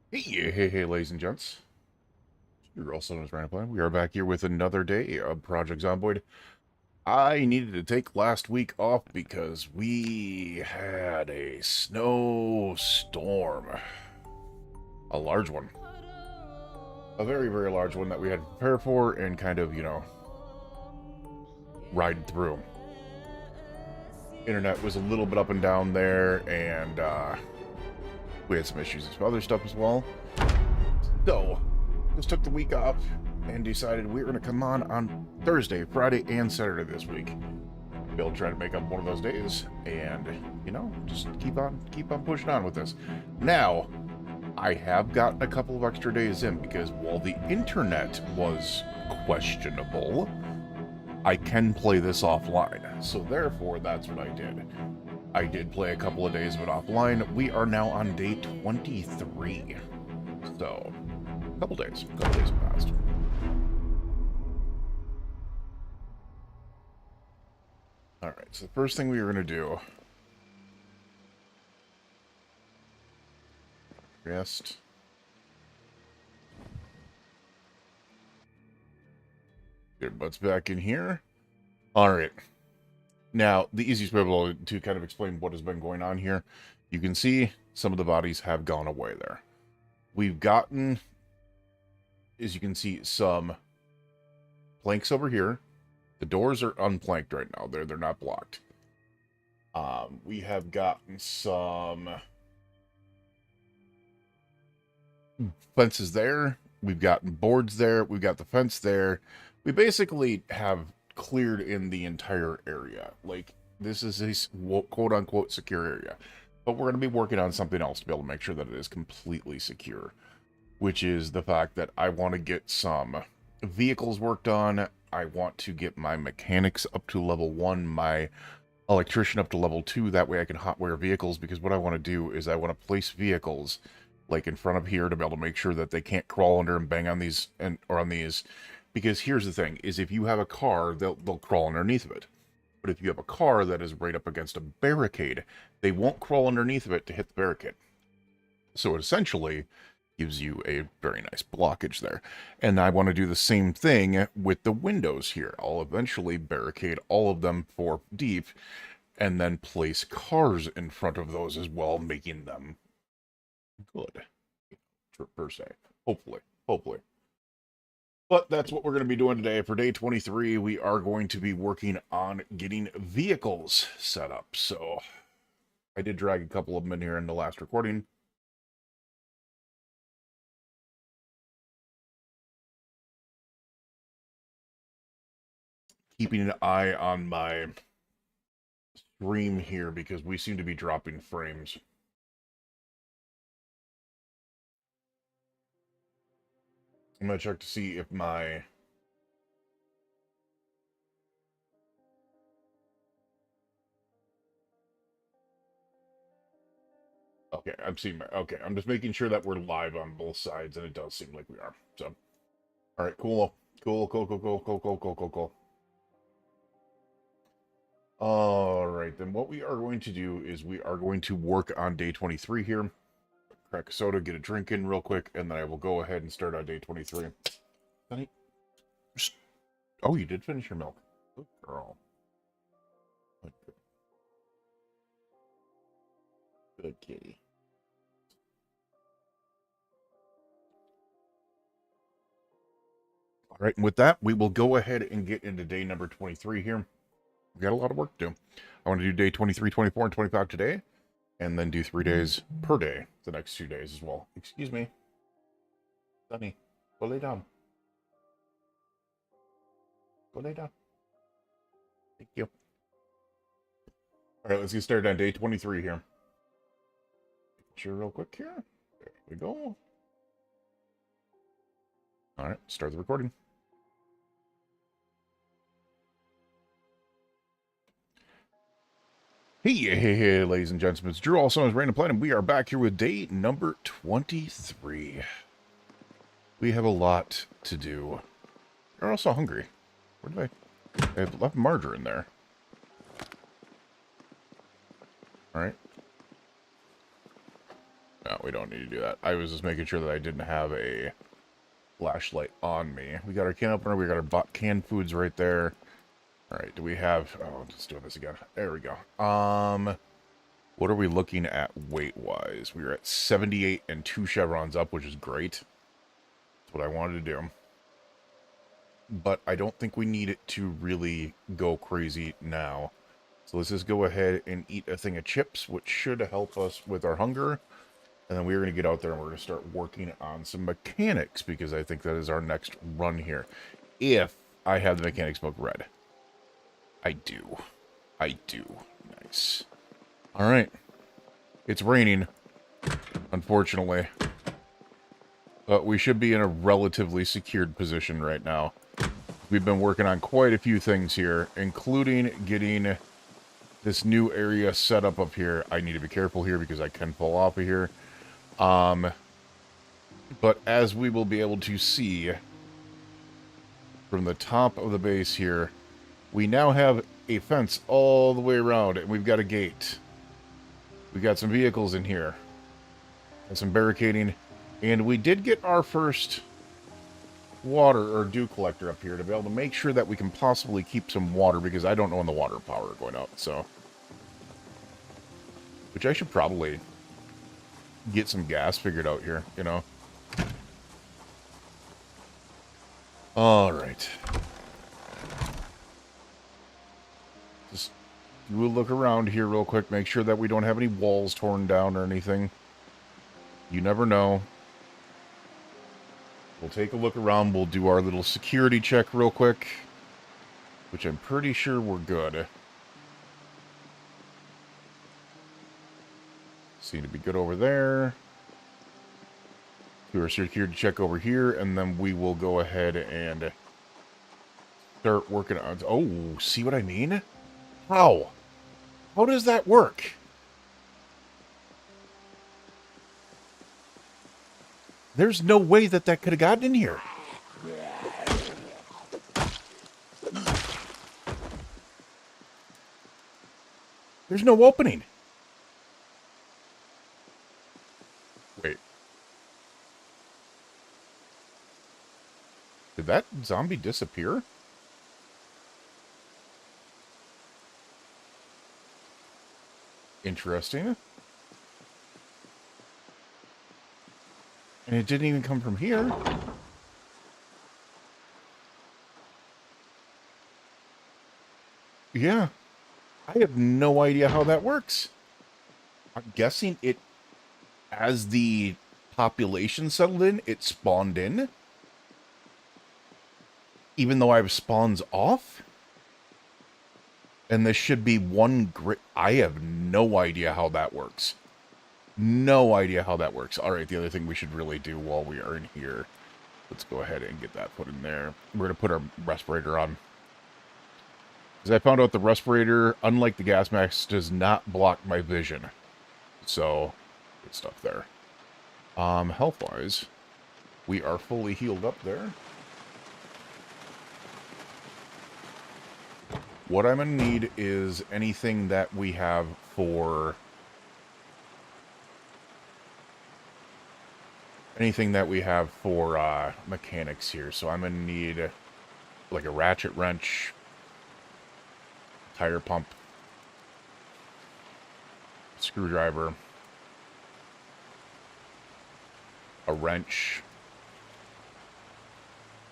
Hey, ladies and gents. You're also known as Random Plan. We are back here with another day of Project Zomboid. I needed to take last week off because we had a snowstorm. A large one. A very, very large one that we had to prepare for and kind of, ride through. Internet was a little bit up and down there, and we had some issues with some other stuff as well. So, just took the week off and decided we were going to come on Thursday, Friday, and Saturday this week. We'll try to make up one of those days, and just keep on pushing on with this. Now, I have gotten a couple of extra days in because while the internet was questionable, I can play this offline. So therefore, that's what I did. I did play a couple of days of it offline. We are now on day 23. So, a couple days have passed. Alright, so the first thing we are going to do... Rest. Get our butts back in here. Alright. Now, the easiest way to kind of explain what has been going on here, you can see some of the bodies have gone away there. We've gotten, as you can see, some planks over here. The doors are unplanked right now. They're not blocked. We have gotten some fences there. We've gotten boards there. We've got the fence there. We basically have cleared in the entire area. Like, this is a quote-unquote secure area. But we're going to be working on something else to be able to make sure that it is completely secure, which is the fact that I want to get some vehicles worked on. I want to get my mechanics up to level 1, my electrician up to level 2. That way I can hotwire vehicles, because what I want to do is I want to place vehicles like in front of here to be able to make sure that they can't crawl under and bang on these or on these. Because here's the thing, is if you have a car, they'll crawl underneath of it. But if you have a car that is right up against a barricade, they won't crawl underneath of it to hit the barricade. So it essentially gives you a very nice blockage there. And I want to do the same thing with the windows here. I'll eventually barricade all of them for deep, and then place cars in front of those as well, making them good, per se. Hopefully. But that's what we're going to be doing today. For day 23, we are going to be working on getting vehicles set up. So I did drag a couple of them in here in the last recording. Keeping an eye on my stream here because we seem to be dropping frames. I'm going to check to see if my... Okay, I'm seeing my... Okay, I'm just making sure that we're live on both sides, and it does seem like we are. So, alright, cool. Alright, then what we are going to do is we are going to work on day 23 here. Crack a soda, get a drink in real quick, and then I will go ahead and start on day 23. Honey? Oh, you did finish your milk. Good girl. Good kitty. All right, and with that, we will go ahead and get into day number 23 here. We got a lot of work to do. I want to do day 23, 24, and 25 today, and then do 3 days per day the next 2 days as well. Excuse me. Sunny, go lay down. Go lay down. Thank you. All right, let's get started on day 23 here. Sure, real quick here. There we go. All right, start the recording. Hey, ladies and gentlemen, it's Drew, also known as Random Plan, and we are back here with day number 23. We have a lot to do. We're also hungry. Where did I have left margarine there. Alright. No, we don't need to do that. I was just making sure that I didn't have a flashlight on me. We got our can opener. We got our canned foods right there. All right, do we have... Oh, let's do this again. There we go. What are we looking at weight-wise? We are at 78 and 2 chevrons up, which is great. That's what I wanted to do. But I don't think we need it to really go crazy now. So let's just go ahead and eat a thing of chips, which should help us with our hunger. And then we're going to get out there and we're going to start working on some mechanics, because I think that is our next run here. If I have the mechanics book read. I do. I do. Nice. All right. It's raining, unfortunately. But we should be in a relatively secured position right now. We've been working on quite a few things here, including getting this new area set up here. I need to be careful here because I can fall off of here. But as we will be able to see from the top of the base here, we now have a fence all the way around, and we've got a gate. We got some vehicles in here and some barricading, and we did get our first water or dew collector up here to be able to make sure that we can possibly keep some water, because I don't know when the water power going out. So, which I should probably get some gas figured out here, you know. All right. Just we'll look around here real quick, make sure that we don't have any walls torn down or anything. You never know. We'll take a look around. We'll do our little security check real quick, which I'm pretty sure we're good. Seem to be good over there. Do our security check over here, and then we will go ahead and start working on... Oh, see what I mean? How? How does that work? There's no way that that could have gotten in here. There's no opening. Wait. Did that zombie disappear? Interesting. And it didn't even come from here. Yeah. I have no idea how that works. I'm guessing it, as the population settled in, it spawned in. Even though I have spawns off. And this should be one great... I have no idea how that works. No idea how that works. Alright, the other thing we should really do while we are in here. Let's go ahead and get that put in there. We're going to put our respirator on. Because I found out the respirator, unlike the gas mask, does not block my vision. So, good stuff there. Health-wise, we are fully healed up there. What I'm going to need is anything that we have for... mechanics here. So I'm going to need like a ratchet wrench, tire pump, screwdriver, a wrench,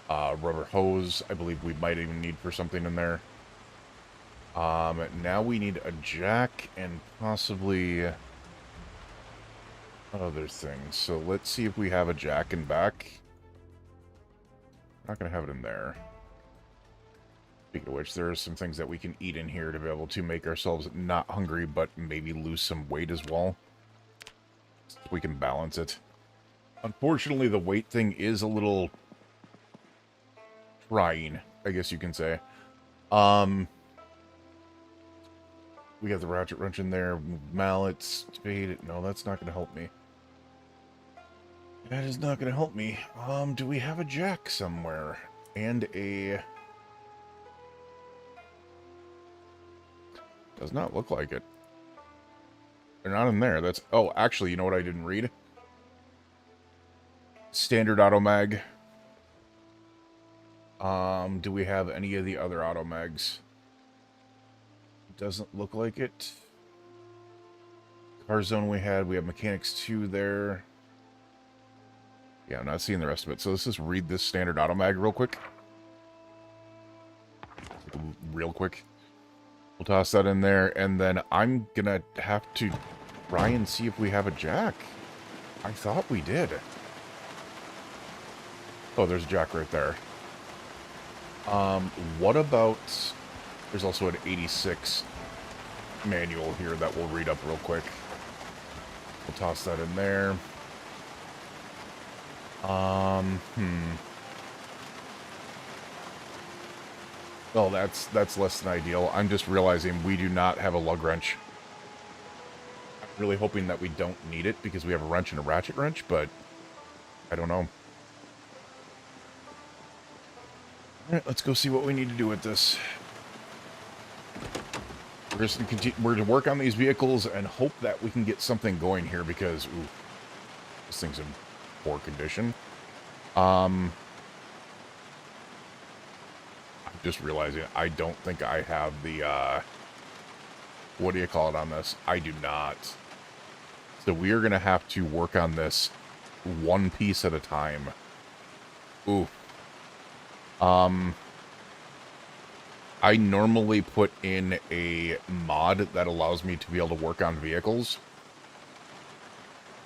rubber hose. I believe we might even need for something in there. Now we need a jack and possibly other things. So let's see if we have a jack and back. Not going to have it in there. Speaking of which, there are some things that we can eat in here to be able to make ourselves not hungry, but maybe lose some weight as well. So we can balance it. Unfortunately, the weight thing is a little trying, I guess you can say. We got the ratchet wrench in there, mallets, spade. No, that's not going to help me. That is not going to help me. Do we have a jack somewhere? And a... Does not look like it. They're not in there. That's... Oh, actually, you know what I didn't read? standard auto mag. Do we have any of the other auto mags? Doesn't look like it. Car zone we have Mechanics 2 there. Yeah, I'm not seeing the rest of it. So let's just read this standard auto mag real quick. Real quick. We'll toss that in there, and then I'm gonna have to try and see if we have a jack. I thought we did. Oh, there's a jack right there. What about... There's also an 86 manual here that we'll read up real quick. We'll toss that in there. Well, that's less than ideal. I'm just realizing we do not have a lug wrench. I'm really hoping that we don't need it because we have a wrench and a ratchet wrench, but I don't know. Alright, let's go see what we need to do with this. We're just gonna continue, we're going to work on these vehicles and hope that we can get something going here because, ooh, this thing's in poor condition. I'm just realizing I don't think I have the, what do you call it on this? I do not. So we are going to have to work on this one piece at a time. Ooh. I normally put in a mod that allows me to be able to work on vehicles.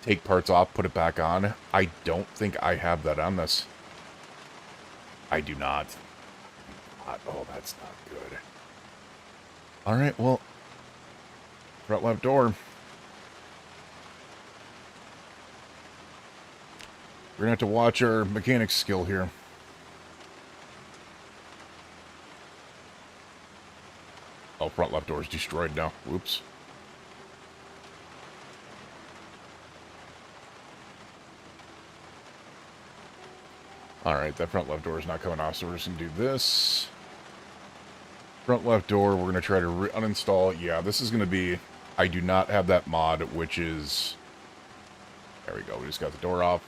Take parts off, put it back on. I don't think I have that on this. I do not. Oh, that's not good. Alright, well. Front left door. We're gonna have to watch our mechanics skill here. Oh, front left door is destroyed now. Whoops. Alright, that front left door is not coming off, so we're just going to do this. Front left door, we're going to try to uninstall. Yeah, this is going to be... I do not have that mod, which is... There we go, we just got the door off.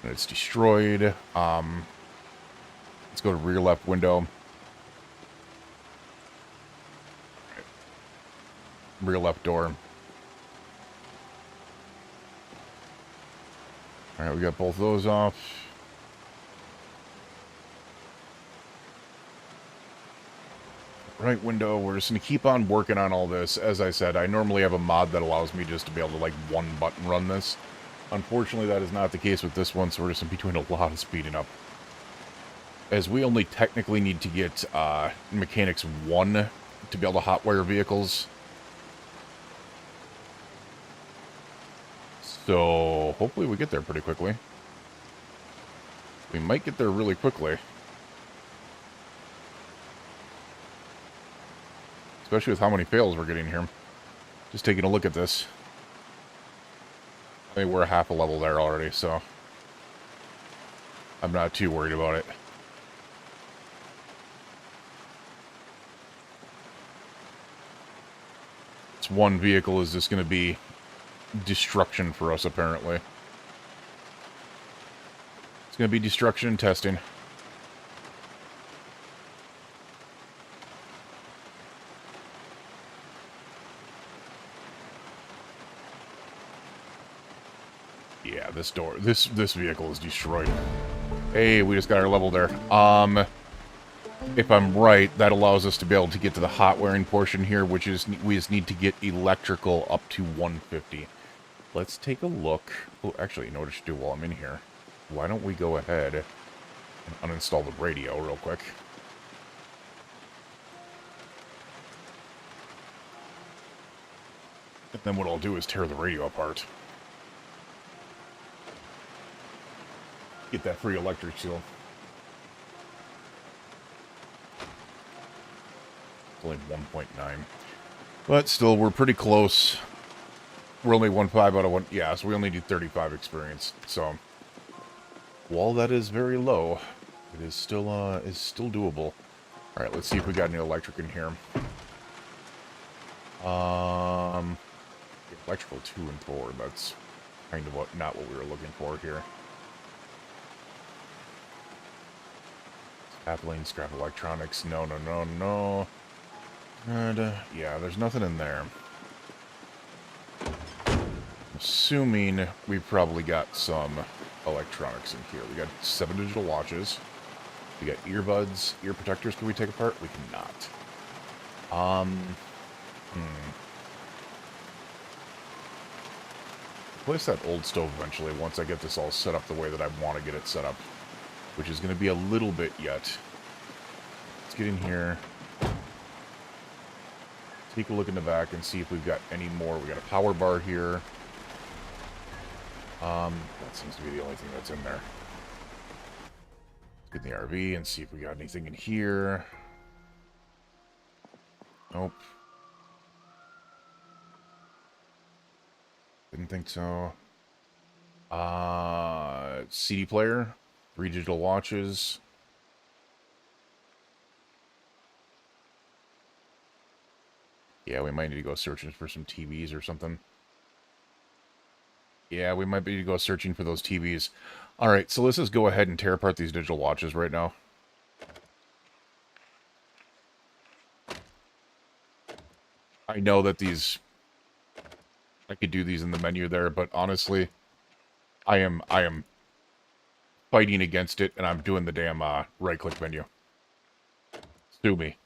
And it's destroyed. Let's go to rear left window. Rear left door. Alright, we got both those off. Right window, we're just going to keep on working on all this. As I said, I normally have a mod that allows me just to be able to, like, one button run this. Unfortunately, that is not the case with this one, so we're just going to be doing a lot of speeding up. As we only technically need to get Mechanics 1 to be able to hotwire vehicles. So, hopefully we get there pretty quickly. We might get there really quickly. Especially with how many fails we're getting here. Just taking a look at this. I mean, we're half a level there already, so... I'm not too worried about it. This one vehicle is just going to be destruction for us, apparently. It's going to be destruction and testing. Yeah, this vehicle is destroyed. Hey, we just got our level there. If I'm right, that allows us to be able to get to the hot wiring portion here, which is we just need to get electrical up to 150. Let's take a look. Oh, actually, you know what I should do while I'm in here? Why don't we go ahead and uninstall the radio real quick. And then what I'll do is tear the radio apart. Get that free electric seal. It's only 1.9. But still, we're pretty close. We're only 1.5 out of 1. Yeah, so we only need 35 experience. So, while that is very low, it is still doable. Alright, let's see if we got any electric in here. Electrical 2 and 4. That's kind of not what we were looking for here. Abilene, scrap electronics. No, no, no, no. And, yeah, there's nothing in there. Assuming we've probably got some electronics in here. We got 7 digital watches. We got earbuds. Ear protectors can we take apart? We cannot. Place that old stove eventually once I get this all set up the way that I want to get it set up. Which is going to be a little bit yet. Let's get in here. Take a look in the back and see if we've got any more. We got a power bar here. That seems to be the only thing that's in there. Let's get in the RV and see if we got anything in here. Nope. Didn't think so. CD player. 3 digital watches. Yeah, we might need to go searching for some TVs or something. Yeah, we might need to go searching for those TVs. Alright, so let's just go ahead and tear apart these digital watches right now. I know that these... I could do these in the menu there, but honestly, I am fighting against it, and I'm doing the damn right-click menu. Sue me.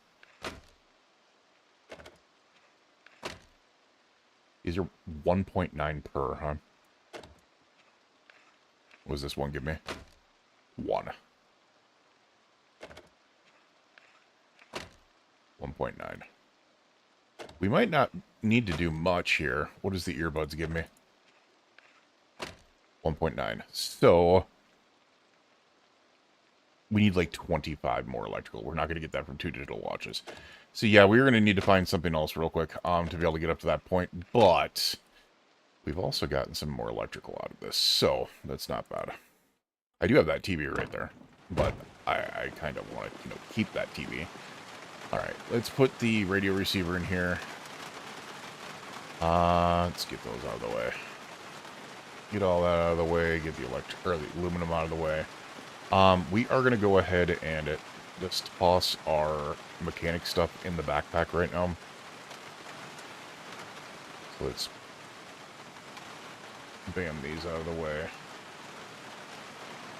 These are 1.9 per, huh? What does this one give me? 1. 1.9. We might not need to do much here. What does the earbuds give me? 1.9. So, we need like 25 more electrical. We're not going to get that from 2 digital watches. So yeah, we're going to need to find something else real quick to be able to get up to that point. But we've also gotten some more electrical out of this. So, that's not bad. I do have that TV right there. But I kind of want to, keep that TV. Alright, let's put the radio receiver in here. Let's get those out of the way. Get all that out of the way. Get the the aluminum out of the way. We are going to go ahead and just toss our mechanic stuff in the backpack right now. So let's bam these out of the way.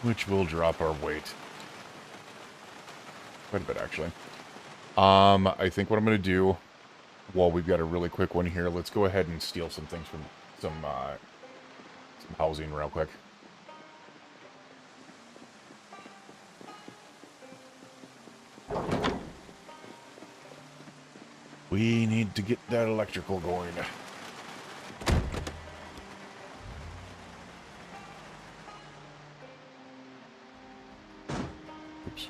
Which will drop our weight. Quite a bit, actually. I think what I'm going to do, well, we've got a really quick one here. Let's go ahead and steal some things from some housing real quick. We need to get that electrical going. Oops.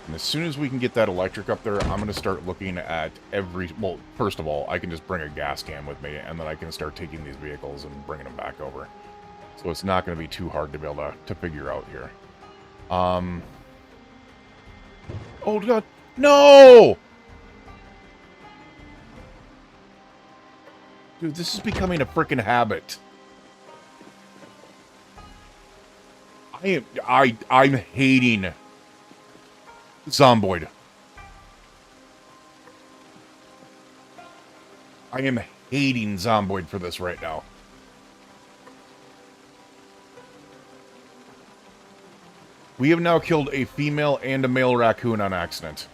And as soon as we can get that electric up there, I'm going to start looking at well, first of all, I can just bring a gas can with me, and then I can start taking these vehicles and bringing them back over. So it's not going to be too hard to be able to figure out here. Oh, God. No! Dude, this is becoming a freaking habit. I'm hating Zomboid. I am hating Zomboid for this right now. We have now killed a female and a male raccoon on accident.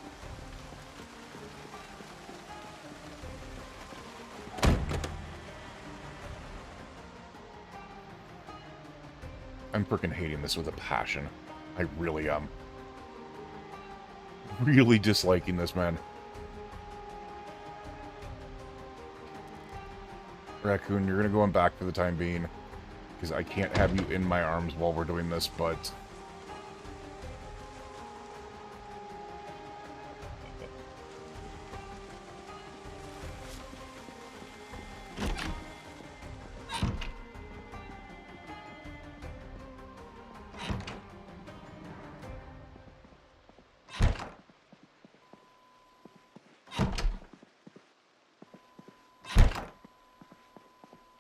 I'm freaking hating this with a passion. I really am. Really disliking this, man. Raccoon, you're gonna go on back for the time being. Because I can't have you in my arms while we're doing this, but...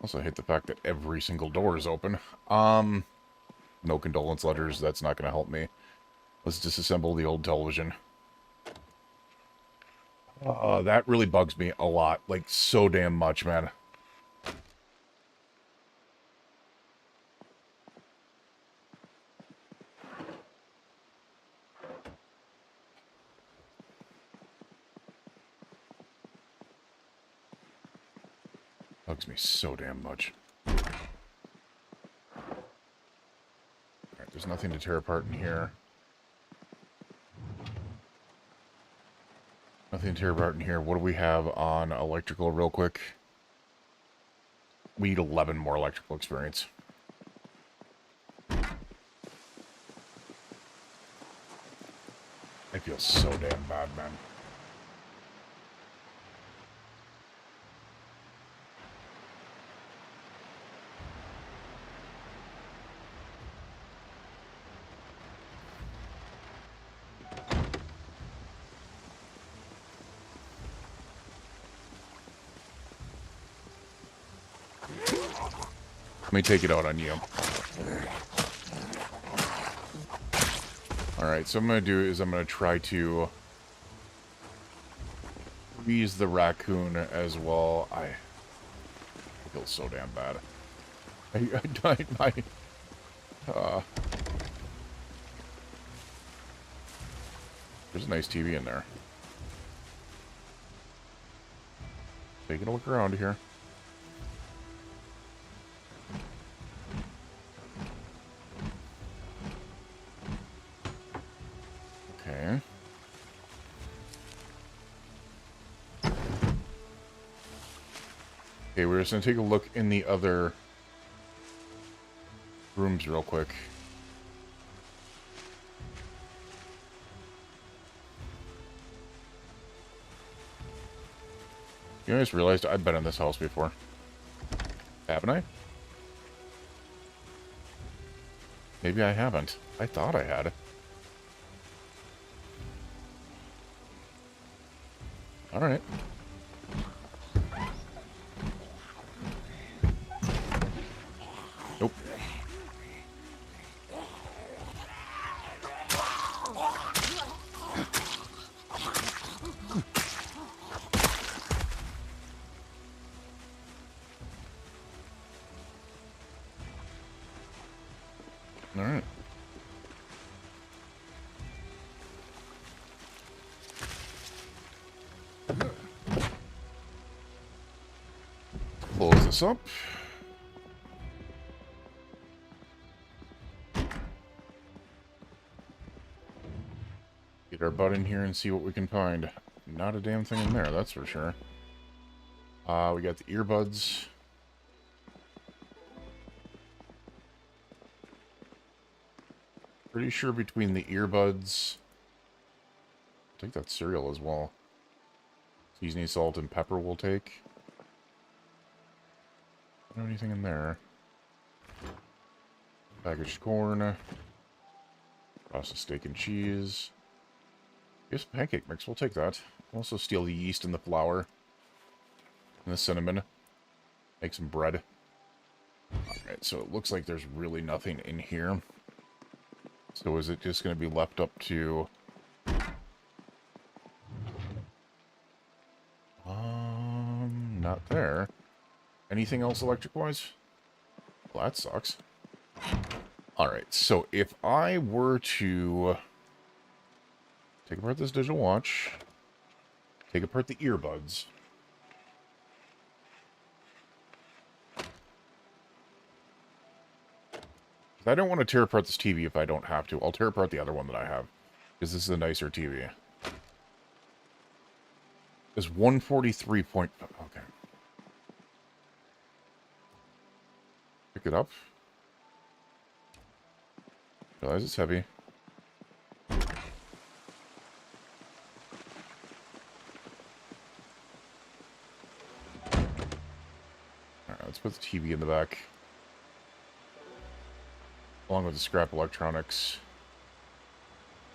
Also, I hate the fact that every single door is open. No condolence letters. That's not going to help me. Let's disassemble the old television. That really bugs me a lot. Like, so damn much, man. Bugs me so damn much. Alright, there's nothing to tear apart in here. Nothing to tear apart in here. What do we have on electrical real quick? We need 11 more electrical experience. I feel so damn bad, man. Let me take it out on you. Alright, so what I'm going to do is I'm going to try to freeze the raccoon as well. I feel so damn bad. I died my... There's a nice TV in there. Taking a look around here. Okay. Okay, we're just going to take a look in the other rooms real quick. You guys realized I've been in this house before. Haven't I? Maybe I haven't. I thought I had. Alright. Nope. Alright. Close this up. Get our butt in here and see what we can find. Not a damn thing in there, that's for sure. We got the earbuds. Pretty sure between the earbuds... I think that's cereal as well. Seasoning, salt, and pepper we'll take. Don't have anything in there. Packaged corn. Processed steak and cheese. Here's some pancake mix, we'll take that. We'll also steal the yeast and the flour. And the cinnamon. Make some bread. Alright, so it looks like there's really nothing in here. So is it just going to be left up to... not there. Anything else electric-wise? Well, that sucks. Alright, so if I were to take apart this digital watch, take apart the earbuds, I don't want to tear apart this TV if I don't have to. I'll tear apart the other one that I have, because this is a nicer TV. It's 143 point... Okay. Pick it up. Realize it's heavy. Alright, let's put the TV in the back. Along with the scrap electronics.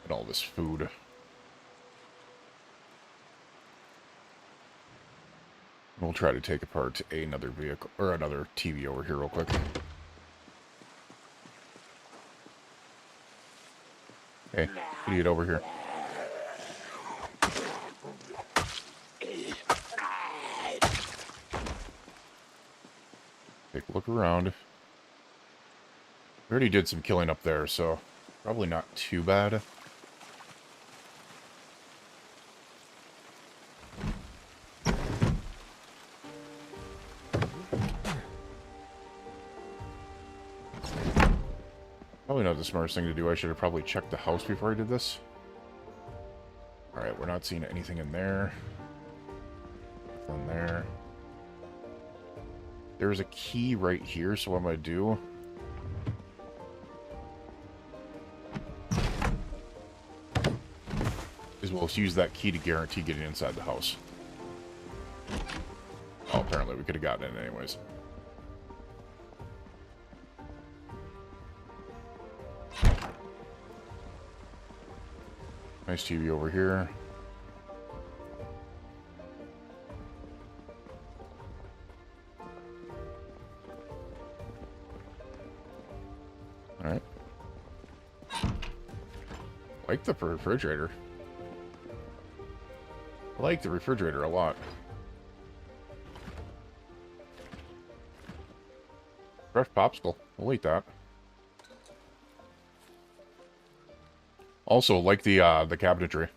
And all this food. We'll try to take apart another vehicle, or another TV over here real quick. Hey, idiot over here. Take a look around. We already did some killing up there, so probably not too bad. Probably not the smartest thing to do. I should have probably checked the house before I did this. Alright, we're not seeing anything in there. Nothing there. There's a key right here, so what I'm going to do... is we'll use that key to guarantee getting inside the house. Oh, apparently we could have gotten in anyways. Nice TV over here. Alright. Like the refrigerator. I like the refrigerator a lot. Fresh popsicle. We'll eat that. Also, like the cabinetry.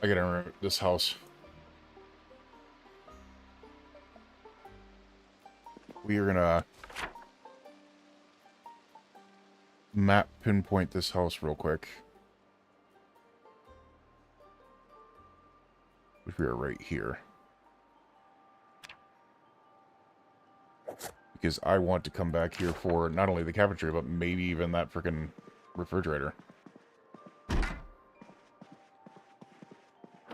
I gotta remember this house. We are gonna map pinpoint this house real quick. Which we are right here. Because I want to come back here for not only the cabinetry, but maybe even that freaking refrigerator.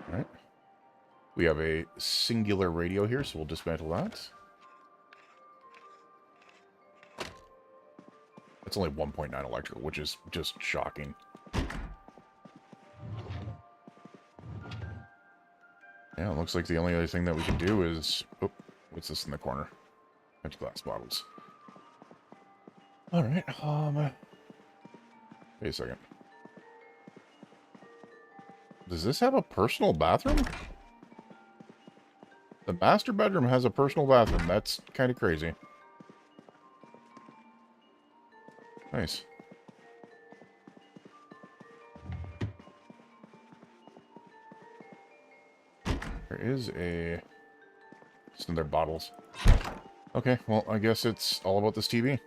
Alright. We have a singular radio here, so we'll dismantle that. That's only 1.9 electrical, which is just shocking. Yeah, it looks like the only other thing that we can do is... Oh, what's this in the corner? Empty glass bottles. Alright, wait a second. Does this have a personal bathroom? The master bedroom has a personal bathroom. That's kind of crazy. Nice. There is a... Just in their bottles. Okay, well, I guess it's all about this TV.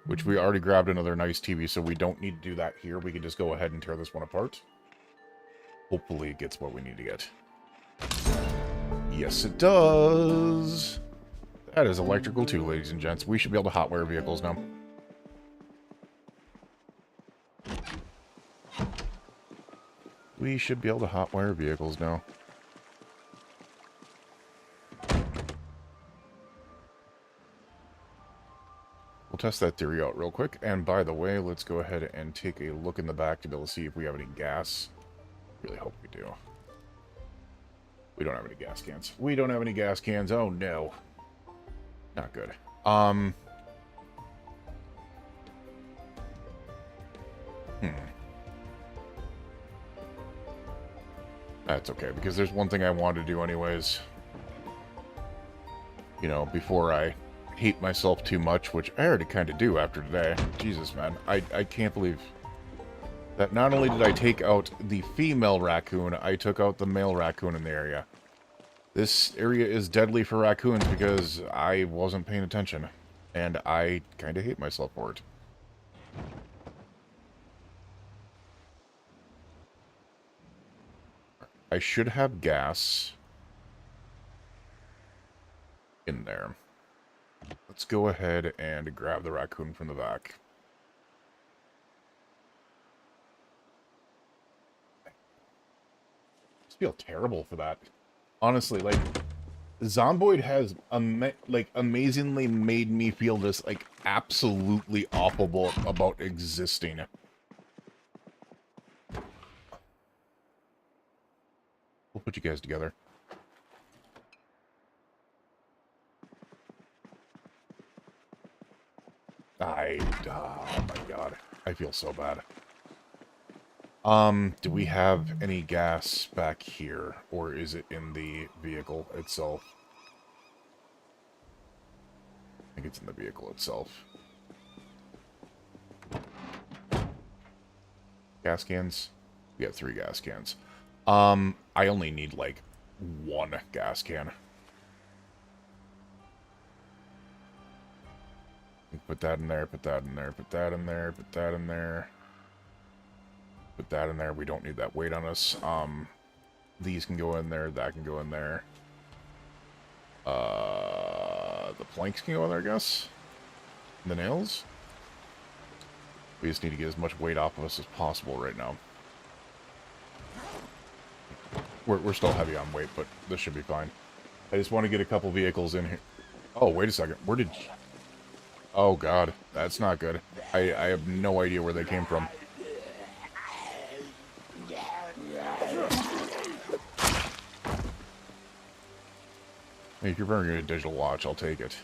Which we already grabbed another nice TV, so we don't need to do that here. We can just go ahead and tear this one apart. Hopefully it gets what we need to get. Yes, it does! That is electrical too, ladies and gents. We should be able to hotwire vehicles now. We should be able to hotwire vehicles now. We'll test that theory out real quick. And by the way, let's go ahead and take a look in the back to be able to see if we have any gas. Really hope we do. We don't have any gas cans. We don't have any gas cans. Oh, no. Not good. That's okay, because there's one thing I want to do anyways. You know, before I hate myself too much, which I already kind of do after today. Jesus, man. I can't believe that not only did I take out the female raccoon, I took out the male raccoon in the area. This area is deadly for raccoons because I wasn't paying attention. And I kind of hate myself for it. I should have gas in there. Let's go ahead and grab the raccoon from the back. I feel terrible for that. Honestly, like, Zomboid has amazingly made me feel this, like, absolutely awful about existing. We'll put you guys together. Oh my god. I feel so bad. Do we have any gas back here? Or is it in the vehicle itself? I think it's in the vehicle itself. Gas cans? We got 3 gas cans. I only need, like, 1 gas can. Put that in there, put that in there, put that in there, put that in there. Put that in there. We don't need that weight on us. These can go in there, that can go in there. The planks can go in there, I guess. The nails. We just need to get as much weight off of us as possible right now. We're still heavy on weight, but this should be fine. I just want to get a couple vehicles in here. Oh, wait a second. Where did... Oh, God. That's not good. I have no idea where they came from. If you're wearing a digital watch, I'll take it.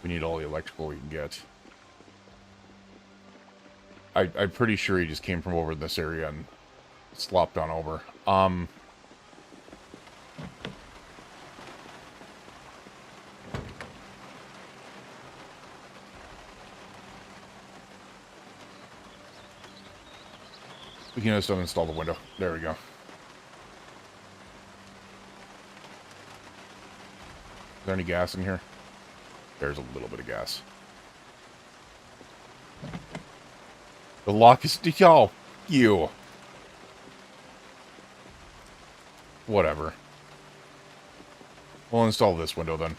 We need all the electrical we can get. I'm pretty sure he just came from over this area and slopped on over. We can just uninstall the window. There we go. Is there any gas in here? There's a little bit of gas. The lock is... Oh, you. Whatever. We'll install this window then.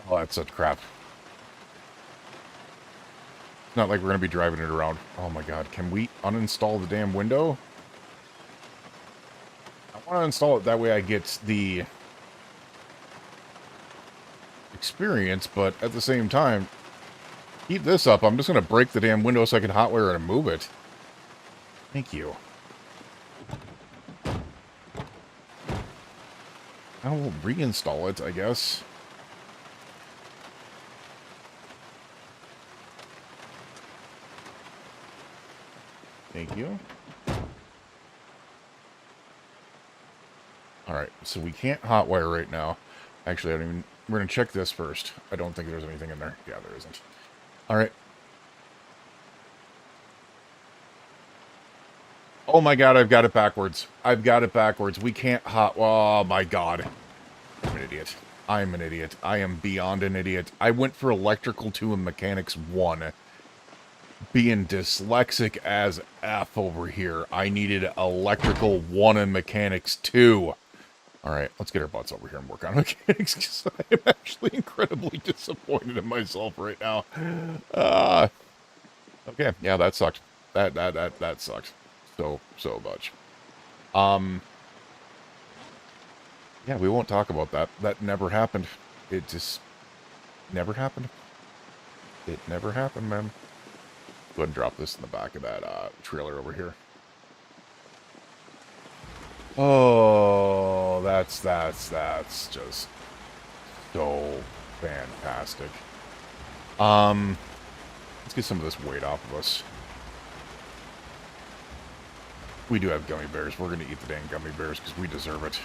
Oh, that's such crap. It's not like we're going to be driving it around. Oh my god, can we uninstall the damn window? I want to install it, that way I get the experience, but at the same time, keep this up. I'm just going to break the damn window so I can hotwire it and move it. Thank you. I'll reinstall it, I guess. Thank you. Alright, so we can't hotwire right now. Actually, I don't even... We're going to check this first. I don't think there's anything in there. Yeah, there isn't. Alright. Oh my god, I've got it backwards. I've got it backwards. We can't Oh my god. I'm an idiot. I'm an idiot. I am beyond an idiot. I went for Electrical 2 and Mechanics 1. Being dyslexic as F over here. I needed Electrical 1 and Mechanics 2. Alright, let's get our butts over here and work on mechanics, because I am actually incredibly disappointed in myself right now. Okay, yeah, that sucked. That sucked. So much. Yeah, we won't talk about that. That never happened. It just never happened. It never happened, man. Go ahead and drop this in the back of that trailer over here. Oh, that's just so fantastic. Let's get some of this weight off of us. We do have gummy bears. We're going to eat the dang gummy bears because we deserve it.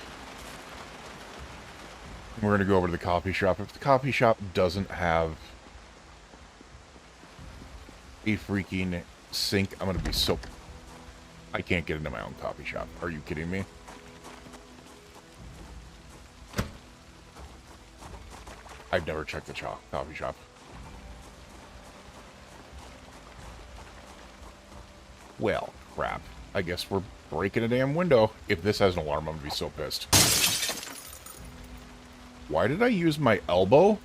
We're going to go over to the coffee shop. If the coffee shop doesn't have a freaking sink, I'm going to be so... I can't get into my own coffee shop. Are you kidding me? I've never checked the coffee shop. Well, crap. I guess we're breaking a damn window. If this has an alarm, I'm going to be so pissed. Why did I use my elbow?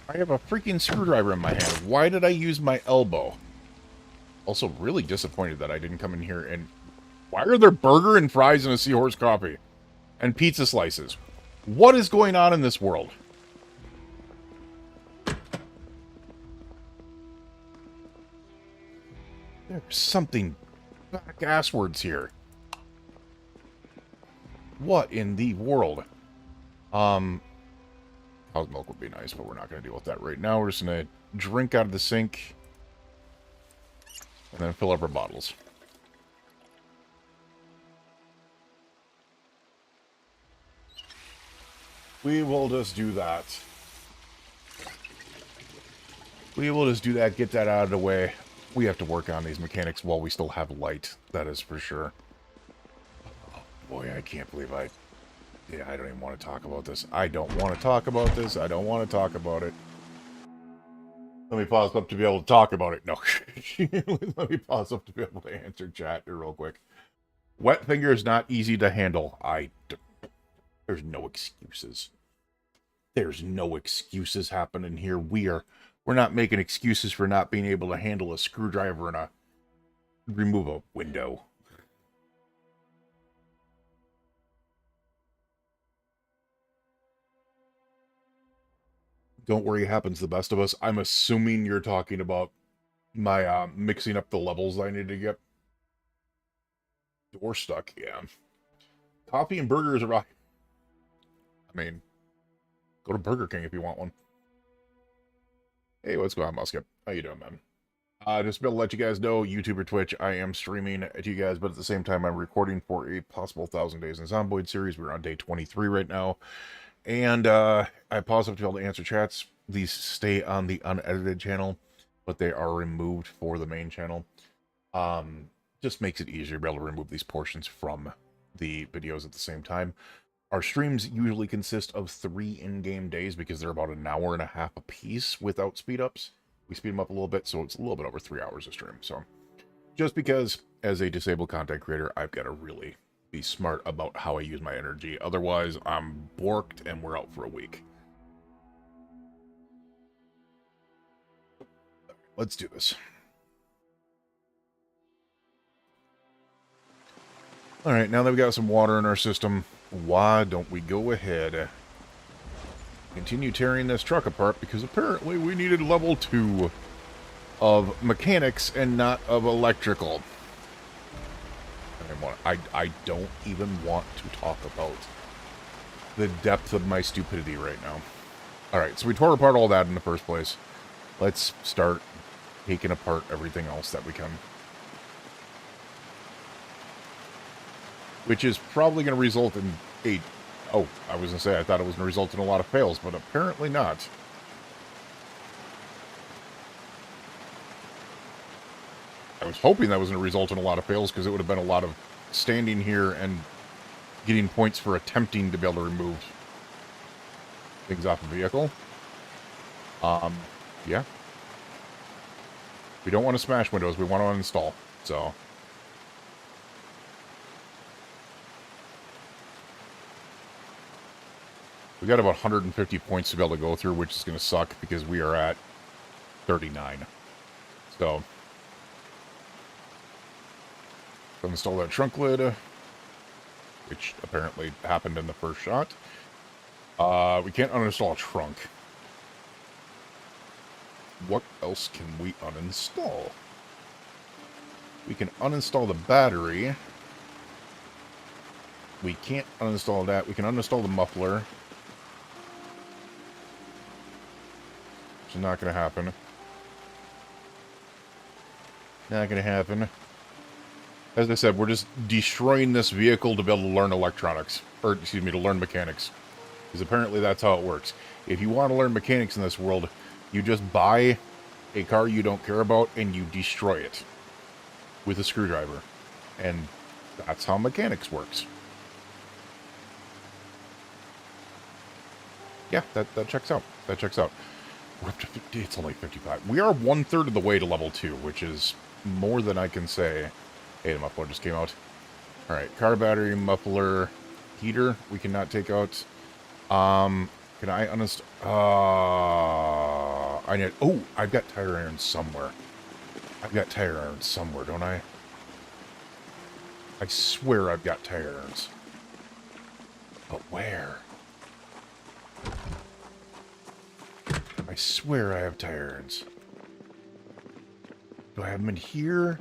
I have a freaking screwdriver in my hand. Why did I use my elbow? Also, really disappointed that I didn't come in here and... Why are there burger and fries and a seahorse coffee? And pizza slices? What is going on in this world? There's something back asswards here. What in the world? Cow's milk would be nice, but we're not going to deal with that right now. We're just going to drink out of the sink and then fill up our bottles. We will just do that. We will just do that, get that out of the way. We have to work on these mechanics while we still have light. That is for sure. Oh, boy, I can't believe Yeah, I don't even want to talk about this. I don't want to talk about this. I don't want to talk about it. Let me pause up to be able to talk about it. No. Let me pause up to be able to answer chat here real quick. Wet finger is not easy to handle. There's no excuses. There's no excuses happening here. We're not making excuses for not being able to handle a screwdriver and remove a window. Don't worry, it happens to the best of us. I'm assuming you're talking about my mixing up the levels I need to get. Door stuck, yeah. Coffee and burgers are... I mean, go to Burger King if you want one. Hey, what's going on, Musket? How you doing, man? Just to let you guys know, YouTube or Twitch, I am streaming to you guys, but at the same time, I'm recording for a possible 1,000 Days in Zomboid series. We're on day 23 right now. And I pause up to be able to answer chats. These stay on the unedited channel, but they are removed for the main channel. Just makes it easier to be able to remove these portions from the videos at the same time. Our streams usually consist of 3 in-game days because they're about an hour and a half a piece without speed-ups. We speed them up a little bit, so it's a little bit over 3 hours of stream. So just because, as a disabled content creator, I've got to really be smart about how I use my energy. Otherwise, I'm borked and we're out for a week. Let's do this. Alright, now that we've got some water in our system, why don't we go ahead continue tearing this truck apart, because apparently we needed level 2 of mechanics and not of electrical. I don't even want to talk about the depth of my stupidity right now. Alright, so we tore apart all that in the first place. Let's start taking apart everything else that we can. Which is probably going to result in a... Oh, I was going to say, I thought it was going to result in a lot of fails, but apparently not. I was hoping that was going to result in a lot of fails, because it would have been a lot of standing here and getting points for attempting to be able to remove things off the vehicle. Yeah. We don't want to smash windows, we want to uninstall, so... We got about 150 points to be able to go through, which is going to suck because we are at 39. So, install that trunk lid, which apparently happened in the first shot. We can't uninstall a trunk. What else can we uninstall? We can uninstall the battery. We can't uninstall that. We can uninstall the muffler. Which is not going to happen. Not going to happen. As I said, we're just destroying this vehicle to be able to learn electronics. Or, excuse me, to learn mechanics. Because apparently that's how it works. If you want to learn mechanics in this world, you just buy a car you don't care about and you destroy it with a screwdriver. And that's how mechanics works. Yeah, that checks out. That checks out. We're up to 50. It's only 55. We are 1/3 of the way to level 2, which is more than I can say. Hey, the muffler just came out. Alright, car battery, muffler, heater, we cannot take out. Can I uninstall? I need... Oh, I've got tire irons somewhere. I've got tire irons somewhere, don't I? I swear I've got tire irons. But where? I swear I have tire irons. Do I have them in here?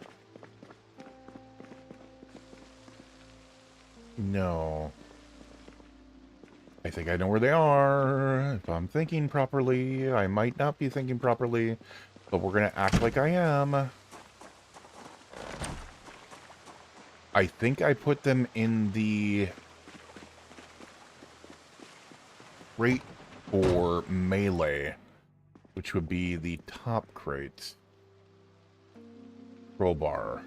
No. I think I know where they are. If I'm thinking properly, I might not be thinking properly, but we're going to act like I am. I think I put them in the crate for melee, which would be the top crate. Crowbar.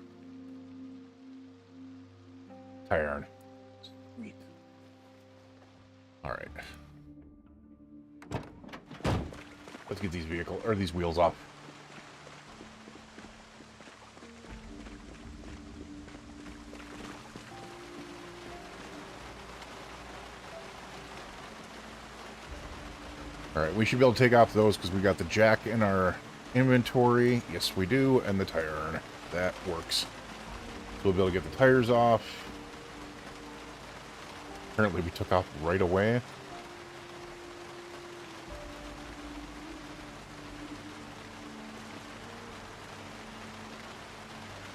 Tire iron. Sweet. Alright. Let's get these these wheels off. Alright, we should be able to take off those because we got the jack in our inventory. Yes, we do, and the tire iron. That works. So we'll be able to get the tires off. Apparently we took off right away.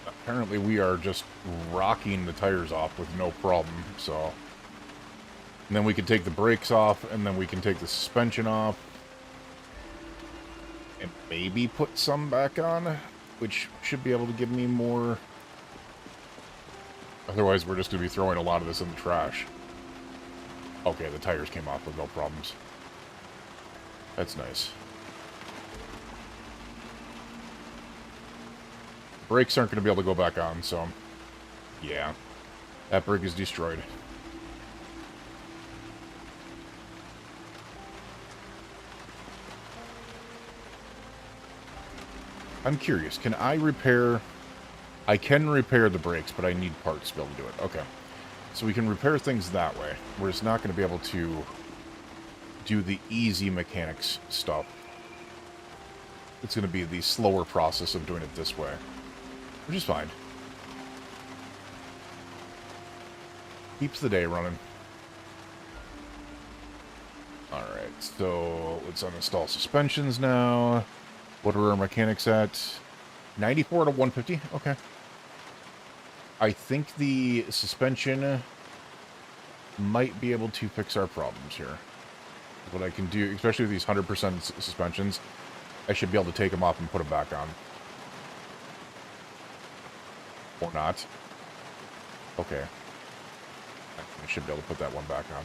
Apparently we are just rocking the tires off with no problem, so... And then we can take the brakes off, and then we can take the suspension off. And maybe put some back on, which should be able to give me more... Otherwise, we're just going to be throwing a lot of this in the trash. Okay, the tires came off with no problems. That's nice. Brakes aren't going to be able to go back on, so... Yeah. That brake is destroyed. I'm curious, can I repair... I can repair the brakes, but I need parts to be able to do it. Okay. So we can repair things that way. We're just not going to be able to do the easy mechanics stuff. It's going to be the slower process of doing it this way. Which is fine. Keeps the day running. Alright, so let's uninstall suspensions now. What are our mechanics at? 94 to 150? Okay. I think the suspension might be able to fix our problems here. What I can do, especially with these 100% suspensions, I should be able to take them off and put them back on. Or not. Okay. I should be able to put that one back on.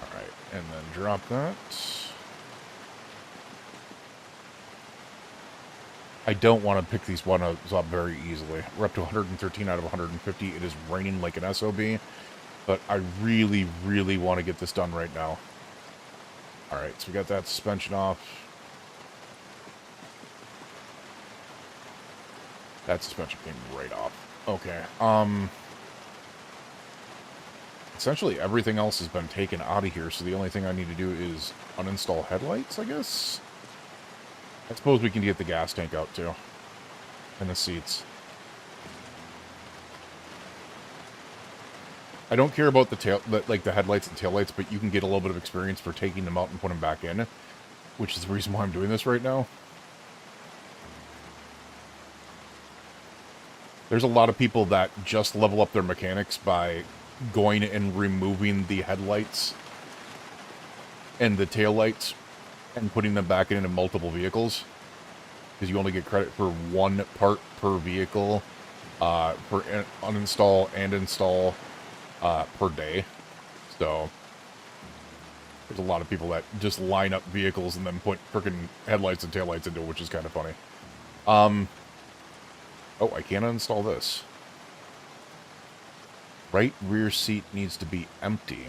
Alright, and then drop that. I don't want to pick these ones up very easily. We're up to 113 out of 150. It is raining like an SOB. But I really, really want to get this done right now. Alright, so we got that suspension off. That suspension came right off. Okay, essentially everything else has been taken out of here, so the only thing I need to do is uninstall headlights, I guess? I suppose we can get the gas tank out, too. And the seats. I don't care about the headlights and taillights, but you can get a little bit of experience for taking them out and putting them back in, which is the reason why I'm doing this right now. There's a lot of people that just level up their mechanics by going and removing the headlights and the taillights and putting them back into multiple vehicles, because you only get credit for one part per vehicle for uninstall and install per day. So there's a lot of people that just line up vehicles and then put frickin' headlights and taillights into it, which is kind of funny. Oh, I can't uninstall this. Right rear seat needs to be empty.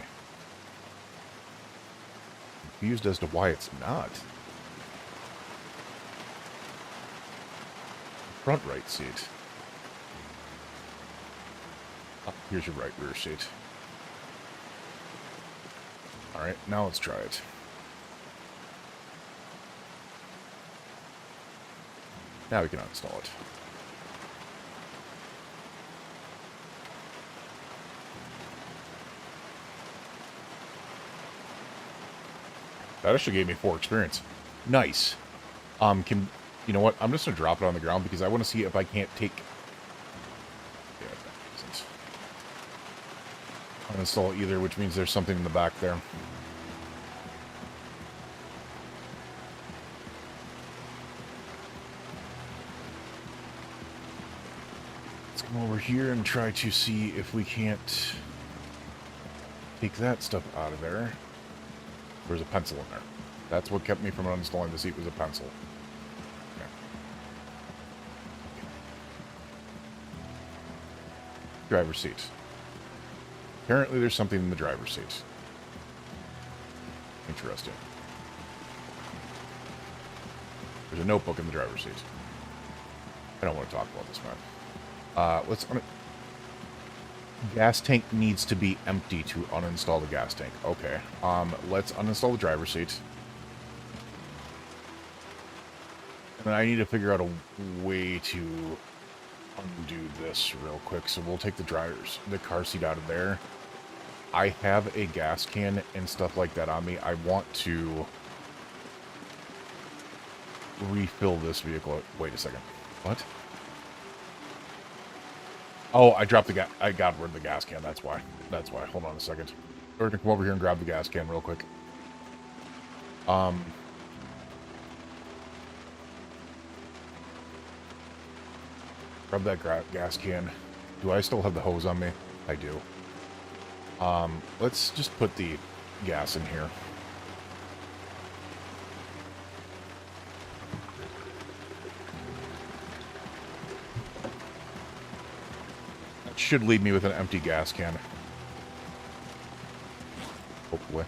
Confused as to why it's not. Front right seat. Oh, here's your right rear seat. Alright, now let's try it. Now we can uninstall it. That actually gave me 4 experience. Nice. You know what? I'm just gonna drop it on the ground because I want to see if I can't take. Yeah, that makes sense. Uninstall either, which means there's something in the back there. Let's come over here and try to see if we can't take that stuff out of there. There's a pencil in there. That's what kept me from uninstalling the seat, was a pencil. Okay. Driver's seat. Apparently there's something in the driver's seat. Interesting. There's a notebook in the driver's seat. I don't want to talk about this, man. Let's... Gas tank needs to be empty to uninstall the gas tank. Okay. Let's uninstall the driver's seat. And then I need to figure out a way to undo this real quick. So we'll take the car seat out of there. I have a gas can and stuff like that on me. I want to refill this vehicle. Wait a second. What? Oh, I dropped the gas. I got rid of the gas can. That's why. That's why. Hold on a second. We're gonna come over here and grab the gas can real quick. Grab that gas can. Do I still have the hose on me? I do. Let's just put the gas in here. That should leave me with an empty gas can. Hopefully.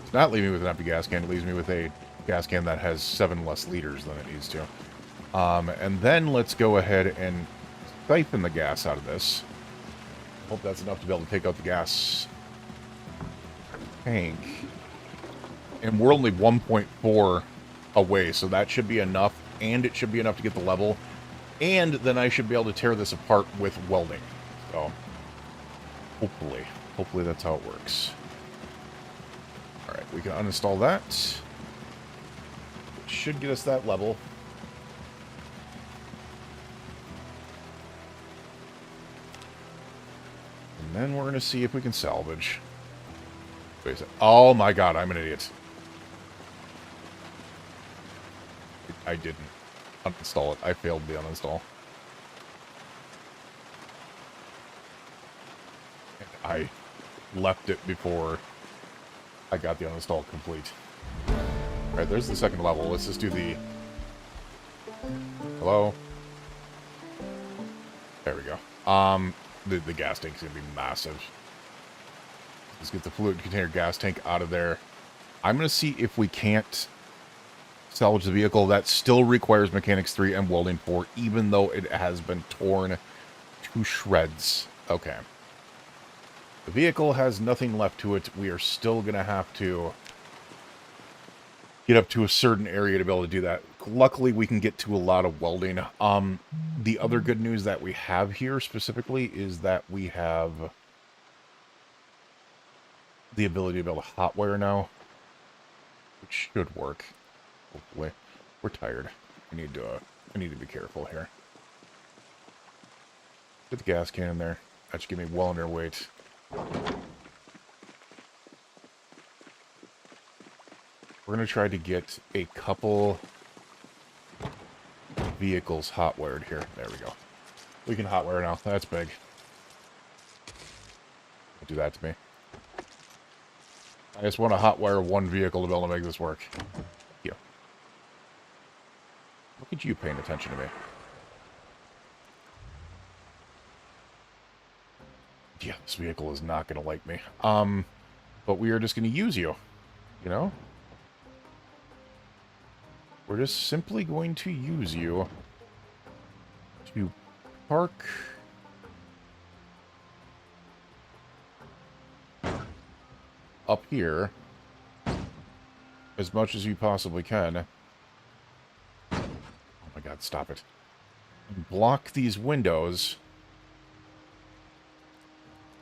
It's not leaving me with an empty gas can. It leaves me with a gas can that has 7 less liters than it needs to. And then let's go ahead and siphon the gas out of this. Hope that's enough to be able to take out the gas tank. And we're only 1.4 away, so that should be enough. And it should be enough to get the level. And then I should be able to tear this apart with welding. So, hopefully that's how it works. Alright, we can uninstall that. It should get us that level. And then we're going to see if we can salvage. Wait a second. Oh my god, I'm an idiot. I didn't uninstall it. I failed the uninstall. And I left it before I got the uninstall complete. Alright, there's the second level. Let's just do the... Hello? There we go. The gas tank's gonna be massive. Let's get the fluid container gas tank out of there. I'm gonna see if we can't salvage the vehicle. That still requires Mechanics 3 and Welding 4, even though it has been torn to shreds. Okay. The vehicle has nothing left to it. We are still gonna have to get up to a certain area to be able to do that. Luckily, we can get to a lot of welding. The other good news that we have here specifically is that we have the ability to be able to hotwire now, which should work. Hopefully, we're tired. I need to be careful here. Put the gas can in there. That should give me well under weight. We're going to try to get a couple vehicles hot-wired here. There we go. We can hot-wire now. That's big. Don't do that to me. I just want to hot-wire one vehicle to be able to make this work. Yeah. Look at you paying attention to me. Yeah, this vehicle is not going to like me. But we are just going to use you. You know? We're just simply going to use you to park up here as much as you possibly can. Oh my god, stop it. And block these windows.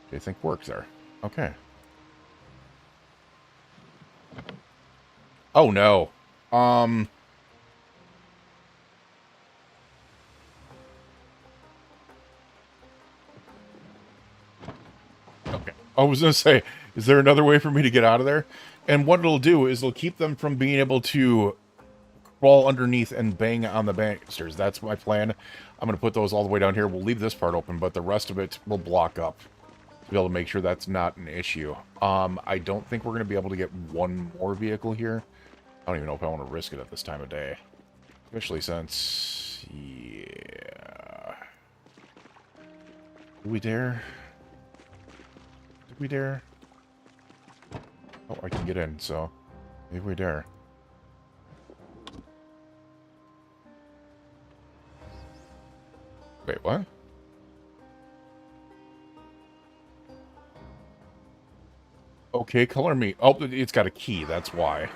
Which I think works there. Okay. Oh, no. Um... Okay. I was going to say, is there another way for me to get out of there? And what it'll do is it'll keep them from being able to crawl underneath and bang on the banisters. That's my plan. I'm going to put those all the way down here. We'll leave this part open, but the rest of it will block up to be able to make sure that's not an issue. I don't think we're going to be able to get one more vehicle here. I don't even know if I want to risk it at this time of day. Especially since... Yeah... Do we dare? Did we dare? Oh, I can get in, so... Maybe we dare. Wait, what? Okay, color me. Oh, it's got a key, that's why.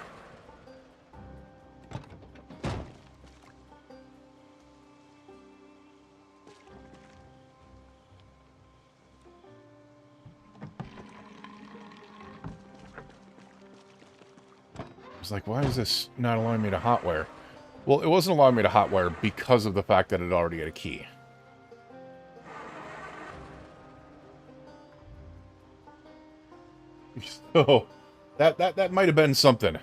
I was like, why is this not allowing me to hotwire? Well, it wasn't allowing me to hotwire because of the fact that it already had a key. So, that might have been something.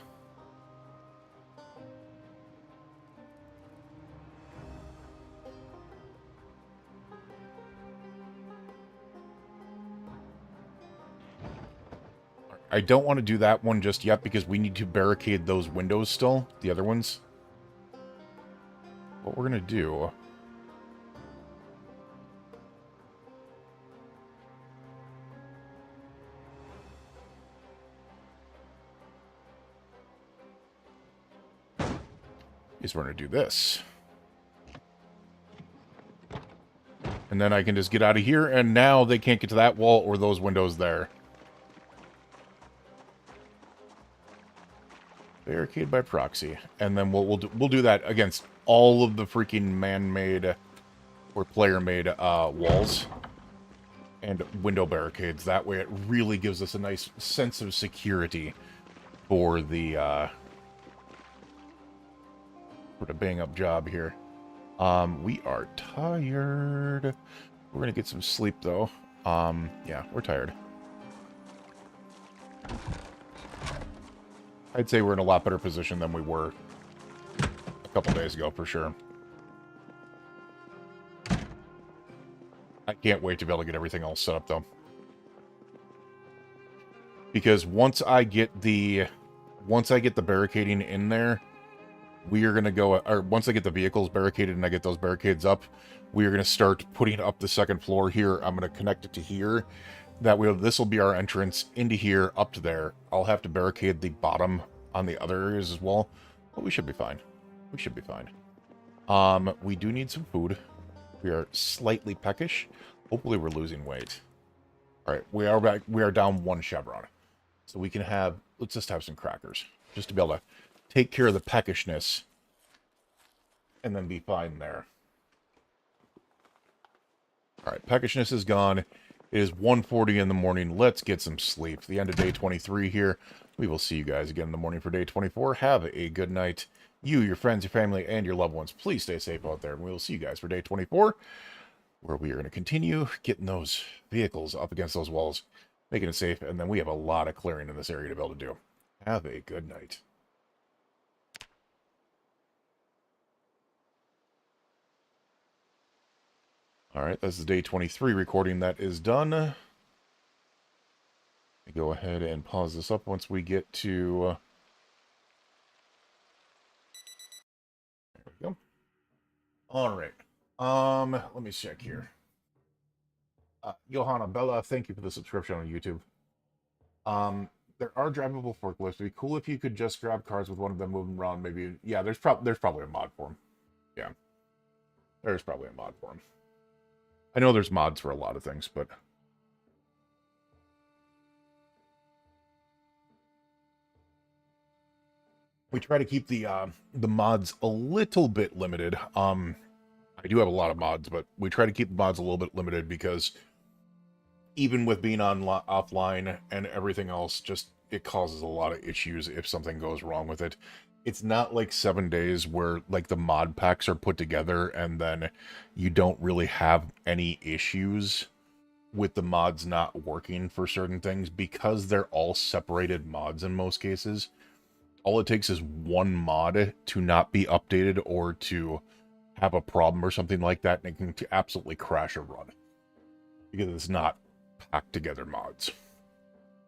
I don't want to do that one just yet because we need to barricade those windows still, the other ones. What we're going to do... is we're going to do this. And then I can just get out of here, and now they can't get to that wall or those windows there. Barricade by proxy. And then we'll do that against all of the freaking man-made or player-made walls and window barricades. That way it really gives us a nice sense of security for the bang-up job here. We are tired. We're gonna get some sleep, though. Yeah, we're tired. I'd say we're in a lot better position than we were a couple days ago, for sure. I can't wait to be able to get everything all set up, though. Because once I get the barricading in there, we are going to go, or once I get the vehicles barricaded and I get those barricades up, we are going to start putting up the second floor here. I'm going to connect it to here. That way, this will be our entrance into here, up to there. I'll have to barricade the bottom on the other areas as well. But we should be fine. We should be fine. We do need some food. We are slightly peckish. Hopefully we're losing weight. Alright, we are back. We are down 1 chevron. So we can have, let's just have some crackers. Just to be able to take care of the peckishness. And then be fine there. Alright, peckishness is gone. It is 1:40 in the morning. Let's get some sleep. The end of day 23 here. We will see you guys again in the morning for day 24. Have a good night. You, your friends, your family, and your loved ones, please stay safe out there. And we will see you guys for day 24, where we are going to continue getting those vehicles up against those walls, making it safe. And then we have a lot of clearing in this area to be able to do. Have a good night. All right, that's the day 23 recording that is done. Go ahead and pause this up once we get to... there we go. All right. Let me check here. Johanna Bella, thank you for the subscription on YouTube. There are drivable forklifts. It'd be cool if you could just grab cars with one of them moving around. Maybe, yeah. There's probably a mod for them. Yeah, there's probably a mod for them. I know there's mods for a lot of things, but we try to keep the mods a little bit limited. I do have a lot of mods, but we try to keep the mods a little bit limited because even with being on offline and everything else, just it causes a lot of issues if something goes wrong with it. It's not like 7 days where like the mod packs are put together and then you don't really have any issues with the mods not working for certain things because they're all separated mods in most cases. All it takes is one mod to not be updated or to have a problem or something like that, and it can absolutely crash a run because it's not packed together mods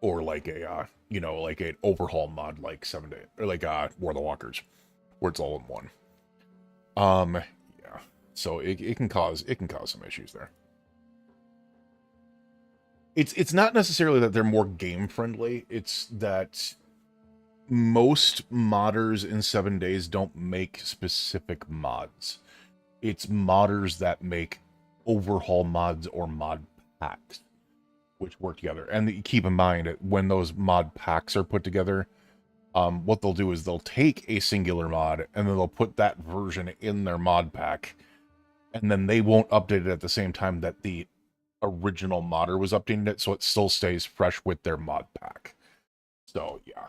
or like a like an overhaul mod like 7 Day or like War of the Walkers where it's all in one. Yeah, so it can cause some issues there. It's not necessarily that they're more game friendly, it's that most modders in 7 days don't make specific mods. It's modders that make overhaul mods or mod packs, which work together. And keep in mind, when those mod packs are put together, what they'll do is they'll take a singular mod and then they'll put that version in their mod pack, and then they won't update it at the same time that the original modder was updating it, so it still stays fresh with their mod pack. So yeah,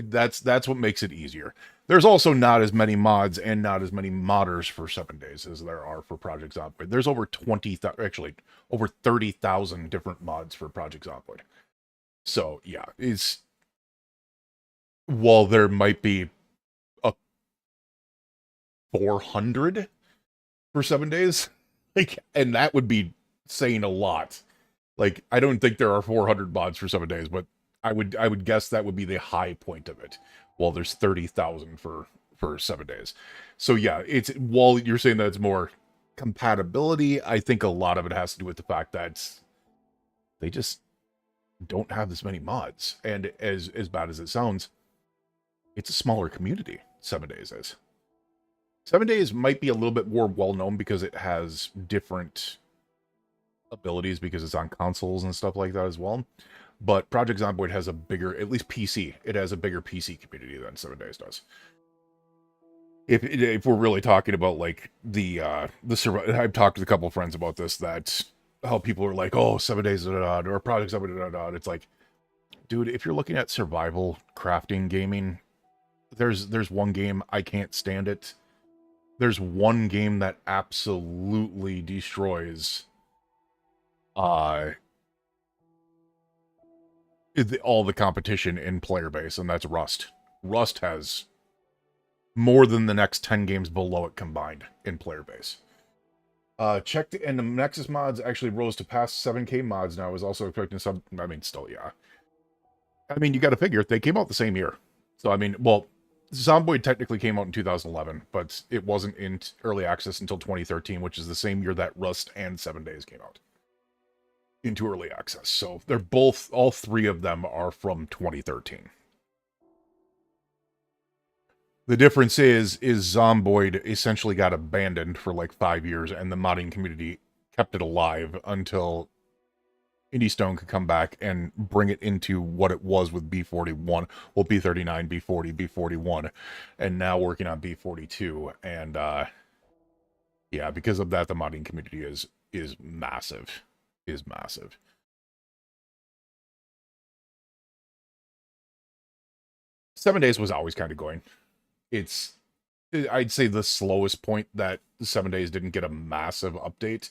that's what makes it easier. There's also not as many mods and not as many modders for 7 days as there are for Project Zomboid. There's over 20,000, actually over 30,000 different mods for Project Zomboid. So yeah, while there might be a 400 for 7 days, like, and that would be saying a lot. Like, I don't think there are 400 mods for 7 days, but I would guess that would be the high point of it. Well, there's 30,000 for 7 days. So yeah, while you're saying that it's more compatibility, I think a lot of it has to do with the fact that they just don't have this many mods. And as bad as it sounds, it's a smaller community. 7 days is. 7 days might be a little bit more well known because it has different abilities because it's on consoles and stuff like that as well. But Project Zomboid has a bigger, at least PC, it has a bigger PC community than 7 days does. If we're really talking about like the I've talked to a couple of friends about this, that how people are like, oh, 7 days or Project Zomboid. It's like, dude, if you're looking at survival crafting gaming, there's one game I can't stand it. There's one game that absolutely destroys all the competition in player base, and that's Rust. Rust has more than the next 10 games below it combined in player base. Checked, and the Nexus mods actually rose to past 7K mods now. I was also expecting some, I mean, still, yeah. I mean, you got to figure, they came out the same year. So, I mean, well, Zomboid technically came out in 2011, but it wasn't in early access until 2013, which is the same year that Rust and 7 Days came out into early access. So they're both, all three of them are from 2013. The difference is Zomboid essentially got abandoned for like 5 years, and the modding community kept it alive until Indie Stone could come back and bring it into what it was with B41, well, B39, B40, B41, and now working on B42. And yeah, because of that, the modding community is massive. Is massive. Seven Days was always kind of going. I'd say the slowest point that 7 Days didn't get a massive update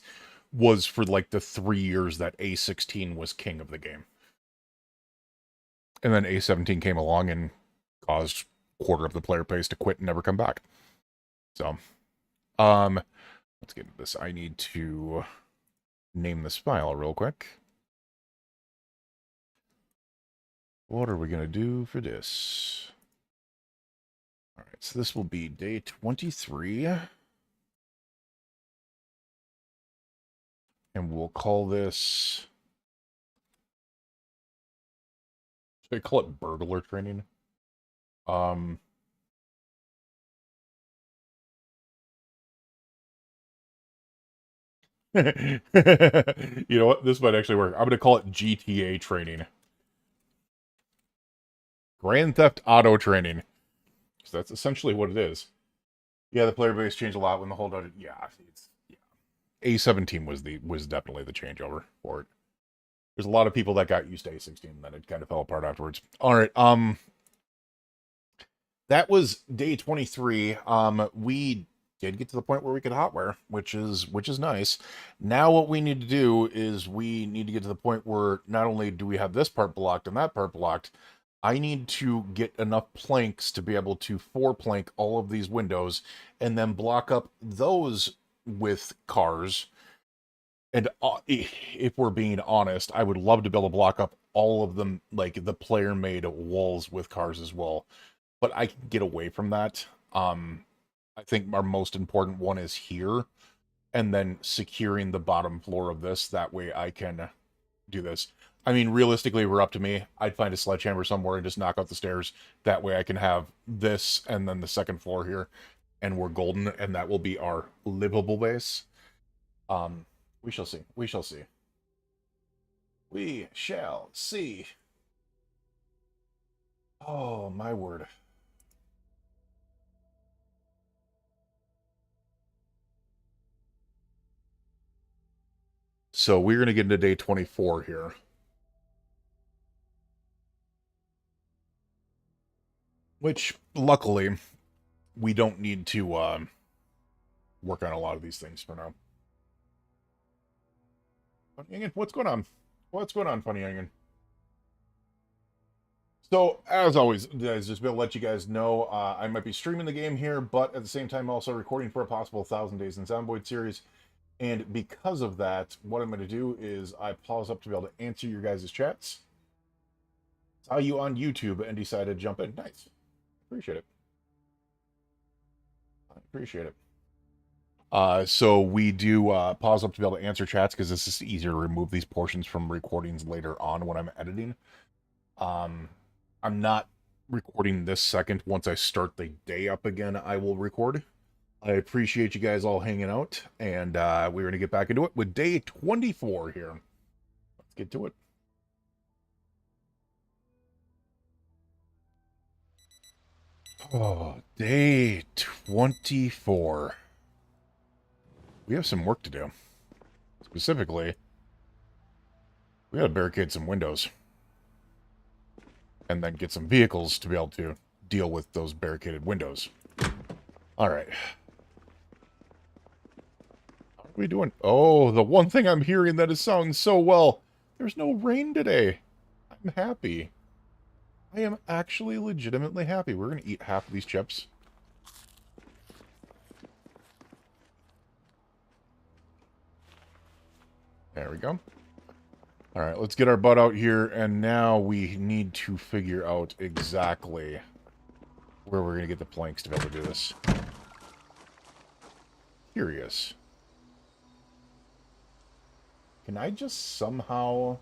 was for like the 3 years that A16 was king of the game. And then A17 came along and caused a quarter of the player base to quit and never come back. So, let's get into this. I need to name this file real quick. What are we going to do for this? All right, so this will be day 23. And we'll call this... Should I call it burglar training? You know what? This might actually work. I'm going to call it GTA training. Grand Theft Auto training. So that's essentially what it is. Yeah, the player base changed a lot when the whole... Yeah, A17 was definitely the changeover for it. There's a lot of people that got used to A16, and then it kind of fell apart afterwards. All right, that was day 23. We did get to the point where we could hotwire, which is nice. Now what we need to do is we need to get to the point where not only do we have this part blocked and that part blocked, I need to get enough planks to be able to four plank all of these windows and then block up those with cars. And if we're being honest, I would love to be able to block up all of them, like the player made walls with cars as well. But I can get away from that. I think our most important one is here, and then securing the bottom floor of this. That way I can do this. I mean, realistically, if it were up to me, I'd find a sledgehammer somewhere and just knock out the stairs. That way I can have this and then the second floor here, and we're golden, and that will be our livable base. We shall see. We shall see. We shall see. Oh, my word. So we're going to get into day 24 here. Which, luckily, we don't need to work on a lot of these things for now. Funny Onion, what's going on? What's going on, Funny Onion? So, as always, guys, just to let you guys know, I might be streaming the game here, but at the same time also recording for a possible 1,000 Days in Zomboid series. And because of that, what I'm going to do is I pause up to be able to answer your guys' chats. Saw you on YouTube and decided to jump in. Nice. Appreciate it. I appreciate it. So we do pause up to be able to answer chats because this is easier to remove these portions from recordings later on when I'm editing. I'm not recording this second. Once I start the day up again, I will record. I appreciate you guys all hanging out, and we're going to get back into it with day 24 here. Let's get to it. Oh, day 24. We have some work to do. Specifically, we gotta barricade some windows. And then get some vehicles to be able to deal with those barricaded windows. Alright. How are we doing? Oh, the one thing I'm hearing that is sounding so well. There's no rain today. I'm happy. I am actually legitimately happy. We're gonna eat half of these chips. There we go. All right, let's get our butt out here, and now we need to figure out exactly where we're going to get the planks to be able to do this. Curious. Can I just somehow...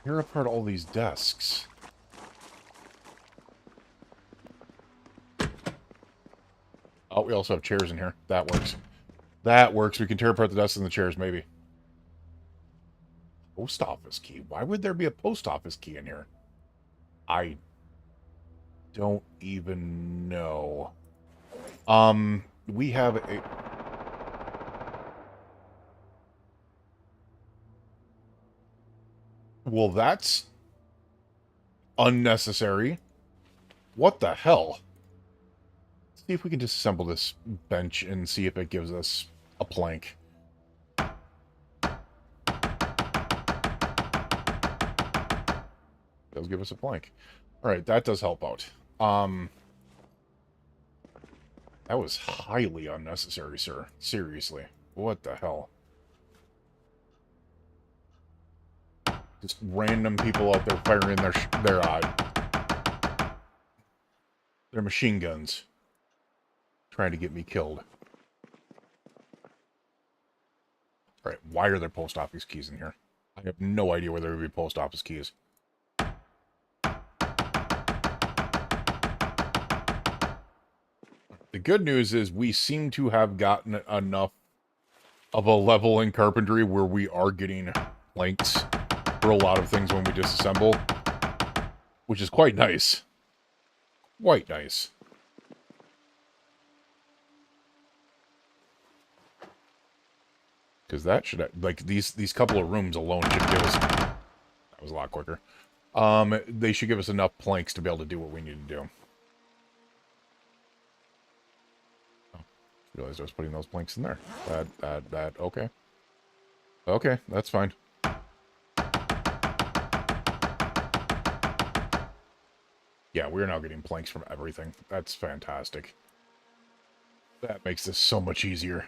tear apart all these desks? Oh, we also have chairs in here. That works. That works. We can tear apart the desks and the chairs, maybe. Post office key. Why would there be a post office key in here? I don't even know. We have a... Well, that's unnecessary. What the hell? See if we can disassemble this bench and see if it gives us a plank. Does give us a plank. Alright, that does help out. That was highly unnecessary, sir. Seriously. What the hell? Just random people out there firing their machine guns. Trying to get me killed. Alright, why are there post office keys in here? I have no idea where there would be post office keys. The good news is we seem to have gotten enough of a level in carpentry where we are getting planks for a lot of things when we disassemble, which is quite nice. Quite nice. Because that should, like, these couple of rooms alone should give us... That was a lot quicker. They should give us enough planks to be able to do what we need to do. Oh, realized I was putting those planks in there. Okay. Okay, that's fine. Yeah, we're now getting planks from everything. That's fantastic. That makes this so much easier.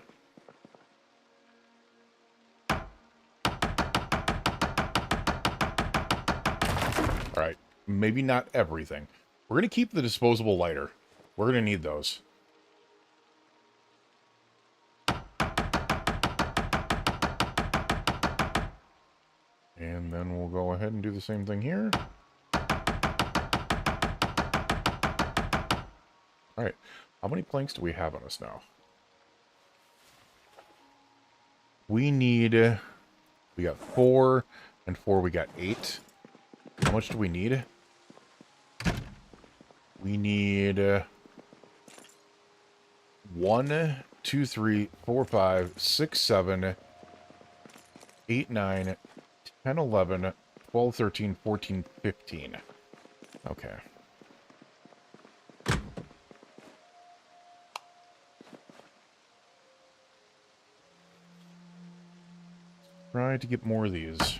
Alright, maybe not everything. We're going to keep the disposable lighter. We're going to need those. And then we'll go ahead and do the same thing here. Alright, how many planks do we have on us now? We need... We got 4, and 4 we got 8. How much do we need? We need 1, 2, 3, 4, 5, 6, 7, 8, 9, 10, 11, 12, 13, 14, 15. Okay. Try to get more of these.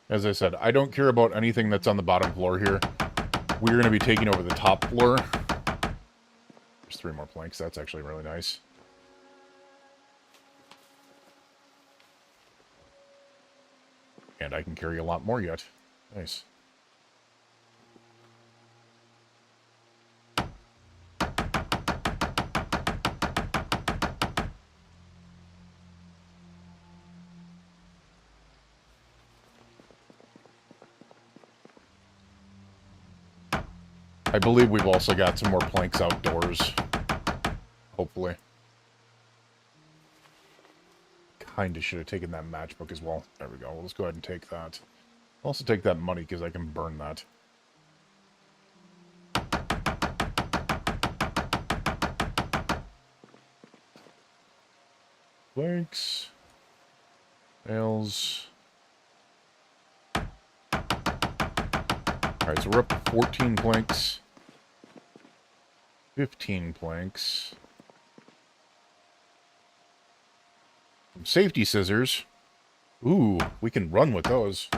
As I said, I don't care about anything that's on the bottom floor here. We're going to be taking over the top floor. There's 3 more planks. That's actually really nice. And I can carry a lot more yet. Nice. I believe we've also got some more planks outdoors. Hopefully. Kinda should have taken that matchbook as well. There we go. Well, let's go ahead and take that. I'll also take that money because I can burn that. Planks. Nails. Alright, so we're up to 14 planks. 15 planks. Some safety scissors. Ooh, we can run with those.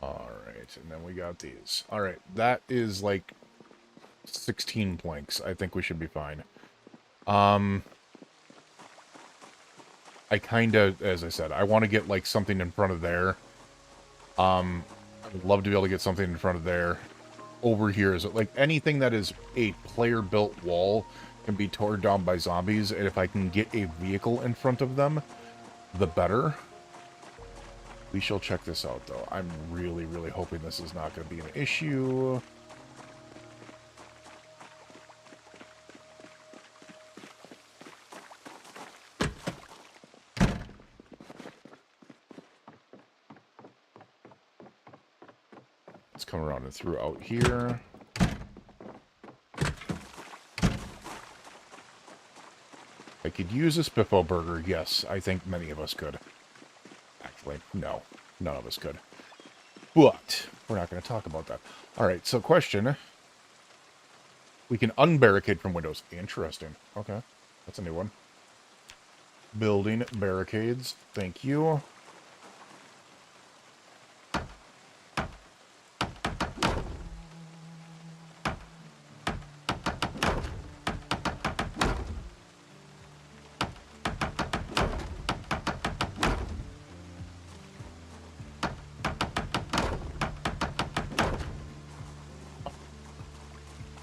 Alright, and then we got these. Alright, that is like 16 planks. I think we should be fine. I kind of, as I said, I want to get like something in front of there. I'd love to be able to get something in front of there. Over here is like anything that is a player-built wall can be torn down by zombies, and if I can get a vehicle in front of them, the better. We shall check this out, though. I'm really, really hoping this is not going to be an issue. Let's come around and through out here. I could use a Spiffo burger. Yes, I think many of us could. Actually, no. None of us could. But we're not going to talk about that. Alright, so question. We can unbarricade from windows. Interesting. Okay, that's a new one. Building barricades. Thank you.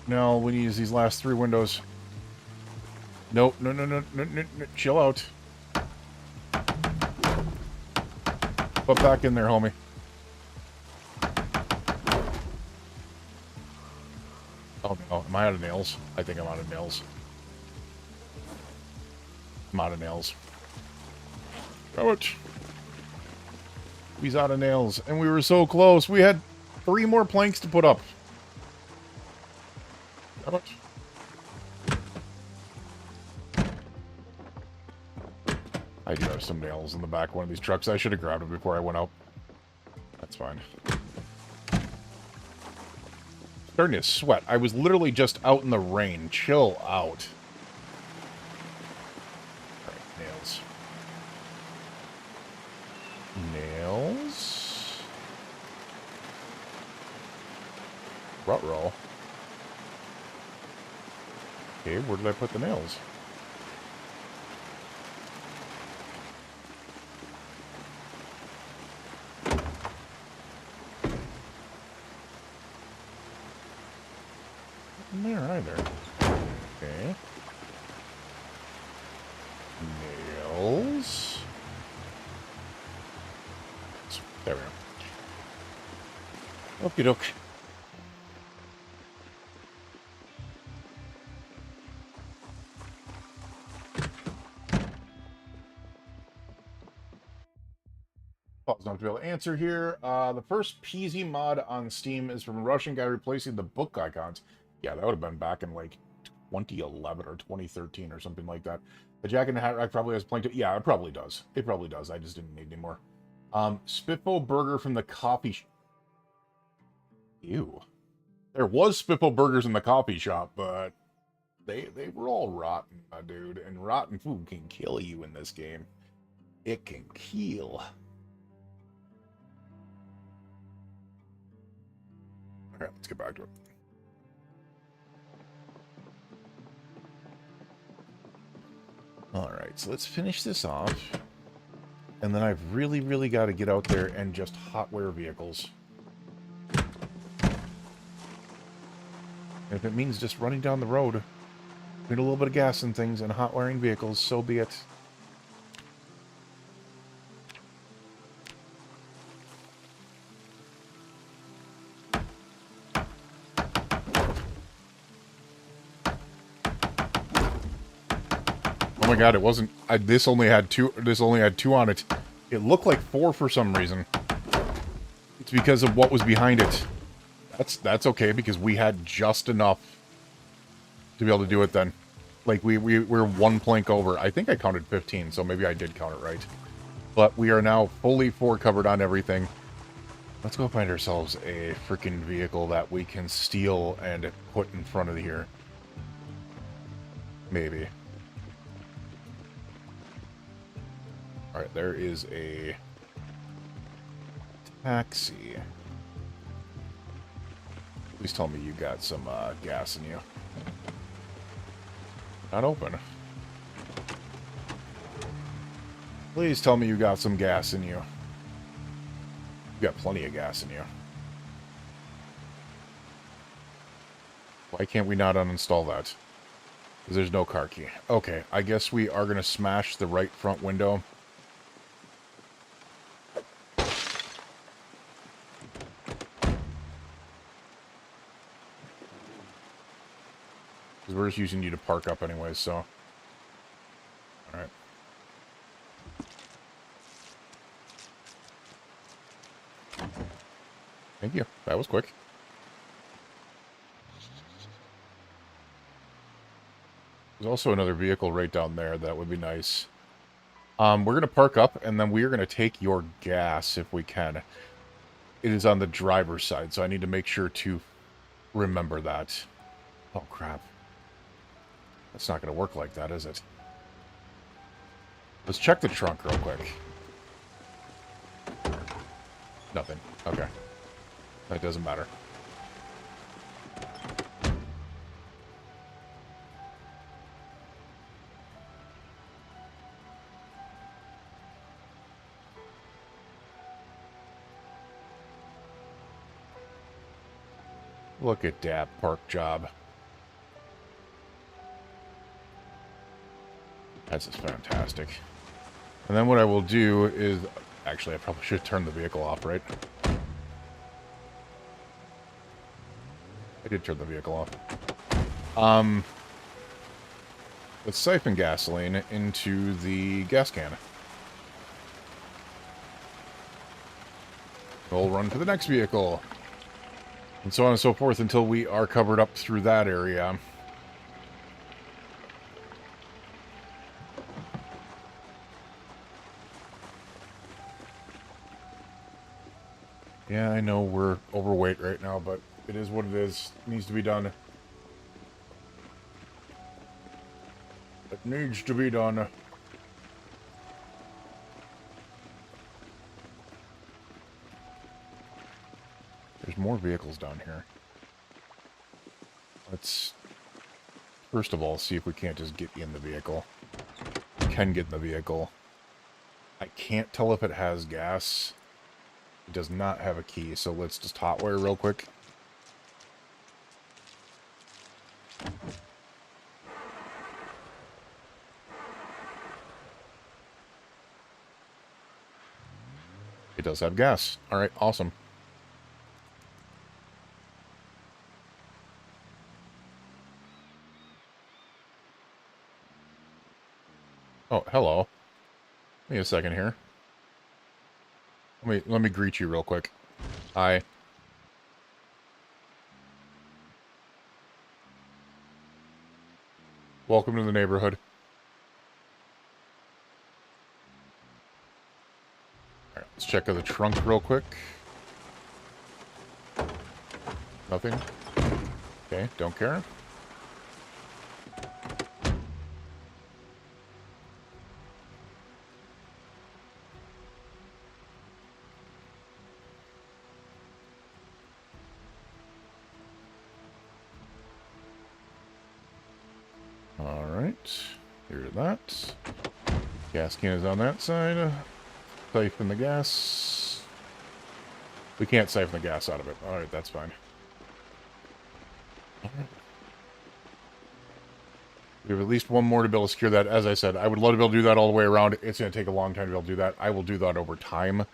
No, we need to use these last 3 windows. Nope, no, chill out. Put back in there, homie. Oh no, am I out of nails? I think I'm out of nails. I'm out of nails. Throw it. He's out of nails. And we were so close. We had 3 more planks to put up. Throw it. I do have some nails in the back of one of these trucks. I should have grabbed them before I went out. That's fine. Starting to sweat. I was literally just out in the rain. Chill out. Alright, nails. Nails. Ruh-roh. Okay, where did I put the nails? There either. Okay. Nails. There we go. Okie doke. Paul's not to be able to answer here. The first PZ mod on Steam is from a Russian guy replacing the book icons. Yeah, that would have been back in like 2011 or 2013 or something like that. The Jack in the Hat Rack probably has plenty. Yeah, it probably does. It probably does. I just didn't need any more. Spitbo Burger from the coffee. Ew. There was Spitbo Burgers in the coffee shop, but they were all rotten, my dude. And rotten food can kill you in this game. It can kill. All right, let's get back to it. All right, so let's finish this off. And then I've really, really got to get out there and just hotwire vehicles. And if it means just running down the road, putting a little bit of gas in things and hotwiring vehicles, so be it. Oh my god, it wasn't. This only had 2. This only had 2 on it. It looked like 4 for some reason. It's because of what was behind it. That's okay because we had just enough to be able to do it then. Like we're 1 plank over. I think I counted 15, so maybe I did count it right. But we are now fully 4 covered on everything. Let's go find ourselves a freaking vehicle that we can steal and put in front of here. Maybe. Alright, there is a taxi. Please tell me you got some gas in you. Not open. Please tell me you got some gas in you. You got plenty of gas in you. Why can't we not uninstall that? Because there's no car key. Okay, I guess we are going to smash the right front window. Because we're just using you to park up anyways, so. Alright. Thank you. That was quick. There's also another vehicle right down there that would be nice. We're going to park up, and then we are going to take your gas if we can. It is on the driver's side, so I need to make sure to remember that. Oh, crap. That's not going to work like that, is it? Let's check the trunk real quick. Nothing. Okay. That doesn't matter. Look at that park job. That's just fantastic. And then what I will do is... Actually, I probably should turn the vehicle off, right? I did turn the vehicle off. Let's siphon gasoline into the gas can. We'll run to the next vehicle. And so on and so forth until we are covered up through that area. Yeah, I know we're overweight right now, but it is what it is. It needs to be done. It needs to be done. There's more vehicles down here. Let's, first of all, see if we can't just get in the vehicle. We can get in the vehicle. I can't tell if it has gas. It does not have a key, so let's just hotwire real quick. It does have gas. Alright, awesome. Oh, hello. Give me a second here. Let me greet you real quick. Hi. Welcome to the neighborhood. Alright, let's check out the trunk real quick. Nothing. Okay, don't care. Alright. Here's that. Gas can is on that side. Siphon the gas. We can't siphon the gas out of it. Alright, that's fine. Alright. We have at least one more to be able to secure that. As I said, I would love to be able to do that all the way around. It's going to take a long time to be able to do that. I will do that over time.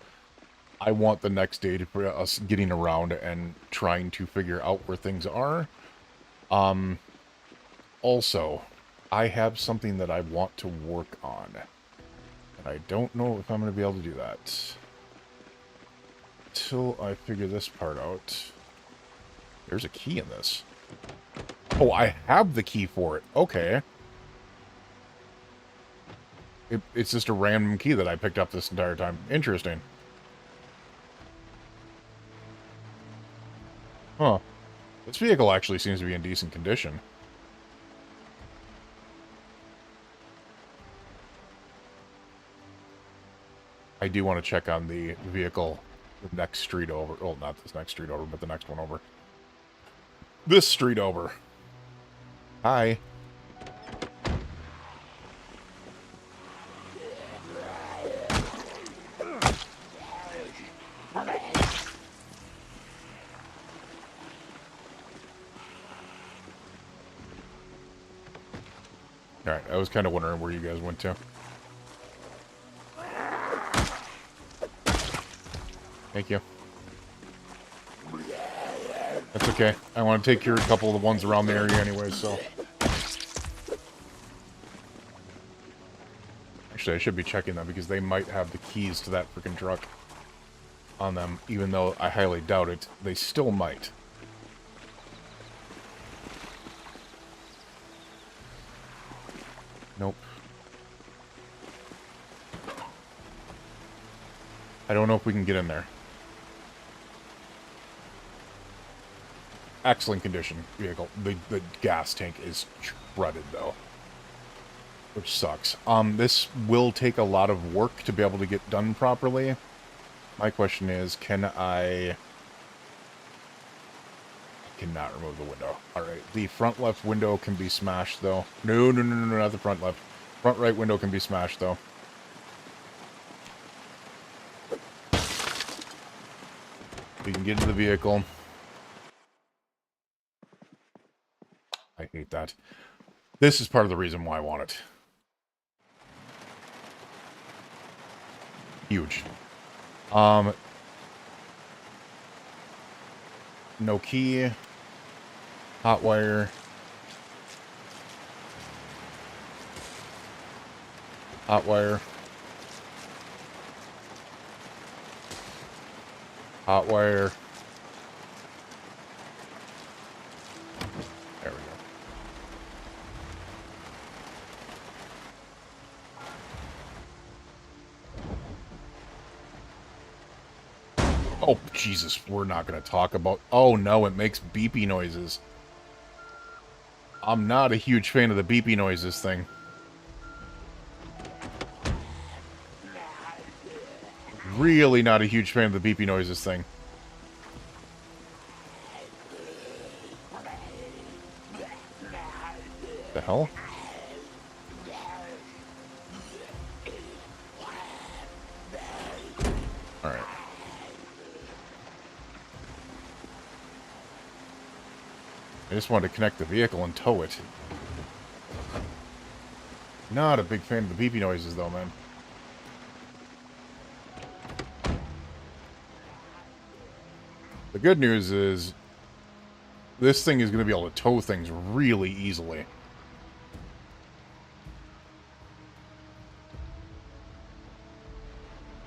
I want the next day to put us getting around and trying to figure out where things are. Also, I have something that I want to work on. And I don't know if I'm going to be able to do that. Until I figure this part out. There's a key in this. Oh, I have the key for it. Okay. It's just a random key that I picked up this entire time. Interesting. Huh. This vehicle actually seems to be in decent condition. I do want to check on the vehicle the next street over. Well, not this next street over, but the next one over. This street over. Hi. Alright, I was kind of wondering where you guys went to. Thank you. That's okay. I want to take care of a couple of the ones around the area anyway, so... Actually, I should be checking them, because they might have the keys to that freaking truck on them, even though I highly doubt it. They still might. Nope. I don't know if we can get in there. Excellent condition vehicle. The gas tank is shredded, though. Which sucks. This will take a lot of work to be able to get done properly. My question is, can I cannot remove the window. Alright, the front left window can be smashed, though. No, not the front left. Front right window can be smashed, though. We can get into the vehicle. I hate that. This is part of the reason why I want it. Huge. No key. Hot wire. Hot wire. Hot wire. There we go. Oh, Jesus, we're not going to talk about... Oh, no, it makes beepy noises. I'm not a huge fan of the beepy noises thing. Really not a huge fan of the beepy noises thing. The hell? Alright. I just wanted to connect the vehicle and tow it. Not a big fan of the beepy noises, though, man. The good news is, this thing is going to be able to tow things really easily.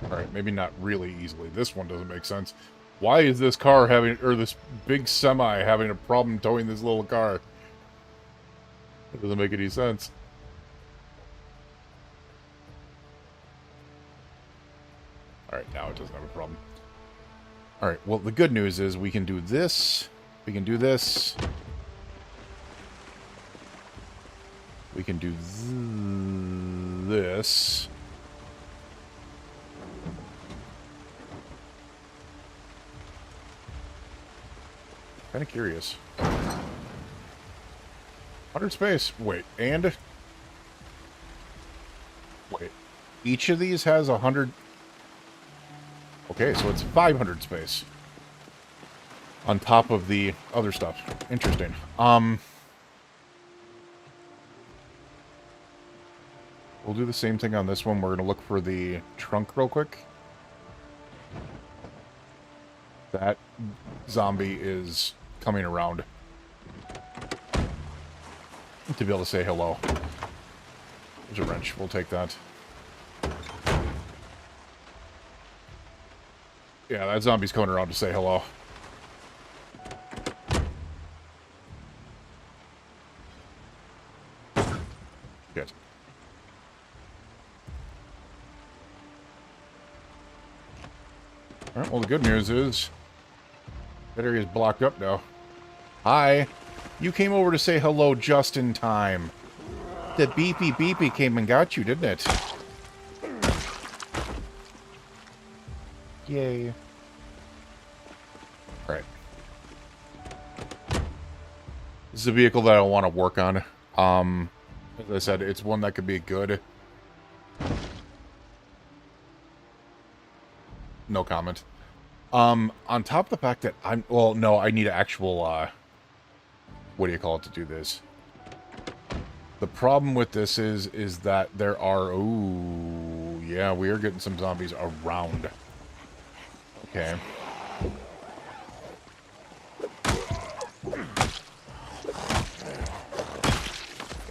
Alright, maybe not really easily. This one doesn't make sense. Why is this car having, or this big semi having a problem towing this little car? It doesn't make any sense. Alright, now it doesn't have a problem. Alright, well, the good news is we can do this. We can do this. We can do this. Kind of curious. 100 space. Wait, and... Wait. Each of these has 100... Okay, so it's 500 space. On top of the other stuff. Interesting. We'll do the same thing on this one. We're going to look for the trunk real quick. That zombie is coming around to be able to say hello. There's a wrench. We'll take that. Yeah, that zombie's coming around to say hello. Good. Alright, well, the good news is that area's blocked up now. Hi. You came over to say hello just in time. The beepy beepy came and got you, didn't it? Yay. Alright. This is a vehicle that I want to work on. As I said, it's one that could be good. No comment. On top of the fact that I'm... Well, no, I need an actual, what do you call it to do this? The problem with this is that there are... Ooh, yeah, we are getting some zombies around. Okay.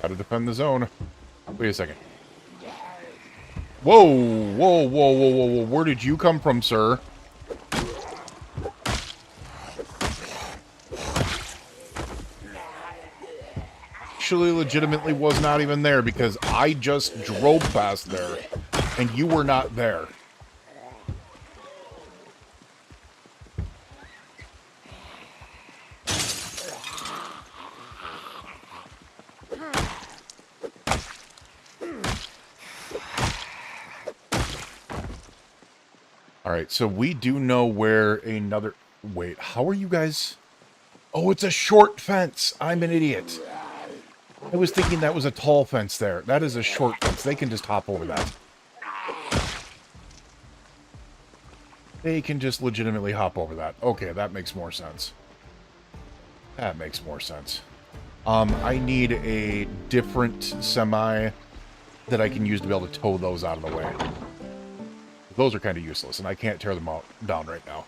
Gotta defend the zone. Wait a second. Whoa, whoa, whoa, whoa, whoa, whoa. Where did you come from, sir? Actually, legitimately was not even there because I just drove past there and you were not there. Alright, so we do know where another... Wait, how are you guys... Oh, it's a short fence. I'm an idiot. I was thinking that was a tall fence there. That is a short fence. They can just hop over that. They can just legitimately hop over that. Okay, that makes more sense. That makes more sense. I need a different semi that I can use to be able to tow those out of the way. Those are kind of useless, and I can't tear them down right now.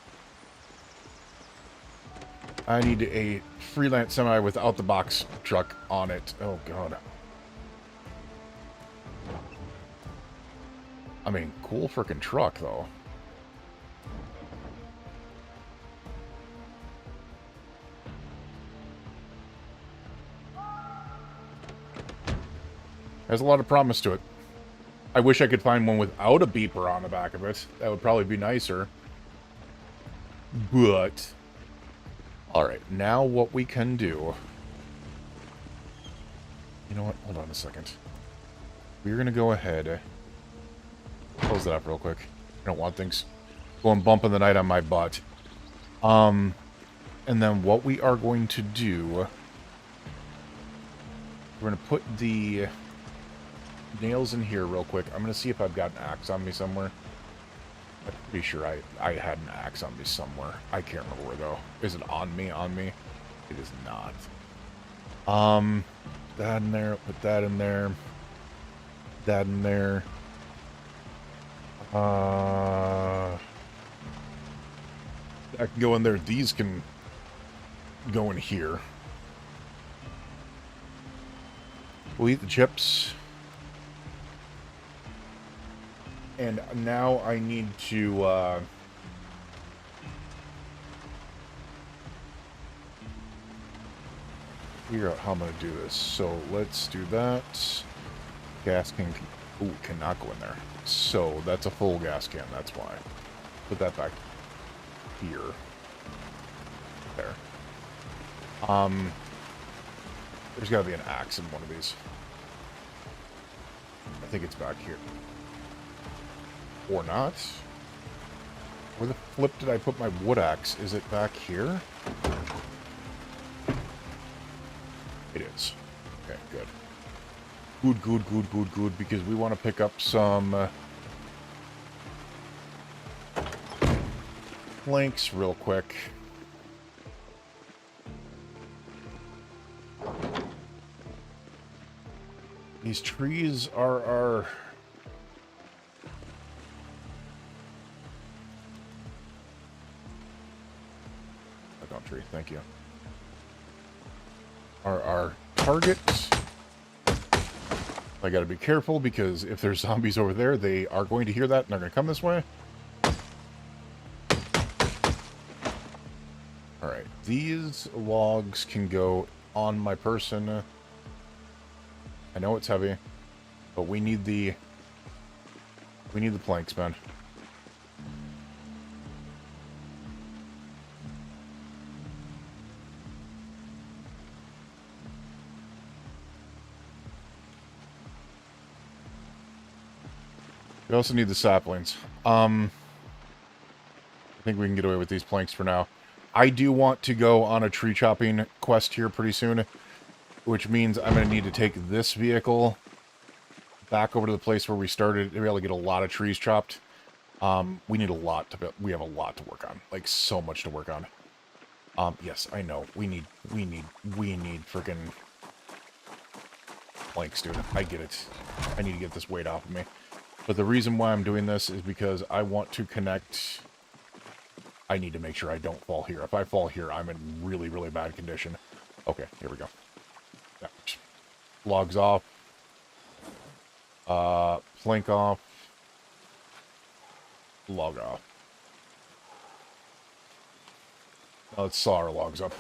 I need a freelance semi without the box truck on it. Oh, God. mean, cool freaking truck, though. Has a lot of promise to it. I wish I could find one without a beeper on the back of it. That would probably be nicer. But... Alright, now what we can do... You know what? Hold on a second. We're going to go ahead... Close that up real quick. I don't want things going bumping the night on my butt. And then what we are going to do... We're going to put the... nails in here real quick. I'm going to see if I've got an axe on me somewhere. I'm pretty sure I had an axe on me somewhere. I can't remember where, though. Is it on me? On me? It is not. That in there. Put that in there. That in there. That can go in there. These can go in here. We'll eat the chips. And now I need to, figure out how I'm going to do this. So let's do that. Gas can... Ooh, cannot go in there. So that's a full gas can, that's why. Put that back here. There. There's got to be an axe in one of these. I think it's back here. Or not. Where the flip did I put my wood axe? Is it back here? It is. Okay, good. Good, good, good, good, good, because we want to pick up some planks real quick. These trees are our... Tree, thank you. Our target. I gotta be careful because if there's zombies over there, they are going to hear that and they're gonna come this way. Alright, these logs can go on my person. I know it's heavy, but we need the planks, man. We also need the saplings. I think we can get away with these planks for now. I do want to go on a tree chopping quest here pretty soon, which means I'm going to need to take this vehicle back over to the place where we started to be able to get a lot of trees chopped. We need a lot to... We have a lot to work on. Like, so much to work on. Yes, I know. We need freaking planks, dude. I get it. I need to get this weight off of me. But the reason why I'm doing this is because I want to connect... I need to make sure I don't fall here. If I fall here, I'm in really, really bad condition. Okay, here we go. Logs off. Plank off. Log off. Now let's saw our logs up.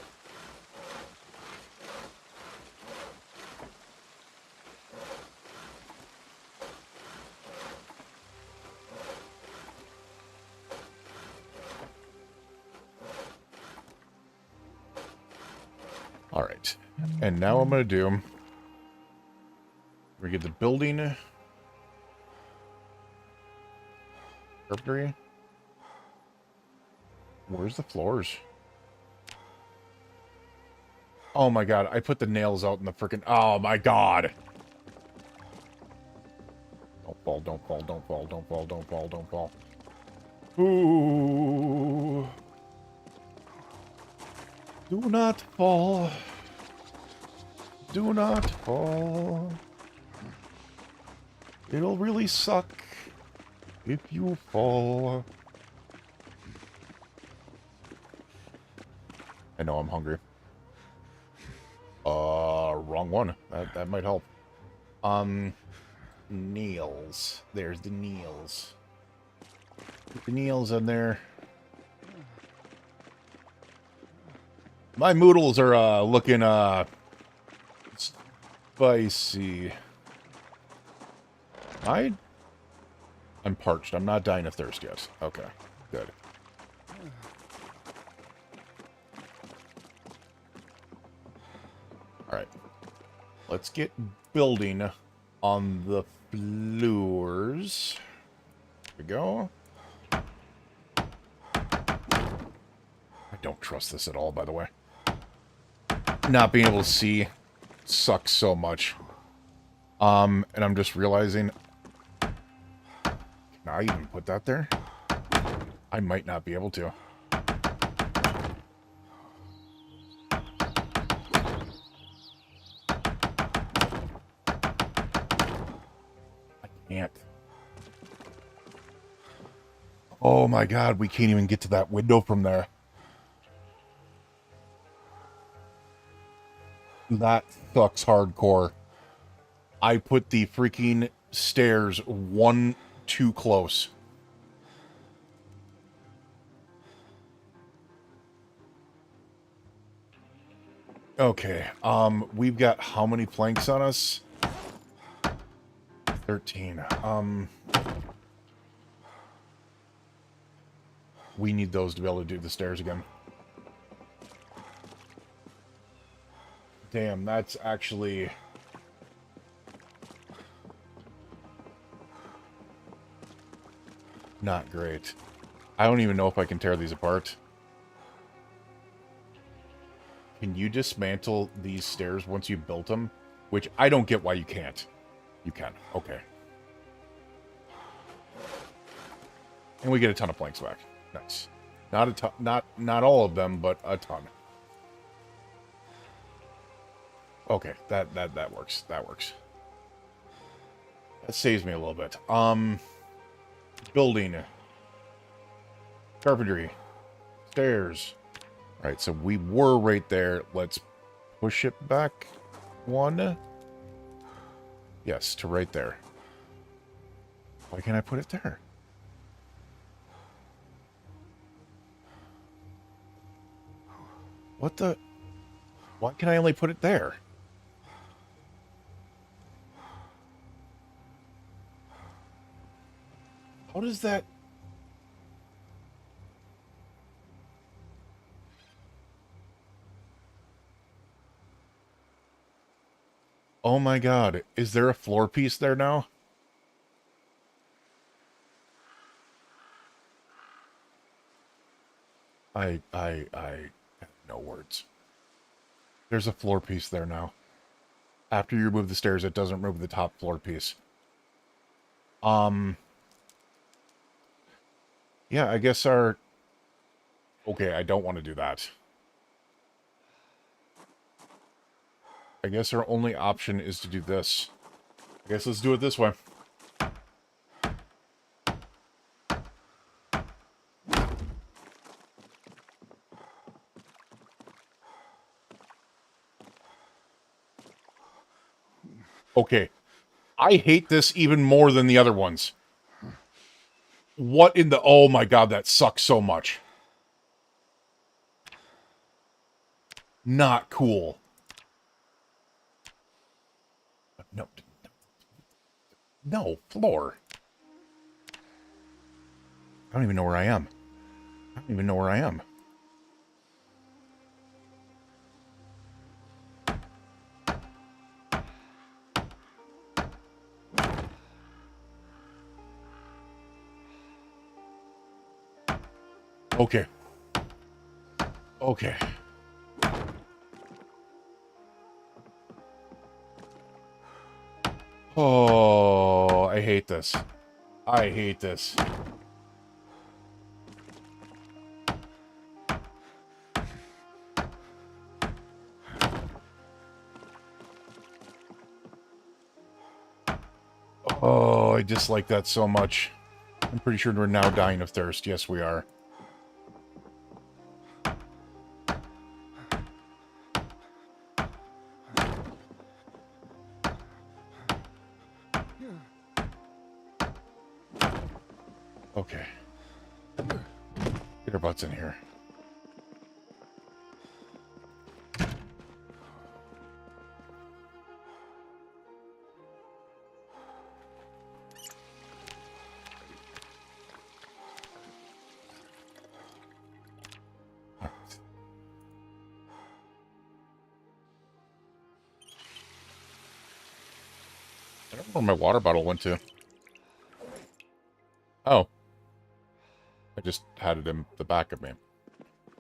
Alright, and now I'm going to do... We get the building... Carpentry? Where's the floors? Oh my god, I put the nails out in the frickin'... Oh my god! Don't fall, don't fall, don't fall, don't fall, don't fall, don't fall. Ooh... Do not fall. Do not fall. It'll really suck if you fall. I know I'm hungry. Wrong one. That might help. nails. There's the nails. Put the nails in there. My noodles are looking spicy. I'm parched. I'm not dying of thirst yet. Okay, good. Alright. Let's get building on the floors. There we go. I don't trust this at all, by the way. Not being able to see sucks so much. And I'm just realizing... Can I even put that there? I might not be able to. I can't. Oh my god, we can't even get to that window from there. That sucks hardcore. I put the freaking stairs one too close. Okay, we've got how many planks on us? 13. We need those to be able to do the stairs again. Damn, that's actually... not great. I don't even know if I can tear these apart. Can you dismantle these stairs once you built them? Which I don't get why you can't. You can. Okay. And we get a ton of planks back. Nice. Not a ton, not all of them, but a ton. Okay, that works. That works. That saves me a little bit. Building. Carpentry. Stairs. Alright, so we were right there. Let's push it back one. Yes, to right there. Why can't I put it there? What the... Why can I only put it there? How does that... Oh my god, is there a floor piece there now? I have no words. There's a floor piece there now. After you remove the stairs, it doesn't remove the top floor piece. Yeah, I guess our... Okay, I don't want to do that. I guess our only option is to do this. I guess let's do it this way. Okay. I hate this even more than the other ones. What in the... Oh my god, that sucks so much. Not cool. No. No, floor. I don't even know where I am. I don't even know where I am. Okay. Okay. Oh, I hate this. I hate this. Oh, I dislike that so much. I'm pretty sure we're now dying of thirst. Yes, we are. Okay. Get our butts in here. I don't know where my water bottle went to. Oh. I just had it in the back of me.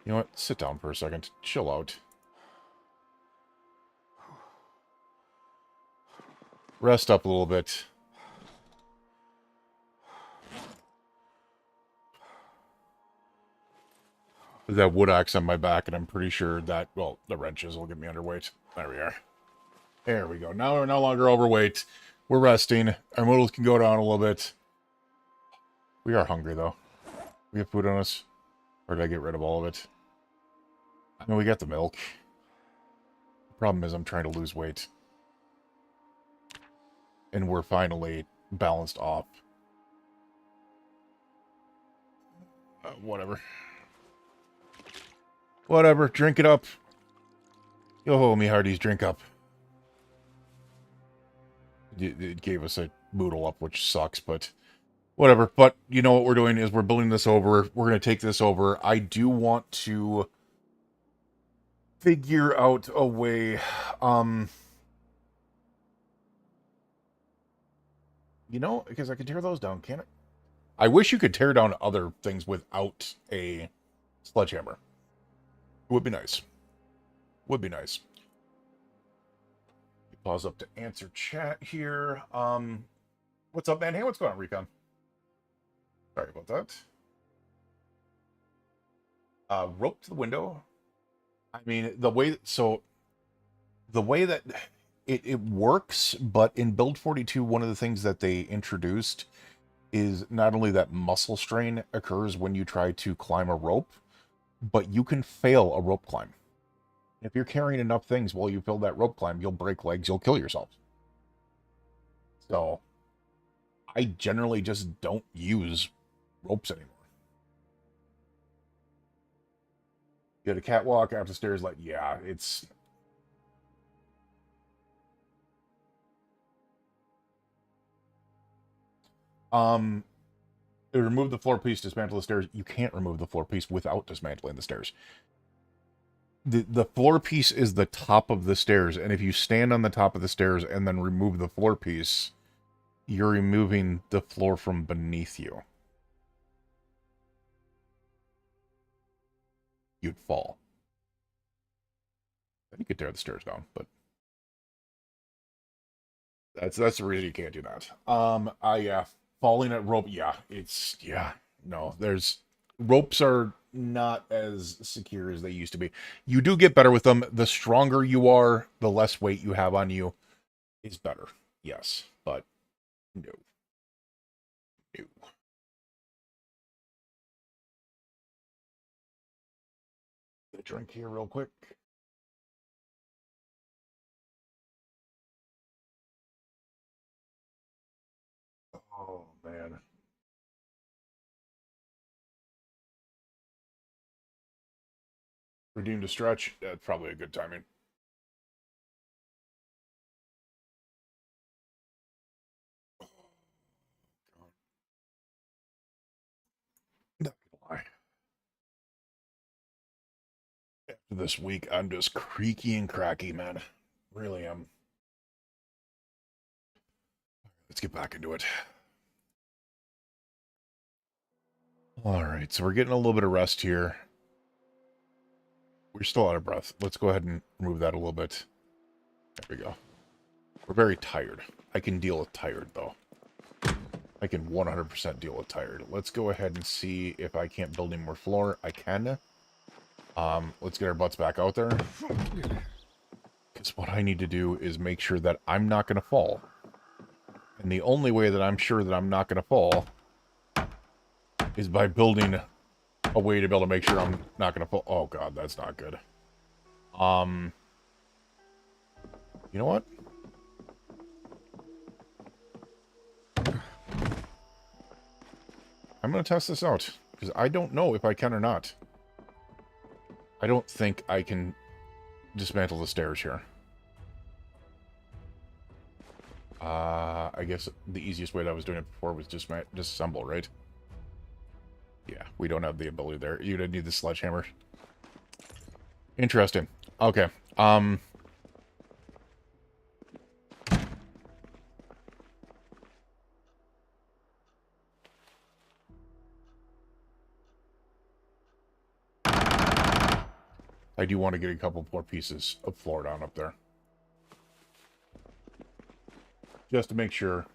You know what? Sit down for a second. Chill out. Rest up a little bit. That wood axe on my back, and I'm pretty sure that, well, the wrenches will get me underweight. There we are. There we go. Now we're no longer overweight. We're resting. Our modals can go down a little bit. We are hungry, though. We have food on us. Or did I get rid of all of it? I mean, we got the milk. The problem is I'm trying to lose weight. And we're finally balanced off. Whatever. Whatever. Drink it up. Yo, me hearties, drink up. It gave us a boodle up, which sucks, but whatever. But you know what we're doing is we're building this over. We're going to take this over. I do want to figure out a way. You know, because I can tear those down, can't I? I wish you could tear down other things without a sledgehammer. It would be nice. Would be nice. Pause up to answer chat here. What's up, man? Hey, what's going on, Recon? Sorry about that. Rope to the window. I mean, the way that it works, but in Build 42, one of the things that they introduced is not only that muscle strain occurs when you try to climb a rope, but you can fail a rope climb. If you're carrying enough things while you build that rope climb, you'll break legs, you'll kill yourself. So, I generally just don't use ropes anymore. You had a catwalk out the stairs, like, yeah, it's... Remove the floor piece, dismantle the stairs. You can't remove the floor piece without dismantling the stairs. The floor piece is the top of the stairs, and if you stand on the top of the stairs and then remove the floor piece, you're removing the floor from beneath you. You'd fall. You could tear the stairs down, but that's the reason you can't do that. Falling at rope, no, ropes are not as secure as they used to be. You do get better with them. The stronger you are, the less weight you have on you is better. Yes, but no. No. Get a drink here real quick. Oh, man. Redeemed a stretch. That's probably a good timing. Not gonna lie. After this week, I'm just creaky and cracky, man. Really am. Let's get back into it. Alright, so we're getting a little bit of rest here. We're still out of breath. Let's go ahead and remove that a little bit. There we go. We're very tired. I can deal with tired, though. I can 100% deal with tired. Let's go ahead and see if I can't build any more floor. I can. Let's get our butts back out there. Because what I need to do is make sure that I'm not going to fall. And the only way that I'm sure that I'm not going to fall is by building a way to be able to make sure I'm not going to fall. Oh, God, that's not good. You know what? I'm going to test this out, because I don't know if I can or not. I don't think I can dismantle the stairs here. I guess the easiest way that I was doing it before was just disassemble, right? Yeah, we don't have the ability there. You'd need the sledgehammer. Interesting. Okay. I do want to get a couple more pieces of floor down up there. Just to make sure.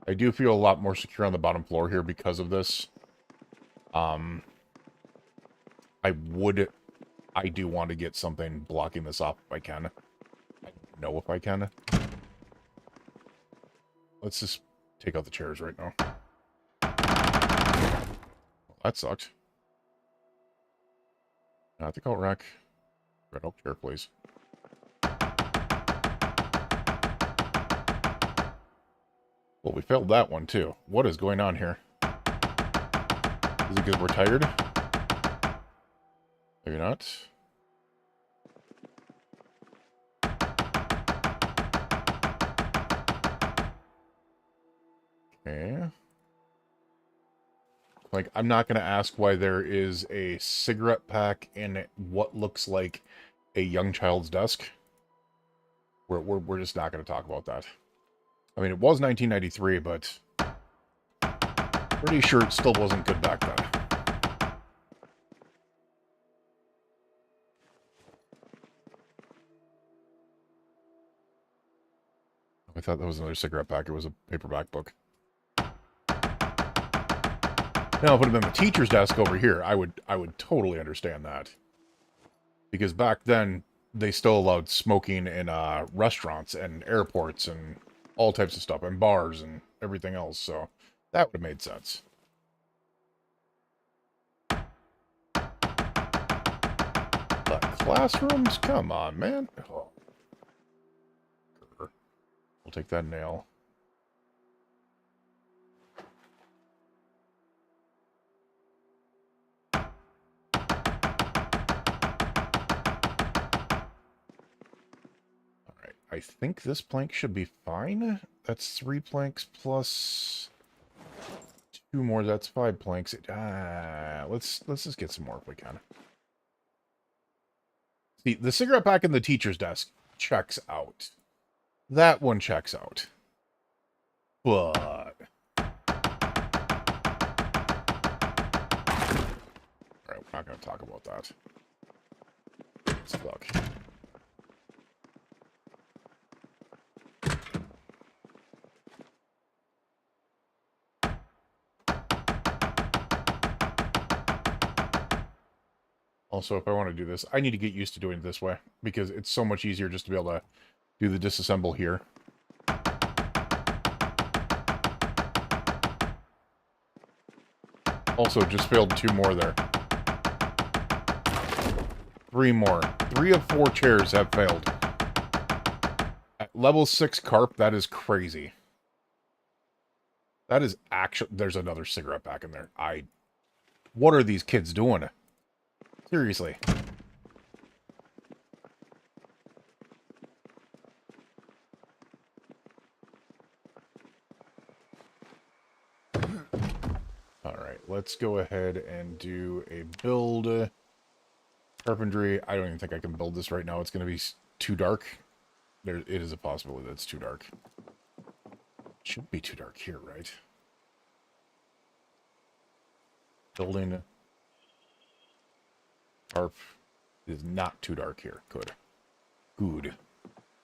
I do feel a lot more secure on the bottom floor here because of this. I do want to get something blocking this off if I can. I don't know if I can. Let's just take out the chairs right now. Well, that sucked. Not the coat rack. Red oak chair, please. Well, we failed that one, too. What is going on here? Is it because we're tired? Maybe not. Okay. Like, I'm not going to ask why there is a cigarette pack in what looks like a young child's desk. We're just not going to talk about that. I mean, it was 1993, but pretty sure it still wasn't good back then. I thought that was another cigarette pack. It was a paperback book. Now, if it would have been the teacher's desk over here, I would totally understand that. Because back then, they still allowed smoking in restaurants and airports and all types of stuff, and bars and everything else, so that would have made sense. But classrooms? Come on, man. Oh. We'll take that nail. I think this plank should be fine. That's 3 planks plus 2 more. That's 5 planks. Let's just get some more if we can. See, the cigarette pack in the teacher's desk checks out. That one checks out. But alright, we're not going to talk about that. Let's fuck. Also, if I want to do this, I need to get used to doing it this way, because it's so much easier just to be able to do the disassemble here. Also, just failed 2 more there. 3 more. 3 of 4 chairs have failed. At level 6 carp, that is crazy. That is actually... There's another cigarette pack in there. What are these kids doing? Seriously. Alright, let's go ahead and do a build. Carpentry. I don't even think I can build this right now. It's going to be too dark. It is a possibility that it's too dark. It shouldn't be too dark here, right? Building... Tarp. It is not too dark here. Good. Good.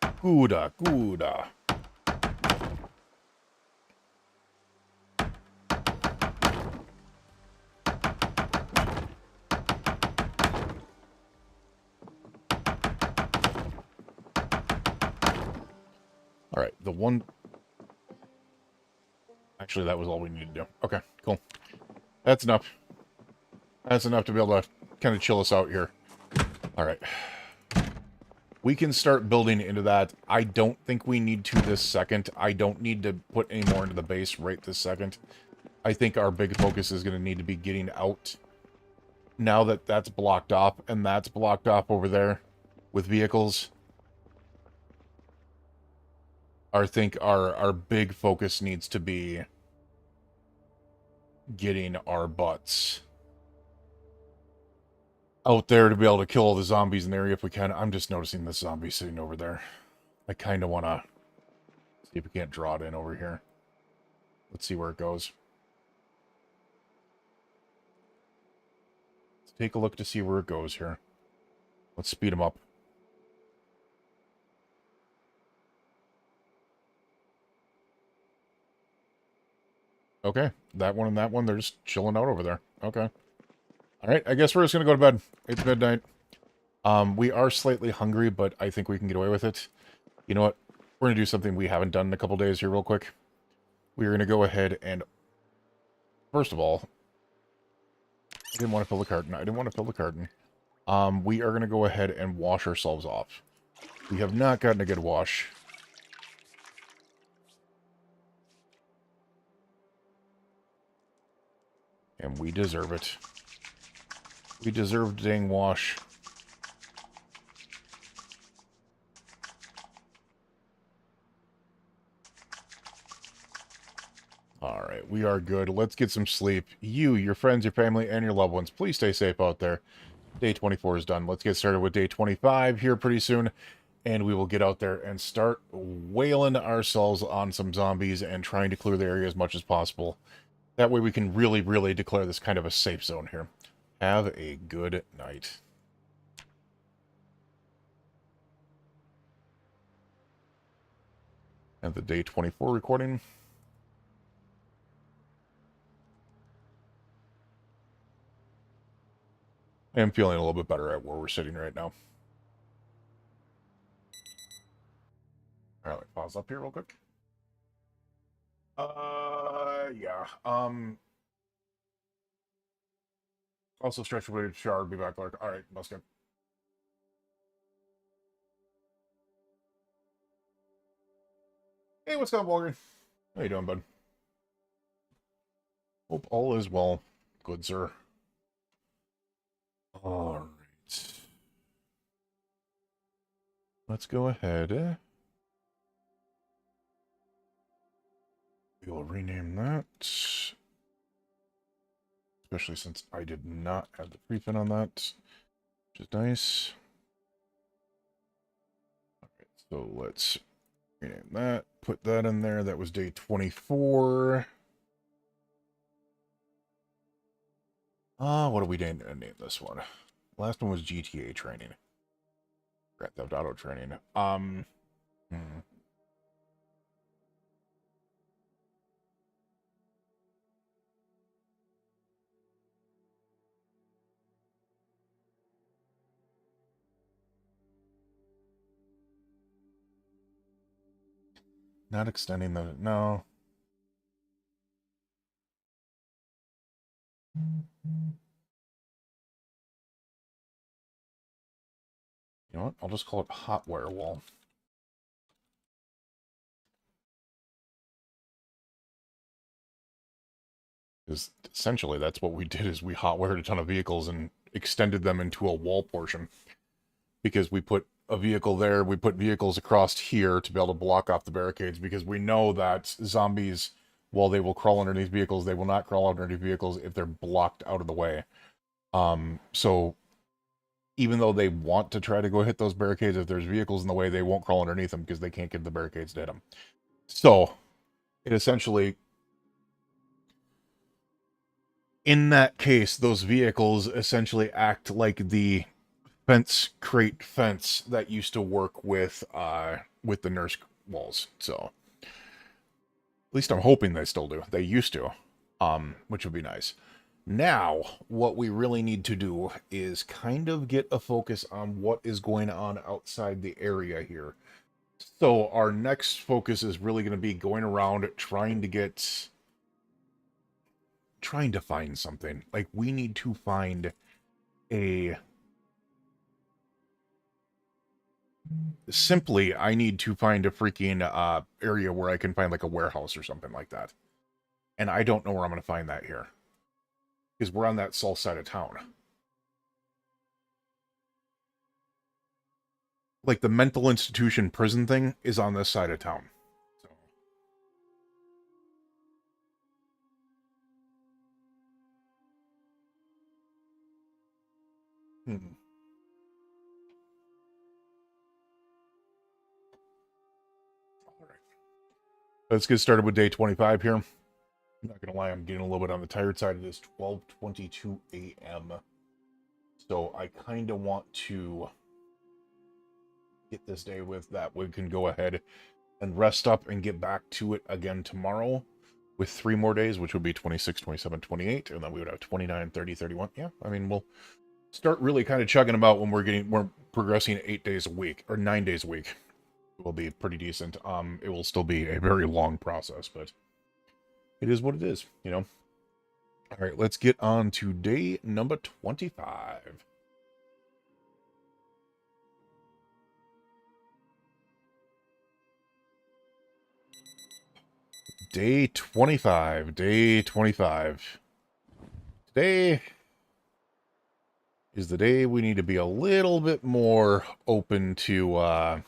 Gooda. Gooda. Alright, the one... Actually, that was all we needed to do. Okay, cool. That's enough. That's enough to be able to kind of chill us out here. All right. We can start building into that. I don't think we need to this second. I don't need to put any more into the base right this second. I think our big focus is going to need to be getting out now that that's blocked off, and that's blocked off over there with vehicles. I think our big focus needs to be getting our butts out there to be able to kill all the zombies in the area if we can. I'm just noticing this zombie sitting over there. I kind of want to see if we can't draw it in over here. Let's see where it goes. Let's take a look to see where it goes here. Let's speed him up. Okay, that one and that one, they're just chilling out over there. Okay. All right, I guess we're just going to go to bed. It's midnight. We are slightly hungry, but I think we can get away with it. You know what? We're going to do something we haven't done in a couple days here real quick. We're going to go ahead and, first of all, I didn't want to fill the carton. I didn't want to fill the carton. We are going to go ahead and wash ourselves off. We have not gotten a good wash. And we deserve it. We deserve a dang wash. Alright, we are good. Let's get some sleep. You, your friends, your family, and your loved ones, please stay safe out there. Day 24 is done. Let's get started with day 25 here pretty soon. And we will get out there and start wailing ourselves on some zombies and trying to clear the area as much as possible. That way we can really, really declare this kind of a safe zone here. Have a good night. And the day 24 recording. I am feeling a little bit better at where we're sitting right now. Alright, let me pause up here real quick. Yeah. Also stretch related shower, be back, Clark. Alright, must go. Hey, what's up, Walgreens? How you doing, bud? Hope all is well, good sir. Alright. Let's go ahead. We will rename that. Especially since I did not have the prefin on that, which is nice. Alright, so let's rename that. Put that in there. That was day 24. What do we name this one? Last one was GTA training. Grand Theft Auto training. Not extending the... No. You know what? I'll just call it Hot Wire Wall. Because essentially that's what we did, is we hot wired a ton of vehicles and extended them into a wall portion. Because we put a vehicle there, we put vehicles across here to be able to block off the barricades, because we know that zombies, while they will crawl underneath vehicles, they will not crawl underneath vehicles if they're blocked out of the way. So even though they want to try to go hit those barricades, if there's vehicles in the way, they won't crawl underneath them because they can't get the barricades to hit them. So it essentially, in that case, those vehicles essentially act like the fence crate fence that used to work with the nurse walls. So at least I'm hoping they still do. They used to, which would be nice. Now, what we really need to do is kind of get a focus on what is going on outside the area here. So our next focus is really going to be going around trying to find something. Like, we need to find a Simply, I need to find a freaking area where I can find like a warehouse or something like that. And I don't know where I'm going to find that here. Because we're on that south side of town. Like the mental institution prison thing is on this side of town. So. Hmm. All right. Let's get started with day 25 here. I'm not going to lie, I'm getting a little bit on the tired side. It is 12:22 a.m. So I kind of want to get this day with that. We can go ahead and rest up and get back to it again tomorrow with 3 more days, which would be 26, 27, 28, and then we would have 29, 30, 31. Yeah, I mean, we'll start really kind of chugging about when we're progressing 8 days a week, or 9 days a week. It will be pretty decent. It will still be a very long process, but it is what it is, you know? All right, let's get on to day number 25. Day 25. Day 25. Today is the day we need to be a little bit more open to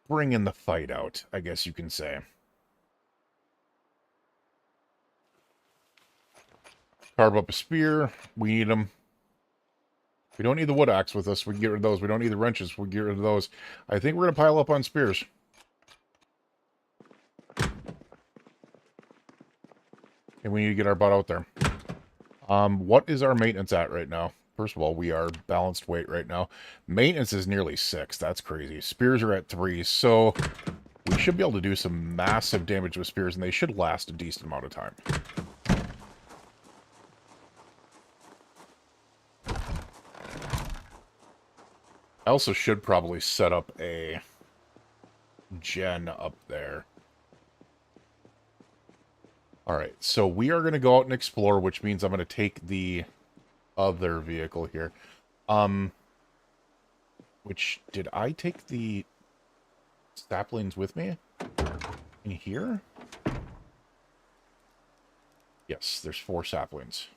bringing the fight out, I guess you can say. Carve up a spear. We need them. We don't need the wood axe with us. We can get rid of those. We don't need the wrenches. We can get rid of those. I think we're going to pile up on spears. And we need to get our butt out there. What is our maintenance at right now? First of all, we are balanced weight right now. Maintenance is nearly 6. That's crazy. Spears are at 3, so we should be able to do some massive damage with spears, and they should last a decent amount of time. I also should probably set up a gen up there. Alright, so we are going to go out and explore, which means I'm going to take the other vehicle here. Which, did I take the saplings with me? In here? Yes, there's 4 saplings.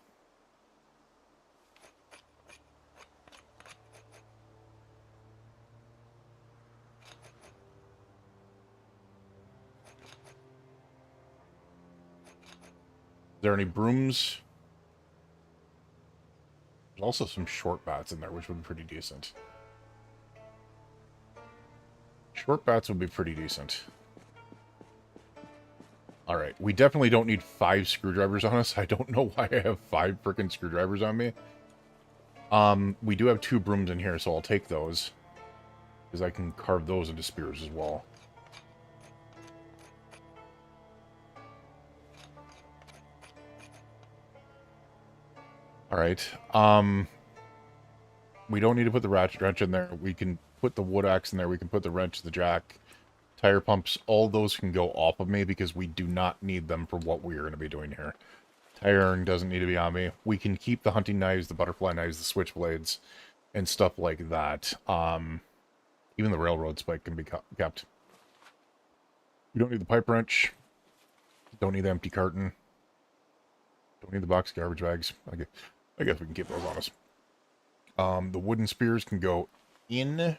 Is there any brooms? There's also some short bats in there, which would be pretty decent. Short bats would be pretty decent. Alright, we definitely don't need 5 screwdrivers on us. I don't know why I have 5 frickin' screwdrivers on me. We do have 2 brooms in here, so I'll take those. Because I can carve those into spears as well. Alright, we don't need to put the ratchet wrench in there. We can put the wood axe in there. We can put the wrench, the jack, tire pumps. All those can go off of me because we do not need them for what we are going to be doing here. Tire iron doesn't need to be on me. We can keep the hunting knives, the butterfly knives, the switchblades, and stuff like that. Even the railroad spike can be kept. We don't need the pipe wrench. Don't need the empty carton. Don't need the box of garbage bags. I guess we can keep those on us. The wooden spears can go in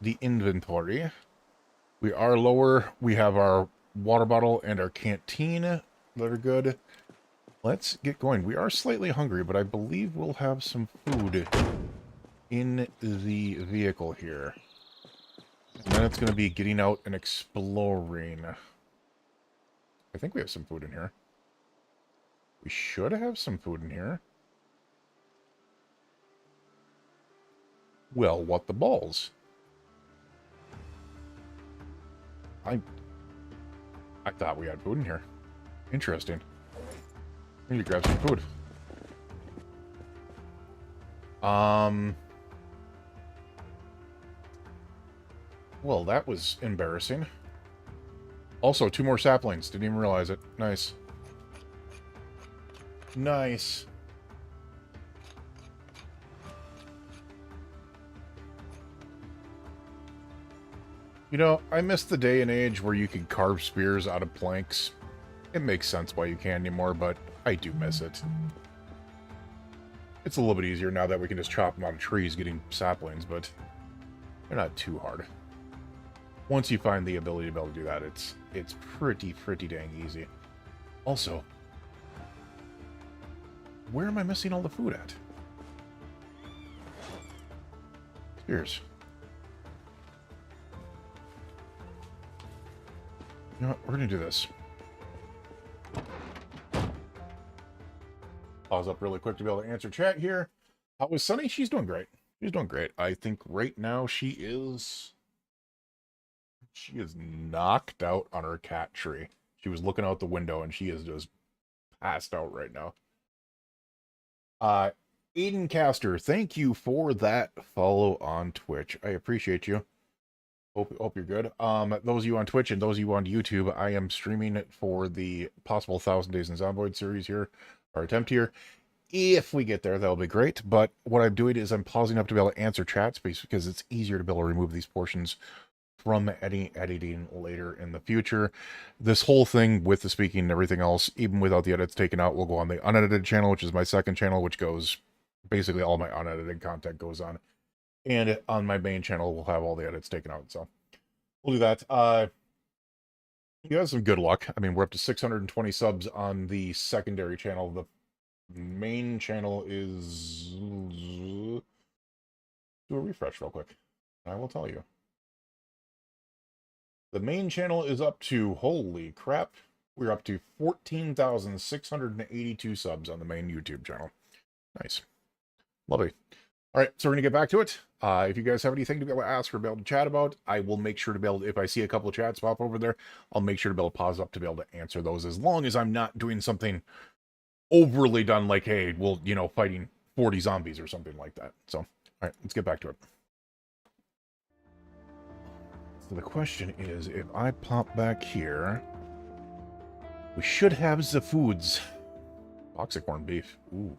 the inventory. We are lower. We have our water bottle and our canteen that are good. Let's get going. We are slightly hungry, but I believe we'll have some food in the vehicle here. And then it's going to be getting out and exploring. I think we have some food in here. We should have some food in here. Well, what the balls? I thought we had food in here. Interesting. I need to grab some food. Well, that was embarrassing. Also, 2 more saplings. Didn't even realize it. Nice. Nice. You know, I miss the day and age where you could carve spears out of planks. It makes sense why you can't anymore, but I do miss it. It's a little bit easier now that we can just chop them out of trees getting saplings, but they're not too hard. Once you find the ability to be able to do that, it's pretty dang easy. Also, where am I missing all the food at? Spears. You know what? We're gonna do this. Pause up really quick to be able to answer chat here. How is Sunny? She's doing great. She's doing great. I think right now she is knocked out on her cat tree. She was looking out the window and she is just passed out right now. Aiden Caster, thank you for that follow on Twitch. I appreciate you. Hope you're good. Those of you on Twitch and those of you on YouTube, I am streaming it for the possible 1,000 Days in Zomboid series here, our attempt here. If we get there, that'll be great. But what I'm doing is I'm pausing up to be able to answer chat space because it's easier to be able to remove these portions from editing later in the future. This whole thing with the speaking and everything else, even without the edits taken out, will go on the unedited channel, which is my second channel, which goes basically all my unedited content goes on. And on my main channel, we'll have all the edits taken out. So we'll do that. You have some good luck. I mean, we're up to 620 subs on the secondary channel. The main channel is... Do a refresh real quick. I will tell you. The main channel is up to, holy crap, we're up to 14,682 subs on the main YouTube channel. Nice. Lovely. All right, so we're going to get back to it. If you guys have anything to be able to ask or be able to chat about, I will make sure to be able to, if I see a couple of chats pop over there, I'll make sure to be able to pause up to be able to answer those, as long as I'm not doing something overly done, like, hey, well, you know, fighting 40 zombies or something like that. So, all right, let's get back to it. So the question is, if I pop back here, we should have the foods. Box of corned beef. Ooh.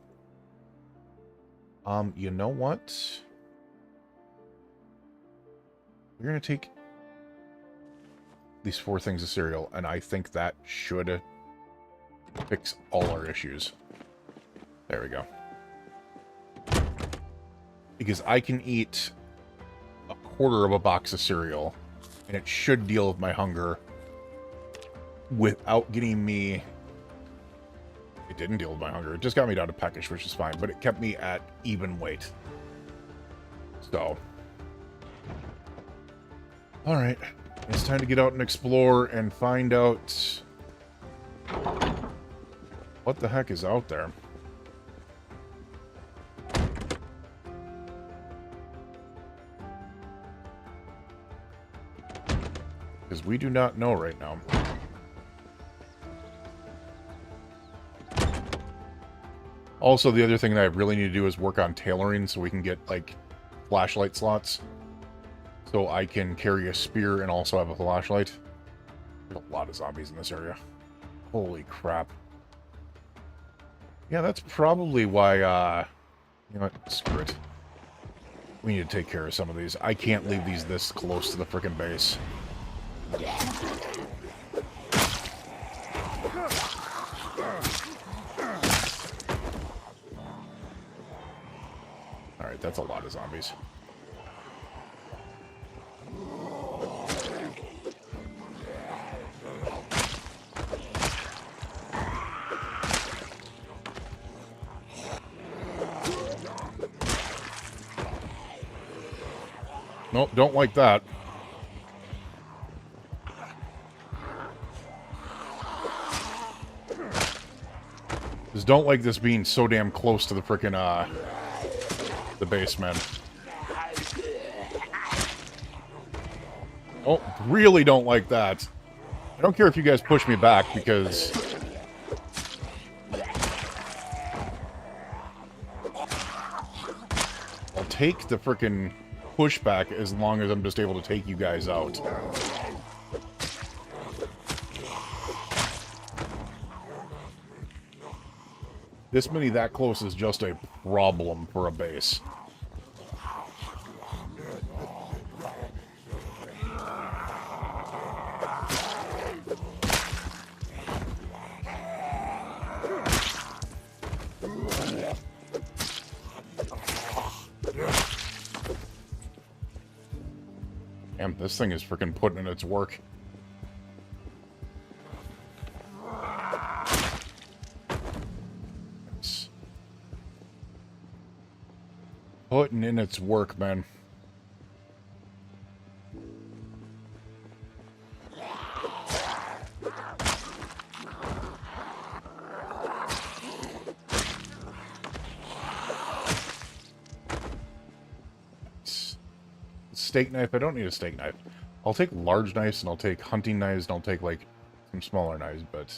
You know what? We're going to take these 4 things of cereal, and I think that should fix all our issues. There we go. Because I can eat a quarter of a box of cereal, and it should deal with my hunger without getting me... It didn't deal with my hunger. It just got me down to peckish, which is fine, but it kept me at even weight. So... Alright. It's time to get out and explore and find out what the heck is out there. Because we do not know right now. Also, the other thing that I really need to do is work on tailoring so we can get, like, flashlight slots. So I can carry a spear and also have a flashlight. There's a lot of zombies in this area. Holy crap. Yeah, that's probably why, you know what? Screw it. We need to take care of some of these. I can't leave these this close to the frickin' base. Alright, that's a lot of zombies. Nope, don't like that. Just don't like this being so damn close to the frickin', the basement. Oh, really don't like that. I don't care if you guys push me back, because... I'll take the frickin' pushback as long as I'm just able to take you guys out. This many that close is just a problem for a base. Damn, this thing is freaking putting in its work. It's putting in its work, man. Steak knife. I don't need a steak knife. I'll take large knives, and I'll take hunting knives, and I'll take, like, some smaller knives, but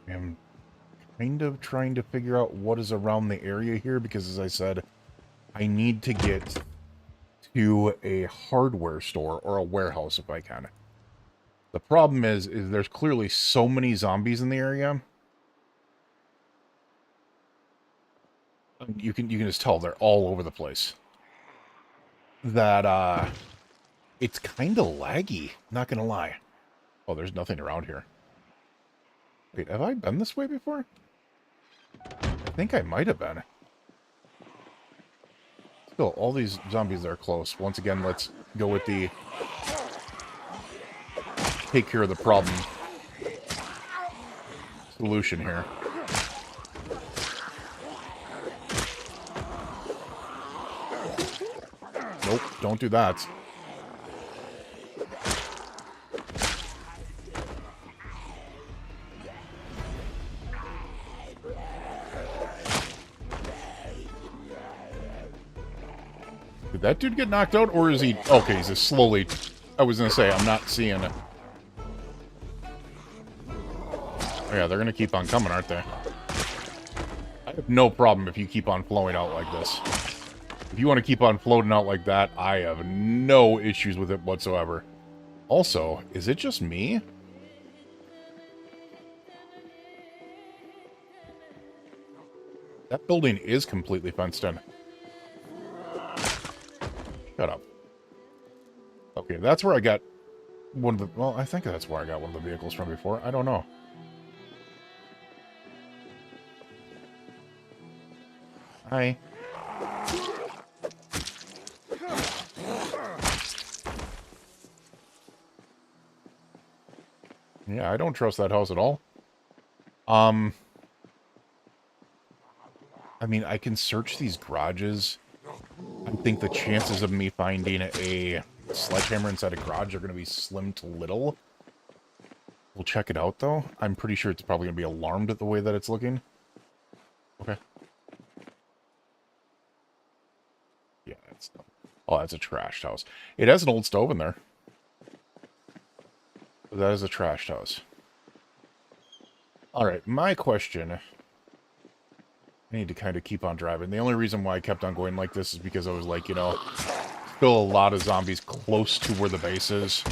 I am kind of trying to figure out what is around the area here, because, as I said, I need to get to a hardware store or a warehouse if I can. The problem is there's clearly so many zombies in the area. You can just tell they're all over the place. That, it's kind of laggy, not gonna lie. Oh, there's nothing around here. Wait, have I been this way before? I think I might have been. Still, all these zombies are close. Once again, let's go with the take care of the problem solution here. Nope, don't do that. Did that dude get knocked out, or is he... Okay, he's just slowly... I was gonna say, I'm not seeing it. Oh yeah, they're gonna keep on coming, aren't they? I have no problem if you keep on flowing out like this. If you want to keep on floating out like that, I have no issues with it whatsoever. Also, is it just me? That building is completely fenced in. Shut up. Okay, that's where I got one of the... Well, I think that's where I got one of the vehicles from before. I don't know. Hi. Yeah, I don't trust that house at all. I mean, I can search these garages. I think the chances of me finding a sledgehammer inside a garage are going to be slim to little. We'll check it out, though. I'm pretty sure it's probably going to be alarmed at the way that it's looking. Okay. Yeah, that's... Oh, that's a trashed house. It has an old stove in there. But that is a trashed house. Alright, my question... I need to kind of keep on driving. The only reason why I kept on going like this is because I was like, you know, still a lot of zombies close to where the base is.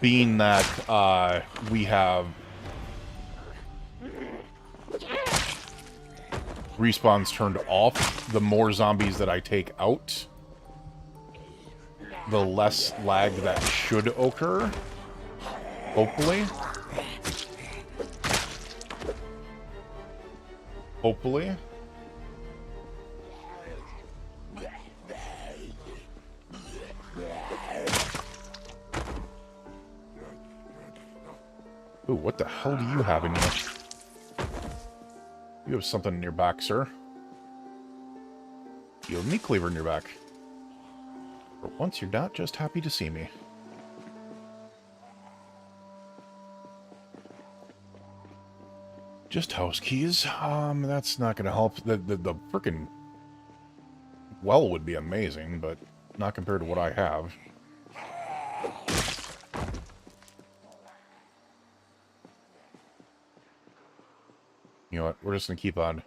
Being that we have respawns turned off, the more zombies that I take out, the less lag that should occur. Hopefully. Hopefully. Ooh, what the hell do you have in you? You have something in your back, sir. You have meat cleaver in your back. For once, you're not just happy to see me. Just house keys. That's not going to help. The frickin' well would be amazing, but not compared to what I have. You know what? We're just going to keep on.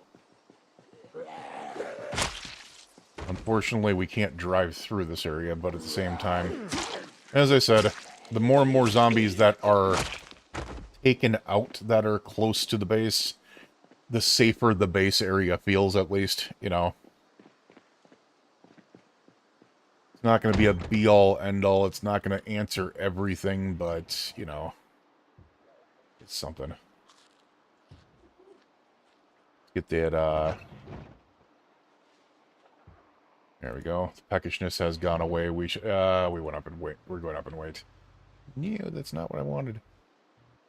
Unfortunately, we can't drive through this area, but at the same time, as I said, the more and more zombies that are taken out that are close to the base, the safer the base area feels, at least, you know. It's not going to be a be-all, end-all. It's not going to answer everything, but, you know, it's something. Get that, There we go. The peckishness has gone away. We went up in weight. We're going up in weight. No, that's not what I wanted.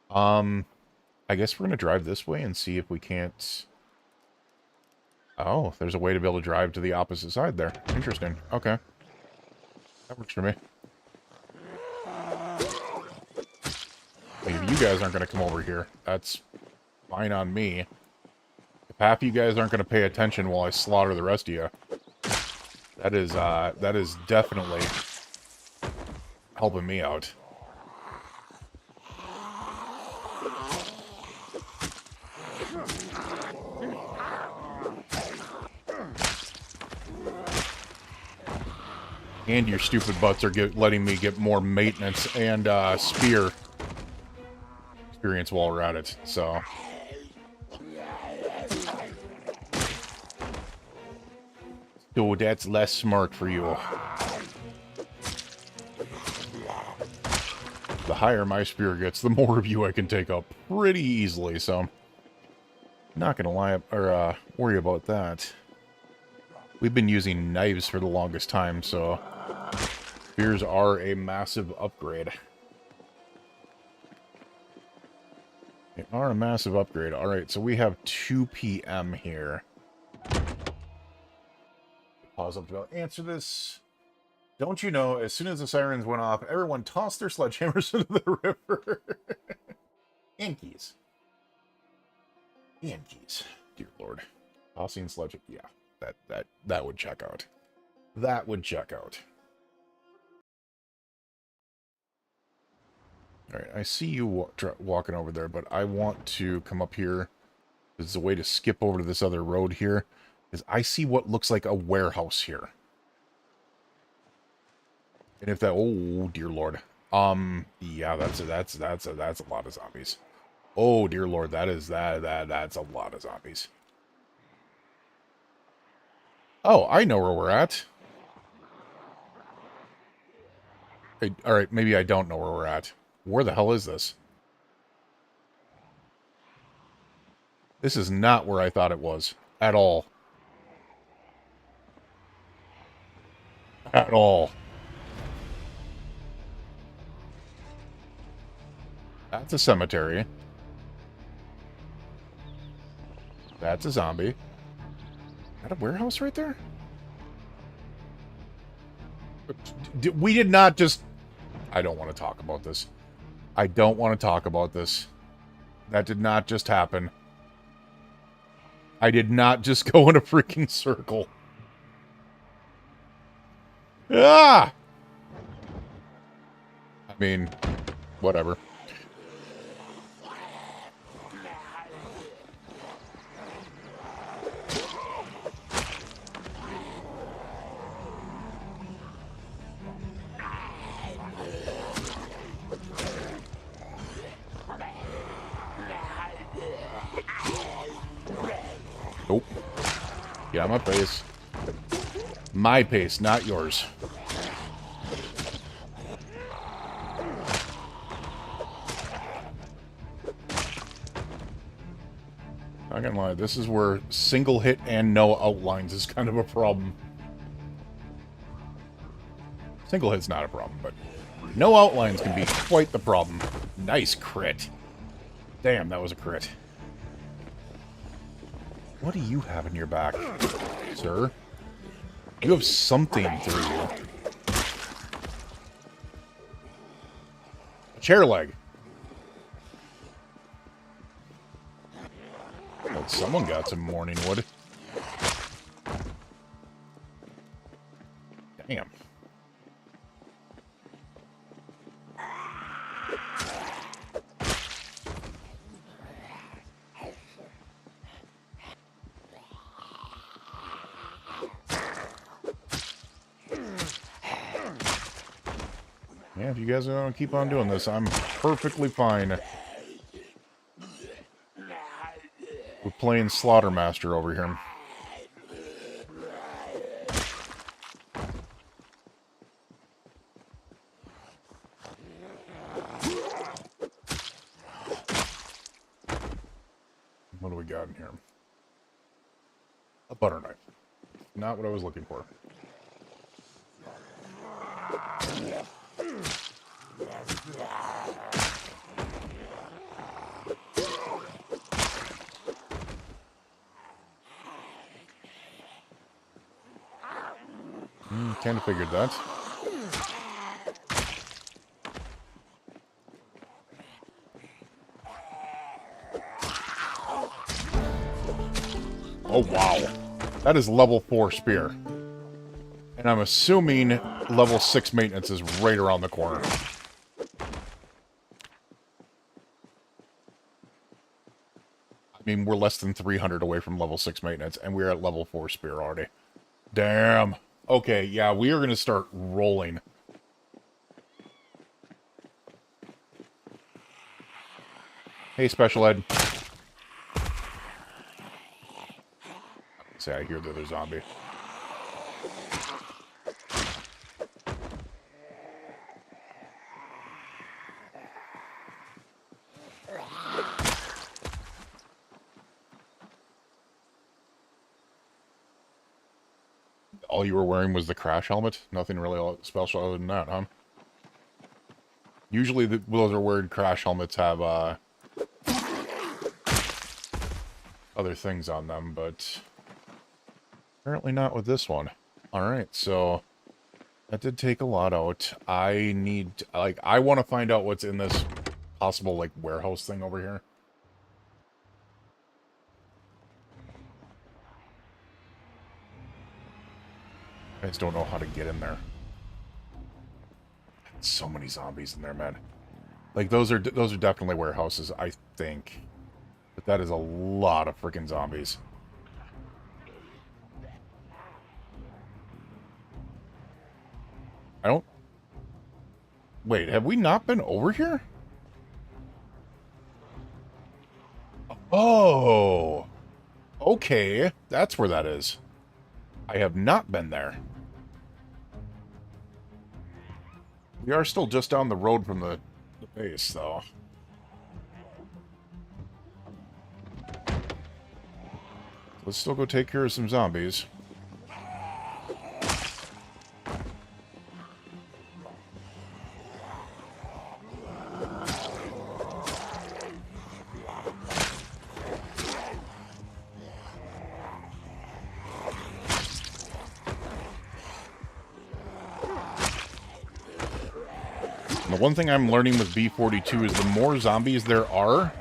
I guess we're gonna drive this way and see if we can't. Oh, there's a way to be able to drive to the opposite side there. Interesting. Okay, that works for me. I mean, if you guys aren't gonna come over here, that's fine on me. If half of you guys aren't gonna pay attention while I slaughter the rest of you, that is definitely helping me out. And your stupid butts are letting me get more maintenance and spear experience while we're at it, so. So that's less smart for you. The higher my spear gets, the more of you I can take up pretty easily, so. Not gonna lie, or worry about that. We've been using knives for the longest time, so spears are a massive upgrade. They are a massive upgrade. Alright, so we have 2 p.m. here. Pause up to answer this. Don't you know, as soon as the sirens went off, everyone tossed their sledgehammers into the river. And keys. And keys. Dear Lord. Tossing sledge. Yeah, that would check out. That would check out. Alright, I see you walking over there, but I want to come up here. There's a way to skip over to this other road here. Because I see what looks like a warehouse here. And if that... Oh, dear Lord. Yeah, that's a lot of zombies. Oh, dear Lord, that's a lot of zombies. Oh, I know where we're at. Alright, maybe I don't know where we're at. Where the hell is this? This is not where I thought it was. At all. At all. That's a cemetery. That's a zombie. Is that a warehouse right there? We did not just... I don't want to talk about this. I don't want to talk about this. That did not just happen. I did not just go in a freaking circle. Ah! I mean, whatever. Nope. Get out of my face. My pace, not yours. Not gonna lie, this is where single hit and no outlines is kind of a problem. Single hit's not a problem, but no outlines can be quite the problem. Nice crit. Damn, that was a crit. What do you have in your back, sir? You have something through you. A chair leg. Well, someone got some morning wood. Damn. Yeah, if you guys are going to keep on doing this, I'm perfectly fine. We're playing Slaughtermaster over here. What do we got in here? A butter knife. Not what I was looking for. Kind of figured that. Oh, wow. That is level 4 spear. And I'm assuming level 6 maintenance is right around the corner. I mean, we're less than 300 away from level 6 maintenance, and we're at level 4 spear already. Damn. Okay, yeah, we are going to start rolling. Hey, Special Ed. Say, I hear the other zombie. All you were wearing was the crash helmet? Nothing really special other than that, huh? Usually those are wearing crash helmets have other things on them, but apparently not with this one. Alright, so that did take a lot out. I need, like, I want to find out what's in this possible, like, warehouse thing over here. I just don't know how to get in there. So many zombies in there, man. Like, those are definitely warehouses, I think. But that is a lot of freaking zombies. I don't... Wait, have we not been over here? Oh! Okay, that's where that is. I have not been there. We are still just down the road from the base, though. Let's still go take care of some zombies. The one thing I'm learning with B42 is the more zombies there are,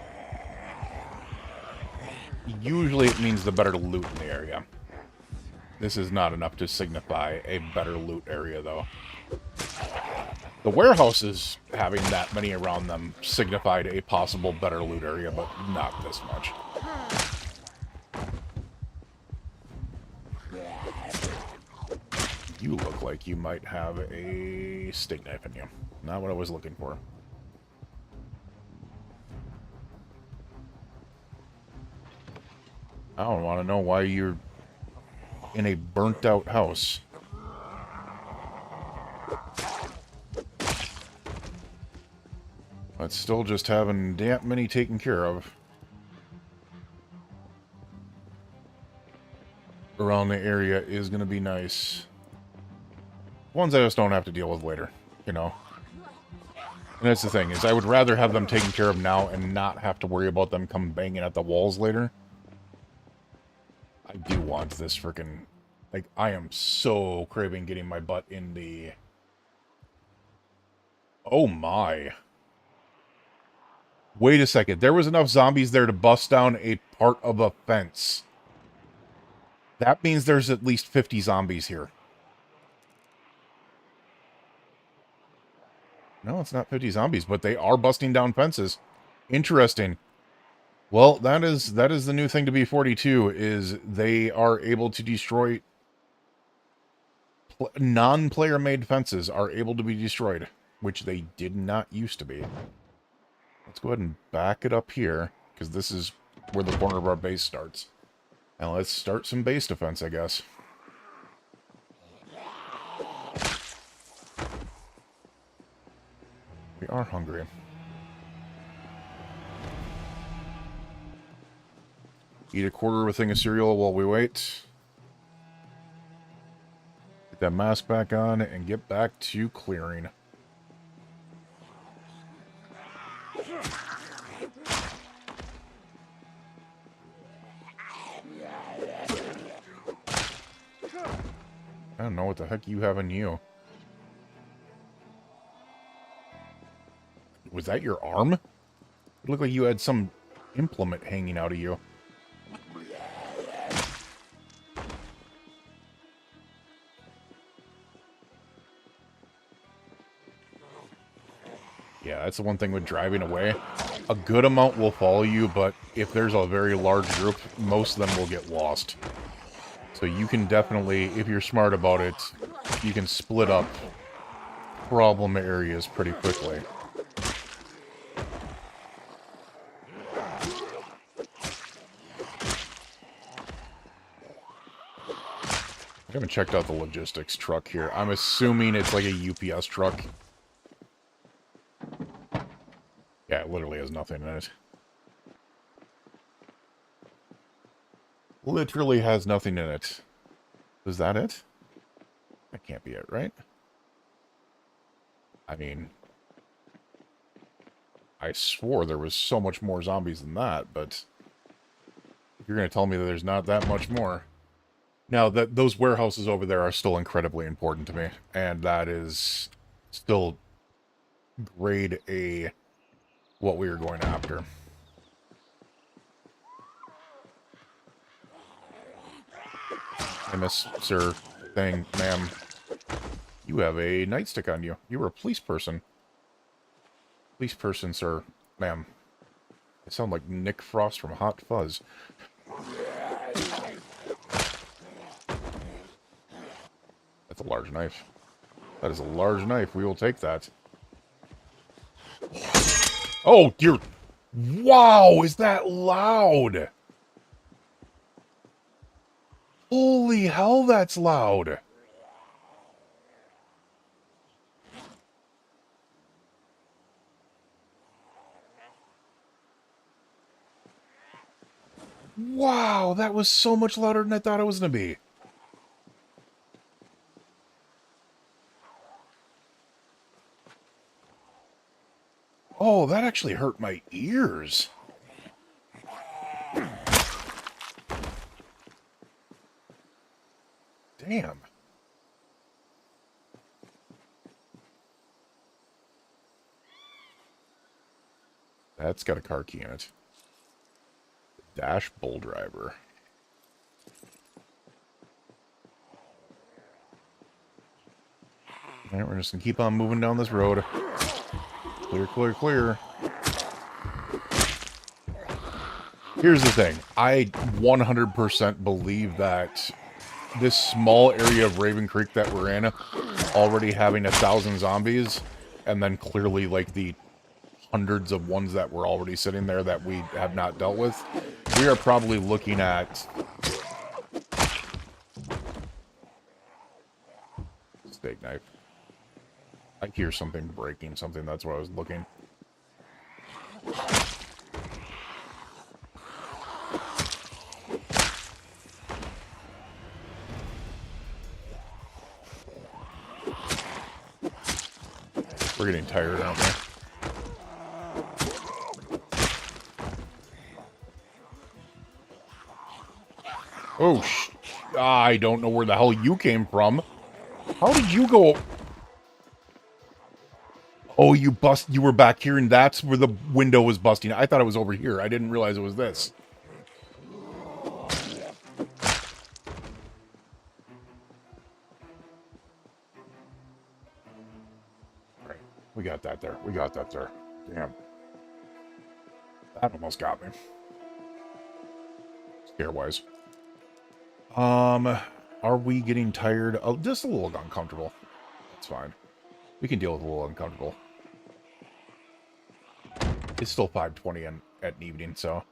usually it means the better loot in the area. This is not enough to signify a better loot area, though. The warehouses, having that many around them, signified a possible better loot area, but not this much. You look like you might have a steak knife in you. Not what I was looking for. I don't want to know why you're in a burnt-out house. But still just having damn many taken care of. Around the area is going to be nice. Ones I just don't have to deal with later, you know. And that's the thing, is I would rather have them taken care of now and not have to worry about them come banging at the walls later. I do want this freaking... Like, I am so craving getting my butt in the... Oh my. Wait a second. There was enough zombies there to bust down a part of a fence. That means there's at least 50 zombies here. No, it's not 50 zombies, but they are busting down fences. Interesting. Well, that is the new thing to B42, is they are able to destroy... Non-player made fences are able to be destroyed, which they did not used to be. Let's go ahead and back it up here, because this is where the corner of our base starts. And let's start some base defense, I guess. We are hungry. Eat a quarter of a thing of cereal while we wait. Get that mask back on and get back to clearing. I don't know what the heck you have in you. Was that your arm? It looked like you had some implement hanging out of you. Yeah, that's the one thing with driving away. A good amount will follow you, but if there's a very large group, most of them will get lost. So you can definitely, if you're smart about it, you can split up problem areas pretty quickly. I haven't checked out the logistics truck here. I'm assuming it's like a UPS truck. Yeah, it literally has nothing in it. Literally has nothing in it. Is that it? That can't be it, right? I mean, I swore there was so much more zombies than that, but if you're going to tell me that there's not that much more. Now, those warehouses over there are still incredibly important to me, and that is still grade A what we are going after. Hey, miss, sir, thing, ma'am. You have a nightstick on you. You were a police person. Police person, sir, ma'am. I sound like Nick Frost from Hot Fuzz. That's a large knife. That is a large knife. We will take that. Oh, dear. Wow, is that loud? Holy hell, that's loud. Wow, that was so much louder than I thought it was going to be. Oh, that actually hurt my ears. Damn. That's got a car key in it. Dash bull driver. Alright, we're just gonna keep on moving down this road. Clear, clear, clear. Here's the thing. I 100% believe that this small area of Raven Creek that we're in, already having 1,000 zombies, and then clearly like the hundreds of ones that were already sitting there that we have not dealt with, we are probably looking at steak knife. I hear something breaking something, that's what I was looking. We're getting tired, aren't we? Oh, I don't know where the hell you came from. How did you go? Oh, you were back here, and that's where the window was busting. I thought it was over here. I didn't realize it was this. Alright, we got that there. We got that there. Damn. That almost got me. Scare-wise. Are we getting tired? Oh, just a little uncomfortable. That's fine. We can deal with a little uncomfortable. It's still 5:20 at evening, so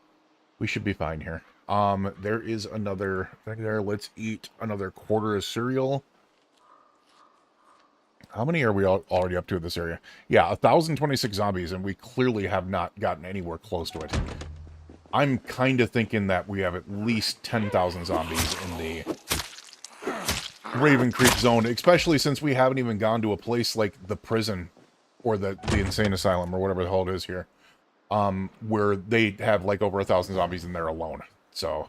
we should be fine here. There is another thing there. Let's eat another quarter of cereal. How many are we already up to in this area? Yeah, 1,026 zombies, and we clearly have not gotten anywhere close to it. I'm kind of thinking that we have at least 10,000 zombies in the Raven Creek zone, especially since we haven't even gone to a place like the prison or the insane asylum or whatever the hell it is here, where they have like over 1,000 zombies in there alone. So,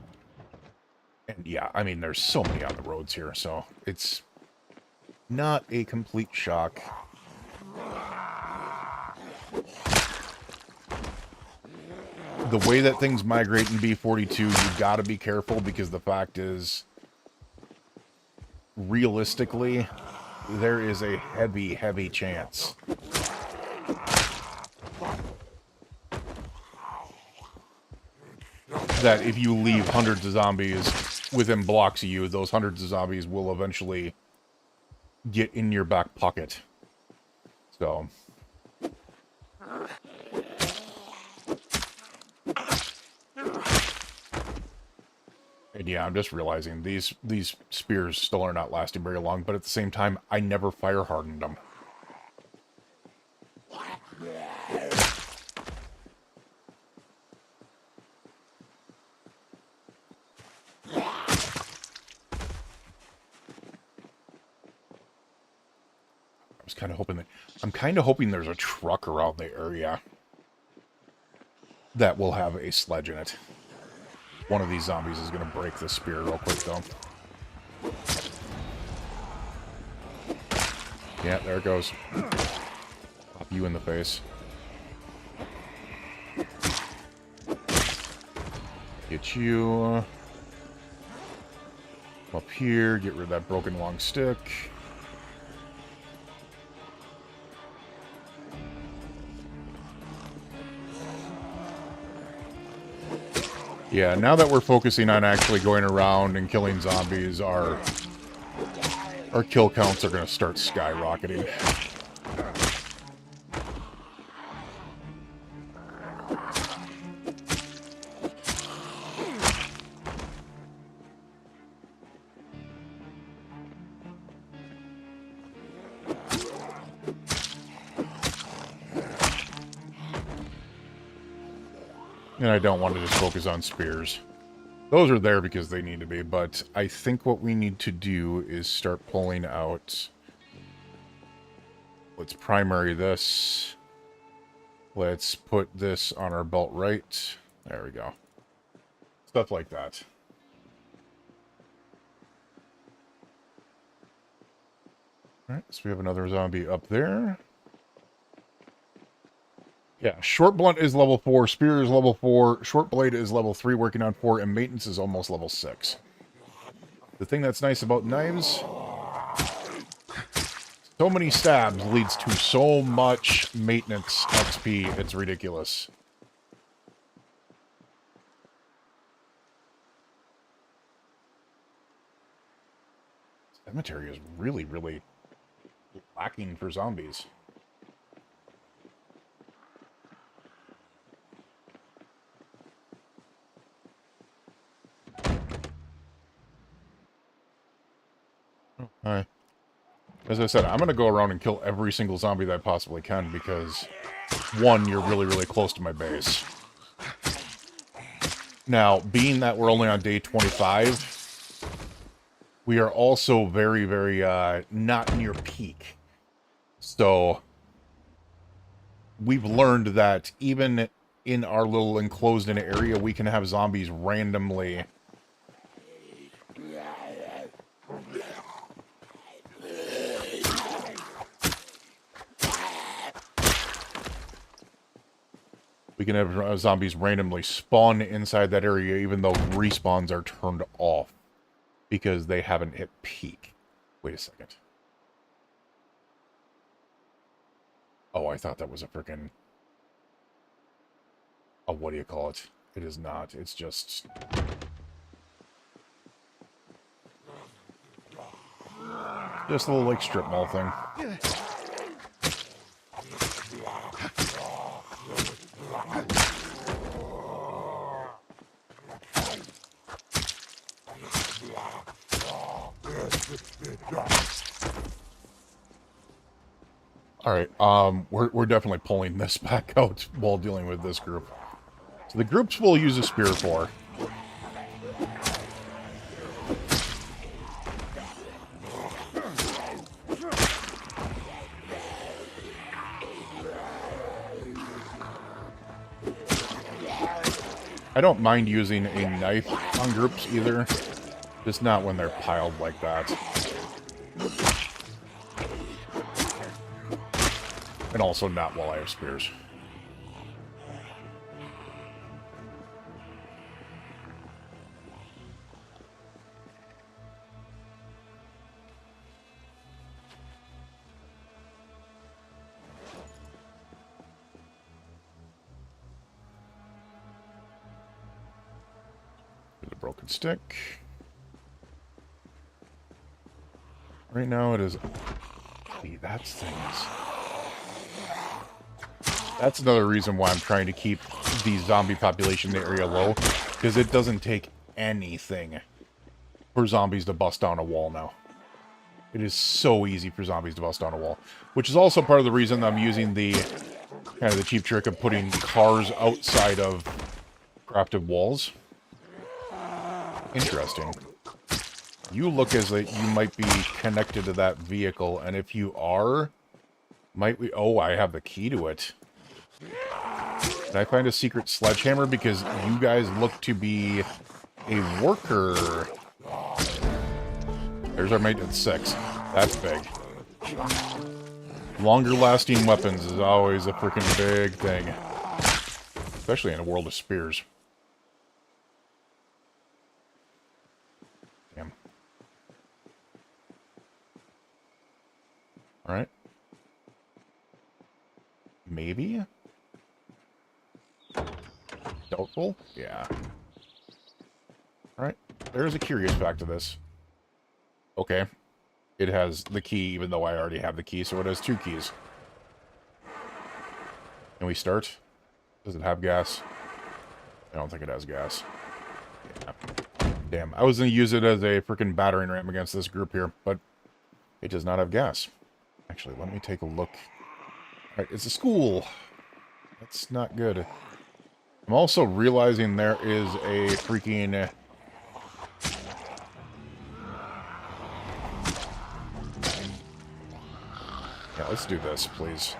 and yeah, I mean, there's so many on the roads here, so it's not a complete shock. The way that things migrate in B42, you gotta be careful, because the fact is, realistically, there is a heavy, heavy chance that if you leave hundreds of zombies within blocks of you, those hundreds of zombies will eventually get in your back pocket. So... And yeah, I'm just realizing these spears still are not lasting very long, but at the same time, I never fire hardened them. I'm kind of hoping there's a truck around the area that will have a sledge in it. One of these zombies is going to break this spear real quick, though. Yeah, there it goes. Pop you in the face. Get you up here. Get rid of that broken long stick. Yeah, now that we're focusing on actually going around and killing zombies, our kill counts are going to start skyrocketing. And I don't want to just focus on spears. Those are there because they need to be, but I think what we need to do is start pulling out... Let's primary this. Let's put this on our belt right. There we go. Stuff like that. Alright, so we have another zombie up there. Yeah, short blunt is level 4, spear is level 4, short blade is level 3, working on 4, and maintenance is almost level 6. The thing that's nice about knives, so many stabs leads to so much maintenance XP, it's ridiculous. Cemetery is really, really lacking for zombies. Alright. As I said, I'm going to go around and kill every single zombie that I possibly can, because, one, you're really, really close to my base. Now, being that we're only on day 25, we are also very, very, not near peak. So, we've learned that even in our little enclosed-in area, we can have zombies randomly... We can have zombies randomly spawn inside that area, even though respawns are turned off because they haven't hit peak. Wait a second. Oh, I thought that was a freaking... Oh, what do you call it? It is not. It's just... Just a little, like, strip mall thing. Alright, we're definitely pulling this back out while dealing with this group. So the groups we'll use a spear for. I don't mind using a knife on groups either. Just not when they're piled like that. And also not while I have spears. There's a broken stick. Right now it is... See, that's things. That's another reason why I'm trying to keep the zombie population in the area low, because it doesn't take anything for zombies to bust down a wall now. It is so easy for zombies to bust down a wall, which is also part of the reason that I'm using the kind of the cheap trick of putting cars outside of crafted walls. Interesting. You look as though you might be connected to that vehicle, and if you are, might we... Oh, I have the key to it. Did I find a secret sledgehammer? Because you guys look to be a worker. There's our mate at 6. That's big. Longer lasting weapons is always a freaking big thing. Especially in a world of spears. Damn. Alright. Maybe? Doubtful? Yeah. Alright. There's a curious fact to this. Okay. It has the key, even though I already have the key, so it has 2 keys. Can we start? Does it have gas? I don't think it has gas. Yeah. Damn, I was going to use it as a freaking battering ram against this group here, but it does not have gas. Actually, let me take a look. Alright, it's a school. That's not good. I'm also realizing there is a freaking... Yeah, let's do this, please.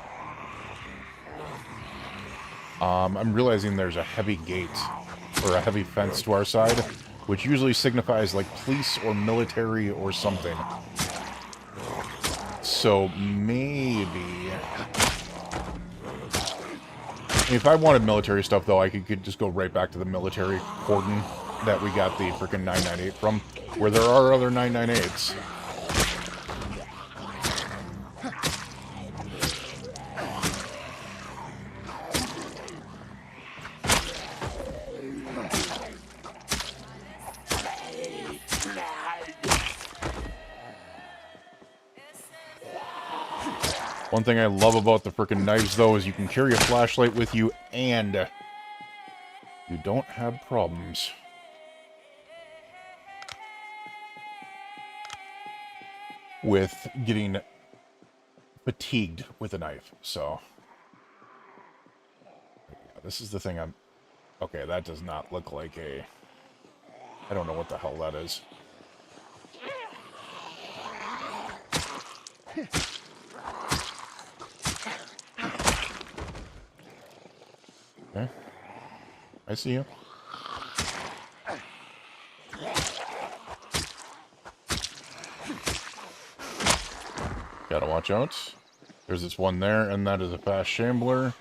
I'm realizing there's a heavy gate, or a heavy fence to our side, which usually signifies, like, police or military or something. So, maybe... If I wanted military stuff, though, I could just go right back to the military cordon that we got the frickin' 998 from, where there are other 998s. One thing I love about the frickin' knives, though, is you can carry a flashlight with you, and you don't have problems. With getting fatigued with a knife, so... Yeah, this is the thing I'm... Okay, that does not look like a... I don't know what the hell that is. Okay. I see you. Gotta watch out. There's this one there, and that is a fast shambler.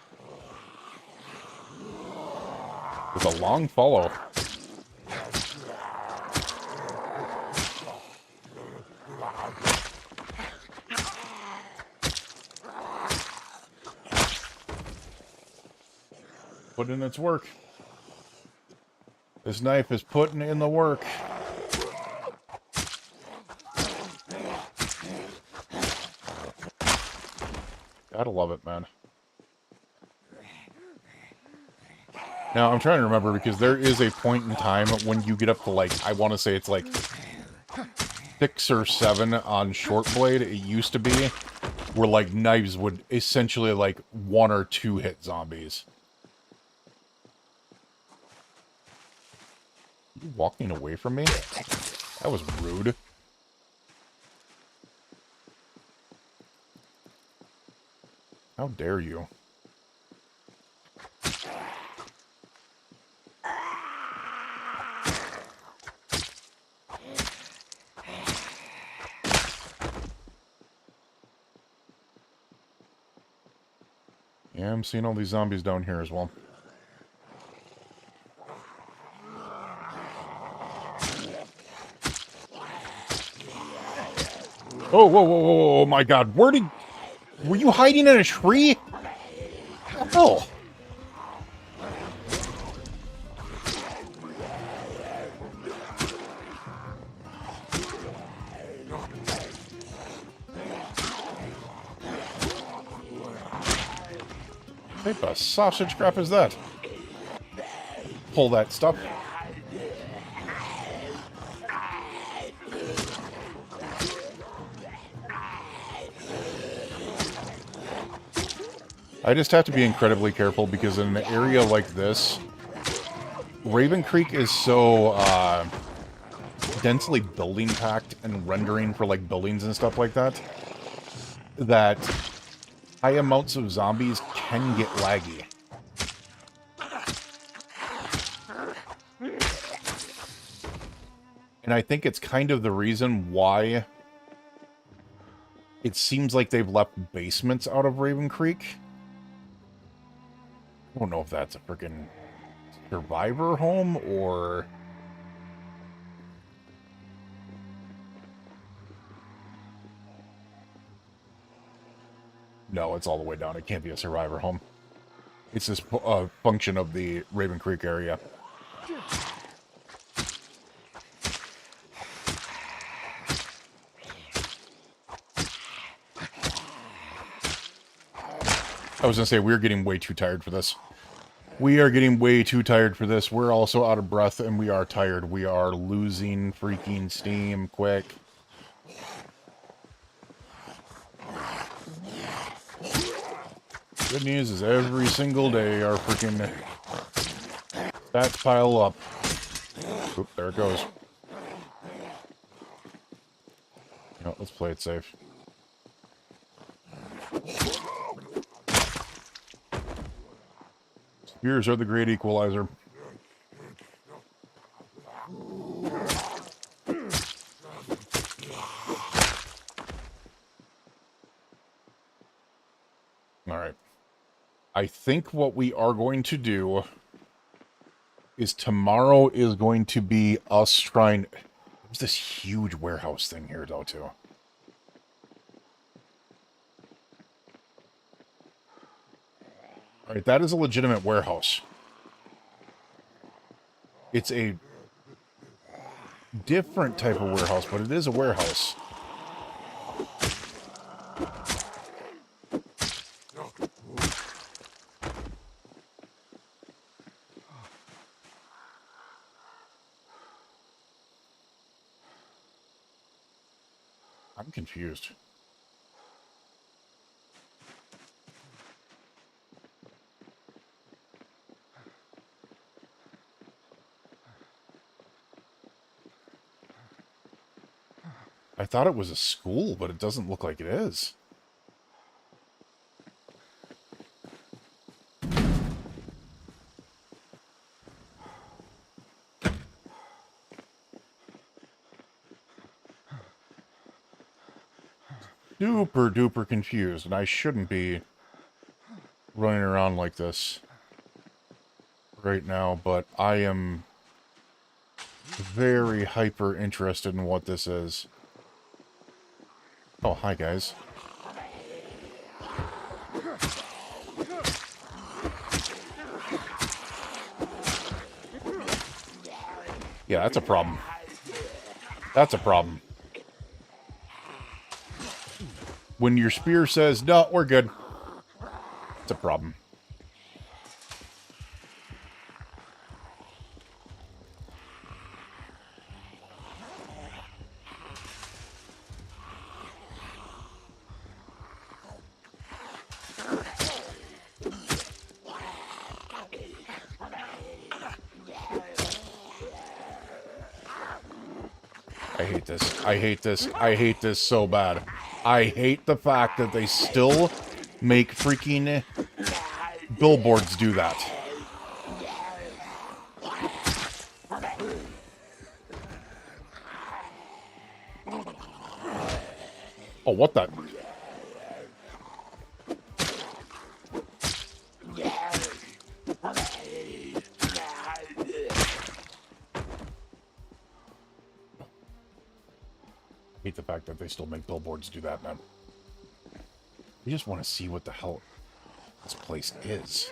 With a long follow. Put in its work. This knife is putting in the work. Gotta love it, man. Now, I'm trying to remember, because there is a point in time when you get up to, like, I want to say it's like 6 or 7 on short blade, it used to be, where, like, knives would essentially, like, 1 or 2 hit zombies. You walking away from me? That was rude. How dare you? Yeah, I'm seeing all these zombies down here as well. Oh, whoa, whoa, whoa, whoa, oh my god. Were you hiding in a tree? Oh. What type of sausage crap is that? Pull that stuff. I just have to be incredibly careful because in an area like this, Raven Creek is so densely building packed and rendering for like buildings and stuff like that, that high amounts of zombies can get laggy. And I think it's kind of the reason why it seems like they've left basements out of Raven Creek. I don't know if that's a freaking survivor home or... No, it's all the way down. It can't be a survivor home. It's this function of the Raven Creek area. I was going to say, we're getting way too tired for this. We are getting way too tired for this. We're also out of breath, and we are tired. We are losing freaking steam quick. Good news is every single day our freaking stats pile up. Oop, there it goes. No, let's play it safe. Spears are the great equalizer. Alright. I think what we are going to do is tomorrow is going to be us trying... There's this huge warehouse thing here, though, too. Alright, that is a legitimate warehouse. It's a different type of warehouse, but it is a warehouse. I'm confused. I thought it was a school, but it doesn't look like it is. Super duper confused, and I shouldn't be running around like this right now, but I am very hyper interested in what this is. Oh, hi guys. Yeah, that's a problem. That's a problem. When your spear says, no, we're good. It's a problem. I hate this. I hate this. I hate this so bad. I hate the fact that they still make freaking billboards do that. Oh, what the? hate the fact that they still make billboards do that, man. We just want to see what the hell this place is.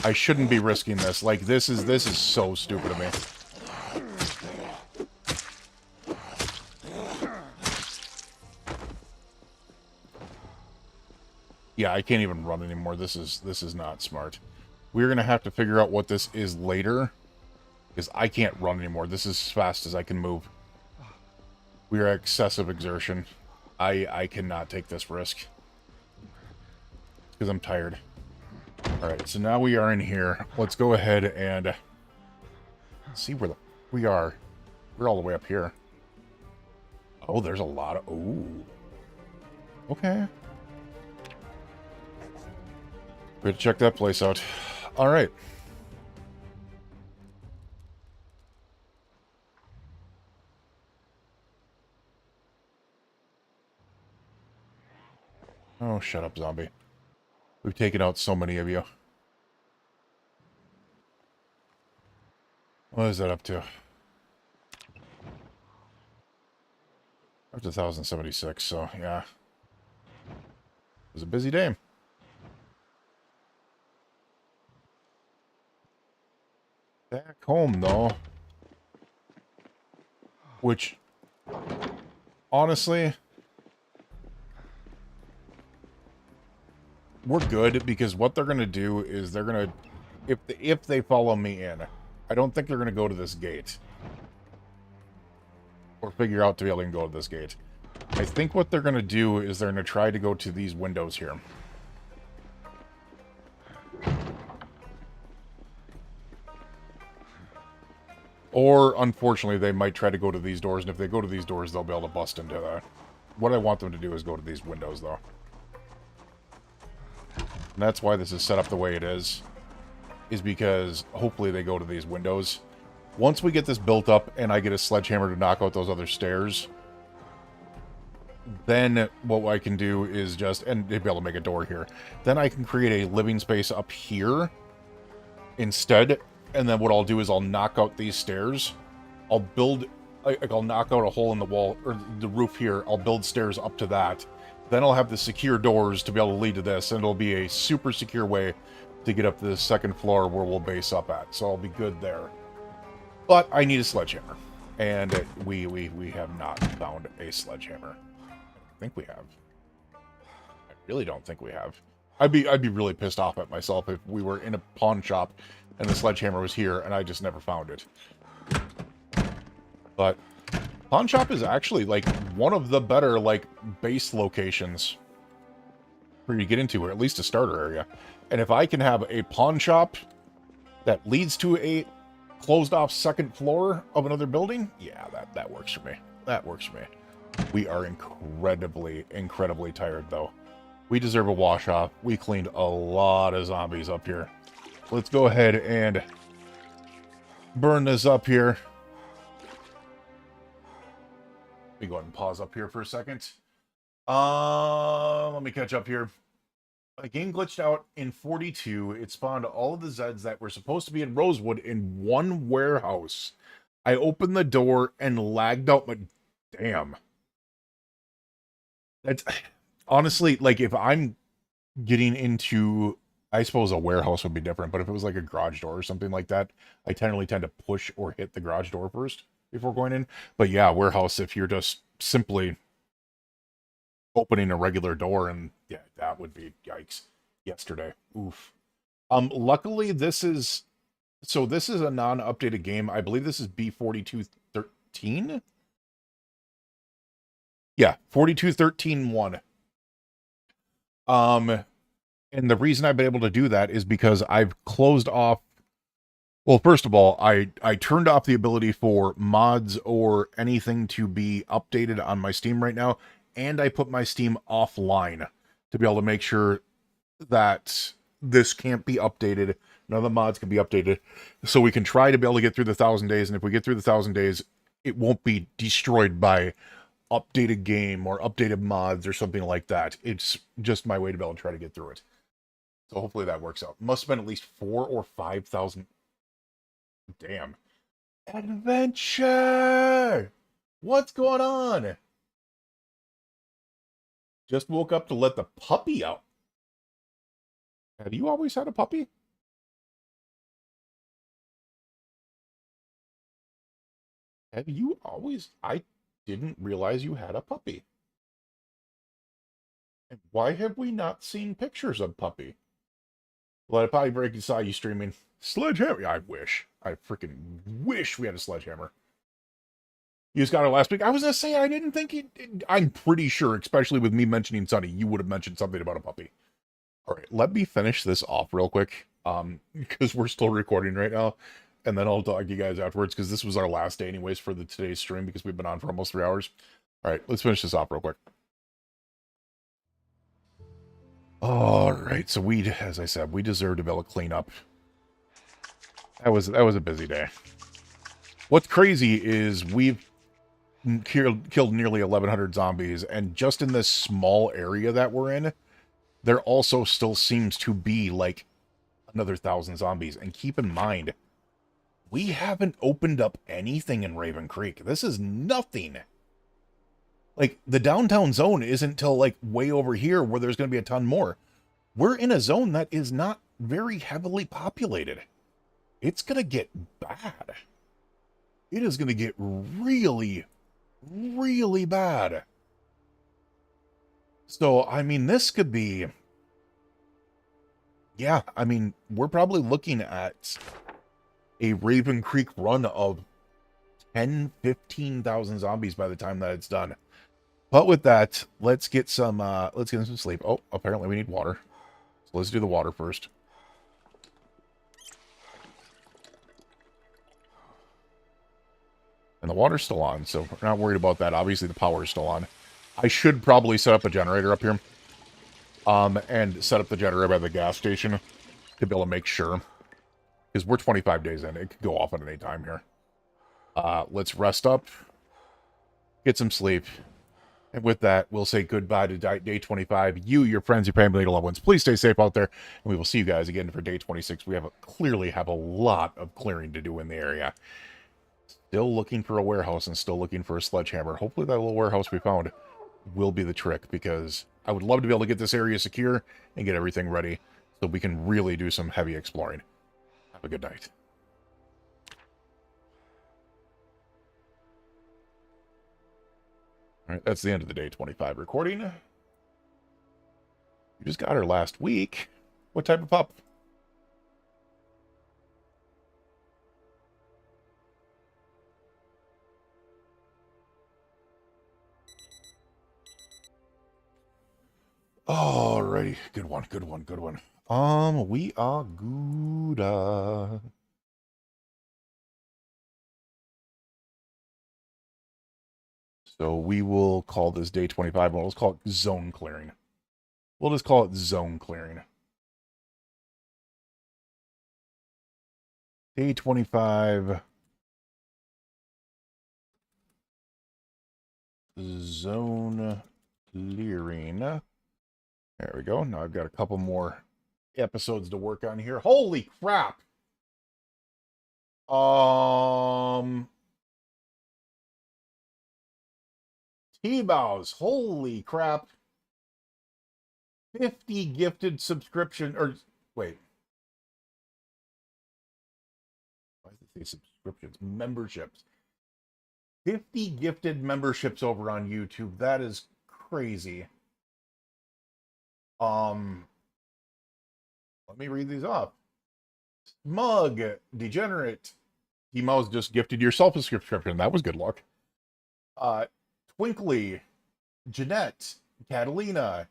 I shouldn't be risking this. Like, this is so stupid of me. Yeah, I can't even run anymore. This is not smart. We're gonna have to figure out what this is later, because I can't run anymore. This is as fast as I can move. We are at excessive exertion. I cannot take this risk because I'm tired. All right, so now we are in here. Let's go ahead and see where we are. We're all the way up here. Oh, there's a lot of... Ooh. Okay. We have to check that place out. All right. Oh, shut up, zombie. We've taken out so many of you. What is that up to? Up to 1,076, so yeah. It was a busy day. Back home, though. Which, honestly, we're good, because what they're going to do is they're going to, if they follow me in, I don't think they're going to go to this gate. Or figure out to be able to go to this gate. I think what they're going to do is they're going to try to go to these windows here. Or, unfortunately, they might try to go to these doors, and if they go to these doors, they'll be able to bust into that. What I want them to do is go to these windows, though. And that's why this is set up the way it is because hopefully they go to these windows. Once we get this built up and I get a sledgehammer to knock out those other stairs, then what I can do is just, and they'd be able to make a door here, then I can create a living space up here instead, and then what I'll do is I'll knock out these stairs. I'll build, I'll knock out a hole in the wall, or the roof here, I'll build stairs up to that. Then I'll have the secure doors to be able to lead to this, and it'll be a super secure way to get up to the second floor where we'll base up at. So I'll be good there. But I need a sledgehammer, and we have not found a sledgehammer. I think we have. I really don't think we have. I'd be really pissed off at myself if we were in a pawn shop and the sledgehammer was here and I just never found it. But pawn shop is actually, like, one of the better, like, base locations for you to get into, or at least a starter area. And if I can have a pawn shop that leads to a closed-off second floor of another building, yeah, that works for me. That works for me. We are incredibly, incredibly tired, though. We deserve a wash-off. We cleaned a lot of zombies up here. Let's go ahead and burn this up here. Let me go ahead and pause up here for a second. Let me catch up here. My game glitched out in 42. It spawned all of the Zeds that were supposed to be in Rosewood in one warehouse. I opened the door and lagged out, but damn. That's honestly, like, if I'm getting into, I suppose a warehouse would be different, but if it was like a garage door or something like that, I generally tend to push or hit the garage door first before going in. But yeah, warehouse, if you're just simply opening a regular door, and yeah, that would be yikes. Yesterday. Oof. Luckily this is a non-updated game. I believe this is B4213. Yeah, 4213-1. And the reason I've been able to do that is because I've closed off. Well, first of all, I turned off the ability for mods or anything to be updated on my Steam right now, and I put my Steam offline to be able to make sure that this can't be updated. None of the mods can be updated, so we can try to be able to get through the 1,000 days, and if we get through the 1,000 days, it won't be destroyed by updated game or updated mods or something like that. It's just my way to be able to try to get through it. So hopefully that works out. Must have been at least 4,000 or 5,000. Damn. Adventure! What's going on? Just woke up to let the puppy out. Have you always had a puppy? Have you always? I didn't realize you had a puppy. And why have we not seen pictures of puppy? Well, I probably break and saw you streaming Sledgehammer. I wish. I freaking wish we had a Sledgehammer. You just got her last week. I was gonna say I didn't think I'm pretty sure, especially with me mentioning Sunny, you would have mentioned something about a puppy. All right, let me finish this off real quick, because we're still recording right now, and then I'll talk to you guys afterwards, because this was our last day anyways for today's stream, because we've been on for almost 3 hours. All right, let's finish this off real quick. All right, so as I said, we deserve to be able to clean up. That was a busy day. What's crazy is we've killed nearly 1,100 zombies, and just in this small area that we're in, there also still seems to be like another 1,000 zombies. And keep in mind, we haven't opened up anything in Raven Creek. This is nothing. Like, the downtown zone isn't till like way over here where there's going to be a ton more. We're in a zone that is not very heavily populated. It's going to get bad. It is going to get really, really bad. So, I mean, this could be... Yeah, I mean, we're probably looking at a Raven Creek run of 15,000 zombies by the time that it's done. But with that, let's get some sleep. Oh, apparently we need water. So let's do the water first. And the water's still on, so we're not worried about that. Obviously, the power is still on. I should probably set up a generator up here. And set up the generator by the gas station to be able to make sure. Because we're 25 days in. It could go off at any time here. Let's rest up. Get some sleep. And with that, we'll say goodbye to day 25. You, your friends, your family, your loved ones, please stay safe out there. And we will see you guys again for day 26. We clearly have a lot of clearing to do in the area. Still looking for a warehouse and still looking for a sledgehammer. Hopefully that little warehouse we found will be the trick, because I would love to be able to get this area secure and get everything ready so we can really do some heavy exploring. Have a good night. All right, that's the end of the day 25 recording. You just got her last week. What type of pup? Alrighty, good one, good one, good one. We are good. So we will call this day 25. Well, let's call it zone clearing. We'll just call it zone clearing. Day 25. Zone clearing. There we go. Now I've got a couple more episodes to work on here. Holy crap! T-Bows. Holy crap. 50 gifted subscription, or wait. Why does it say subscriptions? Memberships. 50 gifted memberships over on YouTube. That is crazy. Let me read these off. Mug, Degenerate, T-Mouse just gifted yourself a subscription. That was good luck. Twinkly, Jeanette, Catalina,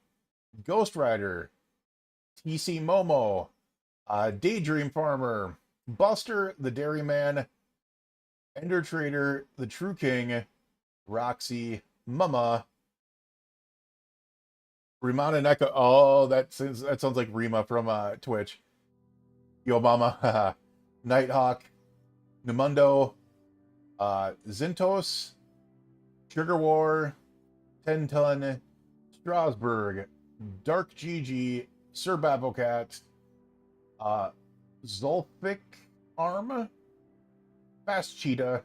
Ghost Rider, TC Momo, Daydream Farmer, Buster, the Dairyman, Ender Trader, the True King, Roxy, Mama, Rimana Neko. Oh, that sounds like Rima from Twitch. Yo Mama, Nighthawk, Namundo, Zintos, Sugar War, 10 Ton, Strasbourg, Dark Gigi, Sir Babocat, Zolfic Arm, Fast Cheetah,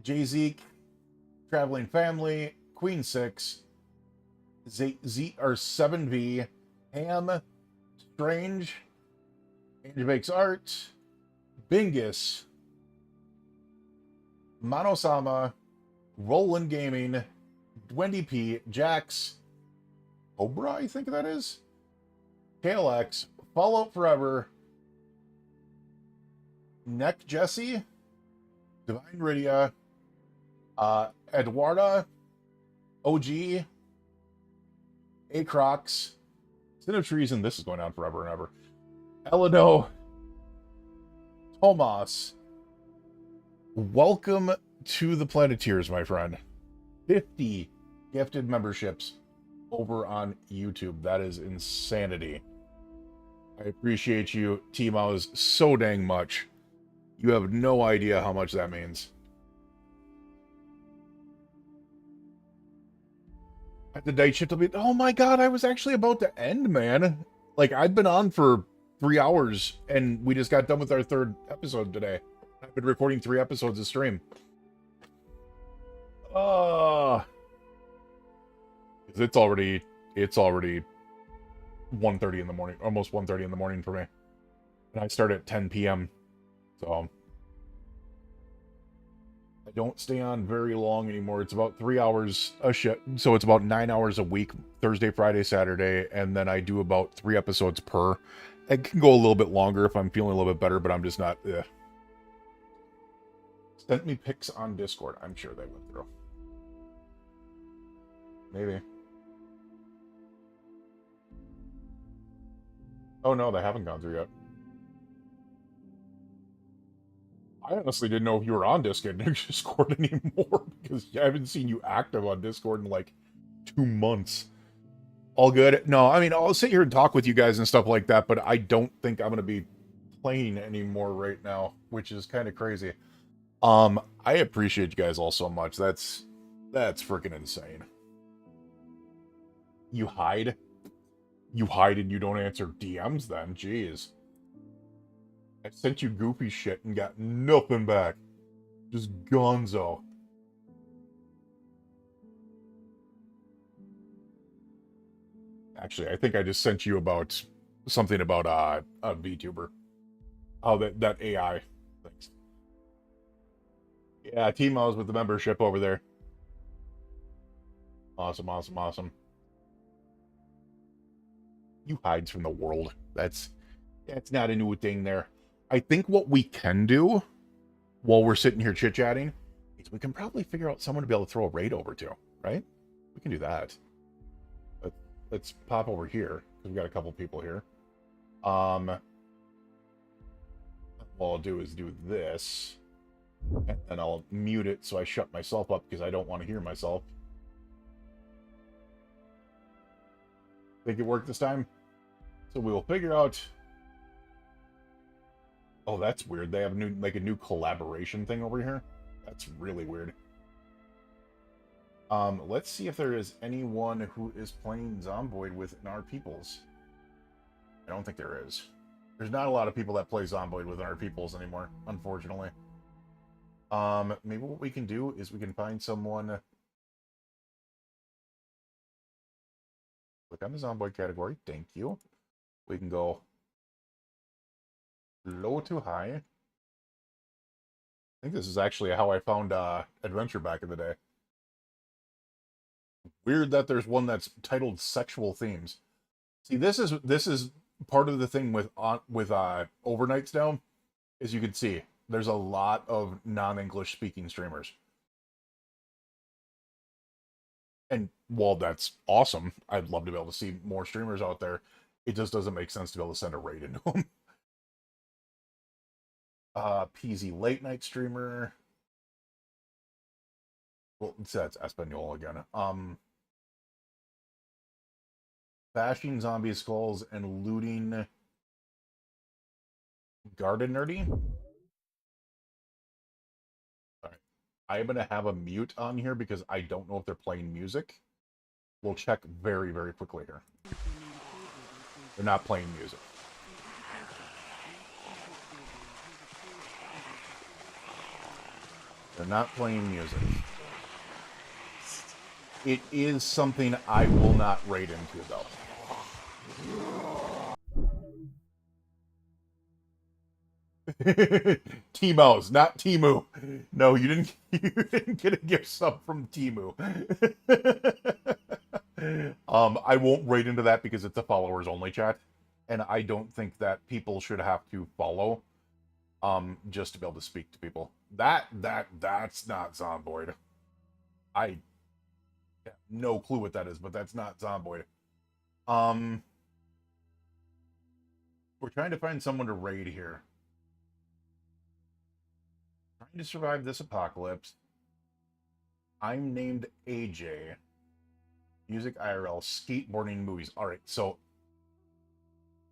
J-Zeke, Traveling Family, Queen 6, Z or 7V, Ham, Strange, Angel Makes Art, Bingus, Manosama, Roland Gaming, Wendy P, Jax, Cobra, I think that is, KLX, Fallout Forever, Neck Jesse, Divine Rydia, Eduarda, OG, Acrox, Sin of Treason, this is going on forever and ever, Eleno, Tomas. Welcome to the Planeteers, my friend. 50 gifted memberships over on YouTube. That is insanity. I appreciate you, T-Mouse, so dang much. You have no idea how much that means. At the night shift will be... Oh my god, I was actually about to end, man. Like, I've been on for 3 hours, and we just got done with our 3rd episode today. I've been recording 3 episodes of stream. It's already 1:30 in the morning, almost 1:30 in the morning for me. And I start at 10 p.m. So I don't stay on very long anymore. It's about 3 hours a shift. So it's about 9 hours a week, Thursday, Friday, Saturday, and then I do about 3 episodes per. It can go a little bit longer if I'm feeling a little bit better, but I'm just not. Sent me pics on Discord. I'm sure they went through. Maybe. Oh no, they haven't gone through yet. I honestly didn't know if you were on Discord anymore because I haven't seen you active on Discord in like 2 months. All good? No, I mean, I'll sit here and talk with you guys and stuff like that, but I don't think I'm going to be playing anymore right now, which is kind of crazy. I appreciate you guys all so much. That's freaking insane. You hide? You hide and you don't answer DMs then? Jeez. I sent you goofy shit and got nothing back. Just gonzo. Actually, I think I just sent you about something about a VTuber. Oh, that AI. Thanks. Yeah, T-Mo's with the membership over there. Awesome, awesome, awesome. You hides from the world. That's not a new thing there. I think what we can do while we're sitting here chit-chatting is we can probably figure out someone to be able to throw a raid over to, right? We can do that. Let's pop over here, because we've got a couple people here. What I'll do is do this, and then I'll mute it so I shut myself up because I don't want to hear myself. Think it worked this time? So we will figure out... Oh, that's weird. They have a new collaboration thing over here. That's really weird. Let's see if there is anyone who is playing Zomboid within our peoples. I don't think there is. There's not a lot of people that play Zomboid within our peoples anymore, unfortunately. Maybe what we can do is we can find someone... Click on the Zomboid category. Thank you. We can go low to high. I think this is actually how I found Adventure back in the day. Weird that there's one that's titled Sexual Themes. See, this is part of the thing with overnights now, as you can see, there's a lot of non-English speaking streamers. And while that's awesome, I'd love to be able to see more streamers out there. It just doesn't make sense to be able to send a raid into them. PZ late night streamer. Well, that's Espanol again. Bashing zombie skulls and looting garden nerdy. Alright. I'm gonna have a mute on here because I don't know if they're playing music. We'll check very, very quickly here. They're not playing music. They're not playing music. It is something I will not raid into, though. Timo's, not Timu. No, you didn't. You didn't get a gift sub from Timu. I won't raid into that because it's a followers only chat, and I don't think that people should have to follow, just to be able to speak to people. That's not Zomboid. I have no clue what that is, but that's not Zomboid. We're trying to find someone to raid here. Trying to survive this apocalypse. I'm named AJ. Music IRL, skateboarding movies. All right, so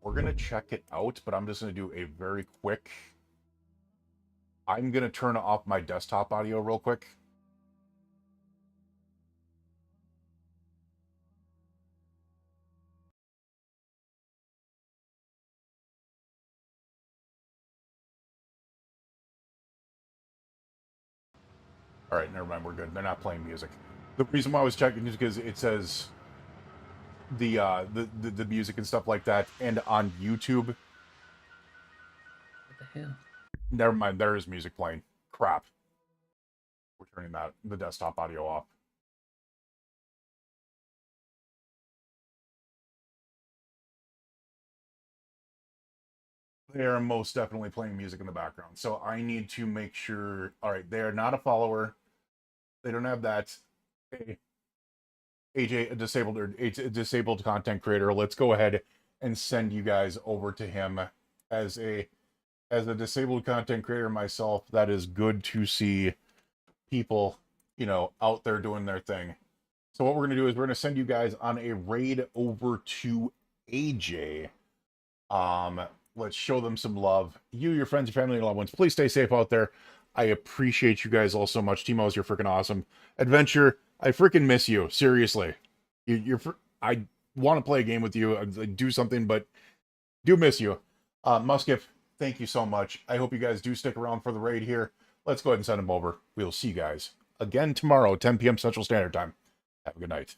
we're going to check it out, but I'm just going to do a very quick... I'm going to turn off my desktop audio real quick. All right, never mind. We're good. They're not playing music. The reason why I was checking is because it says the music and stuff like that, and on YouTube. What the hell? Never mind. There is music playing. Crap. We're turning the desktop audio off. They are most definitely playing music in the background. So I need to make sure. All right, they are not a follower. They don't have that. Hey, AJ, a disabled content creator. Let's go ahead and send you guys over to him as a disabled content creator myself. That is good to see people, out there doing their thing. So what we're gonna do is we're gonna send you guys on a raid over to AJ. Let's show them some love. You, your friends, your family, and loved ones. Please stay safe out there. I appreciate you guys all so much. Timo's, you're freaking awesome. Adventure, I freaking miss you. Seriously. I want to play a game with you, do something, but do miss you. Muskif, thank you so much. I hope you guys do stick around for the raid here. Let's go ahead and send them over. We'll see you guys again tomorrow, 10 p.m. Central Standard Time. Have a good night.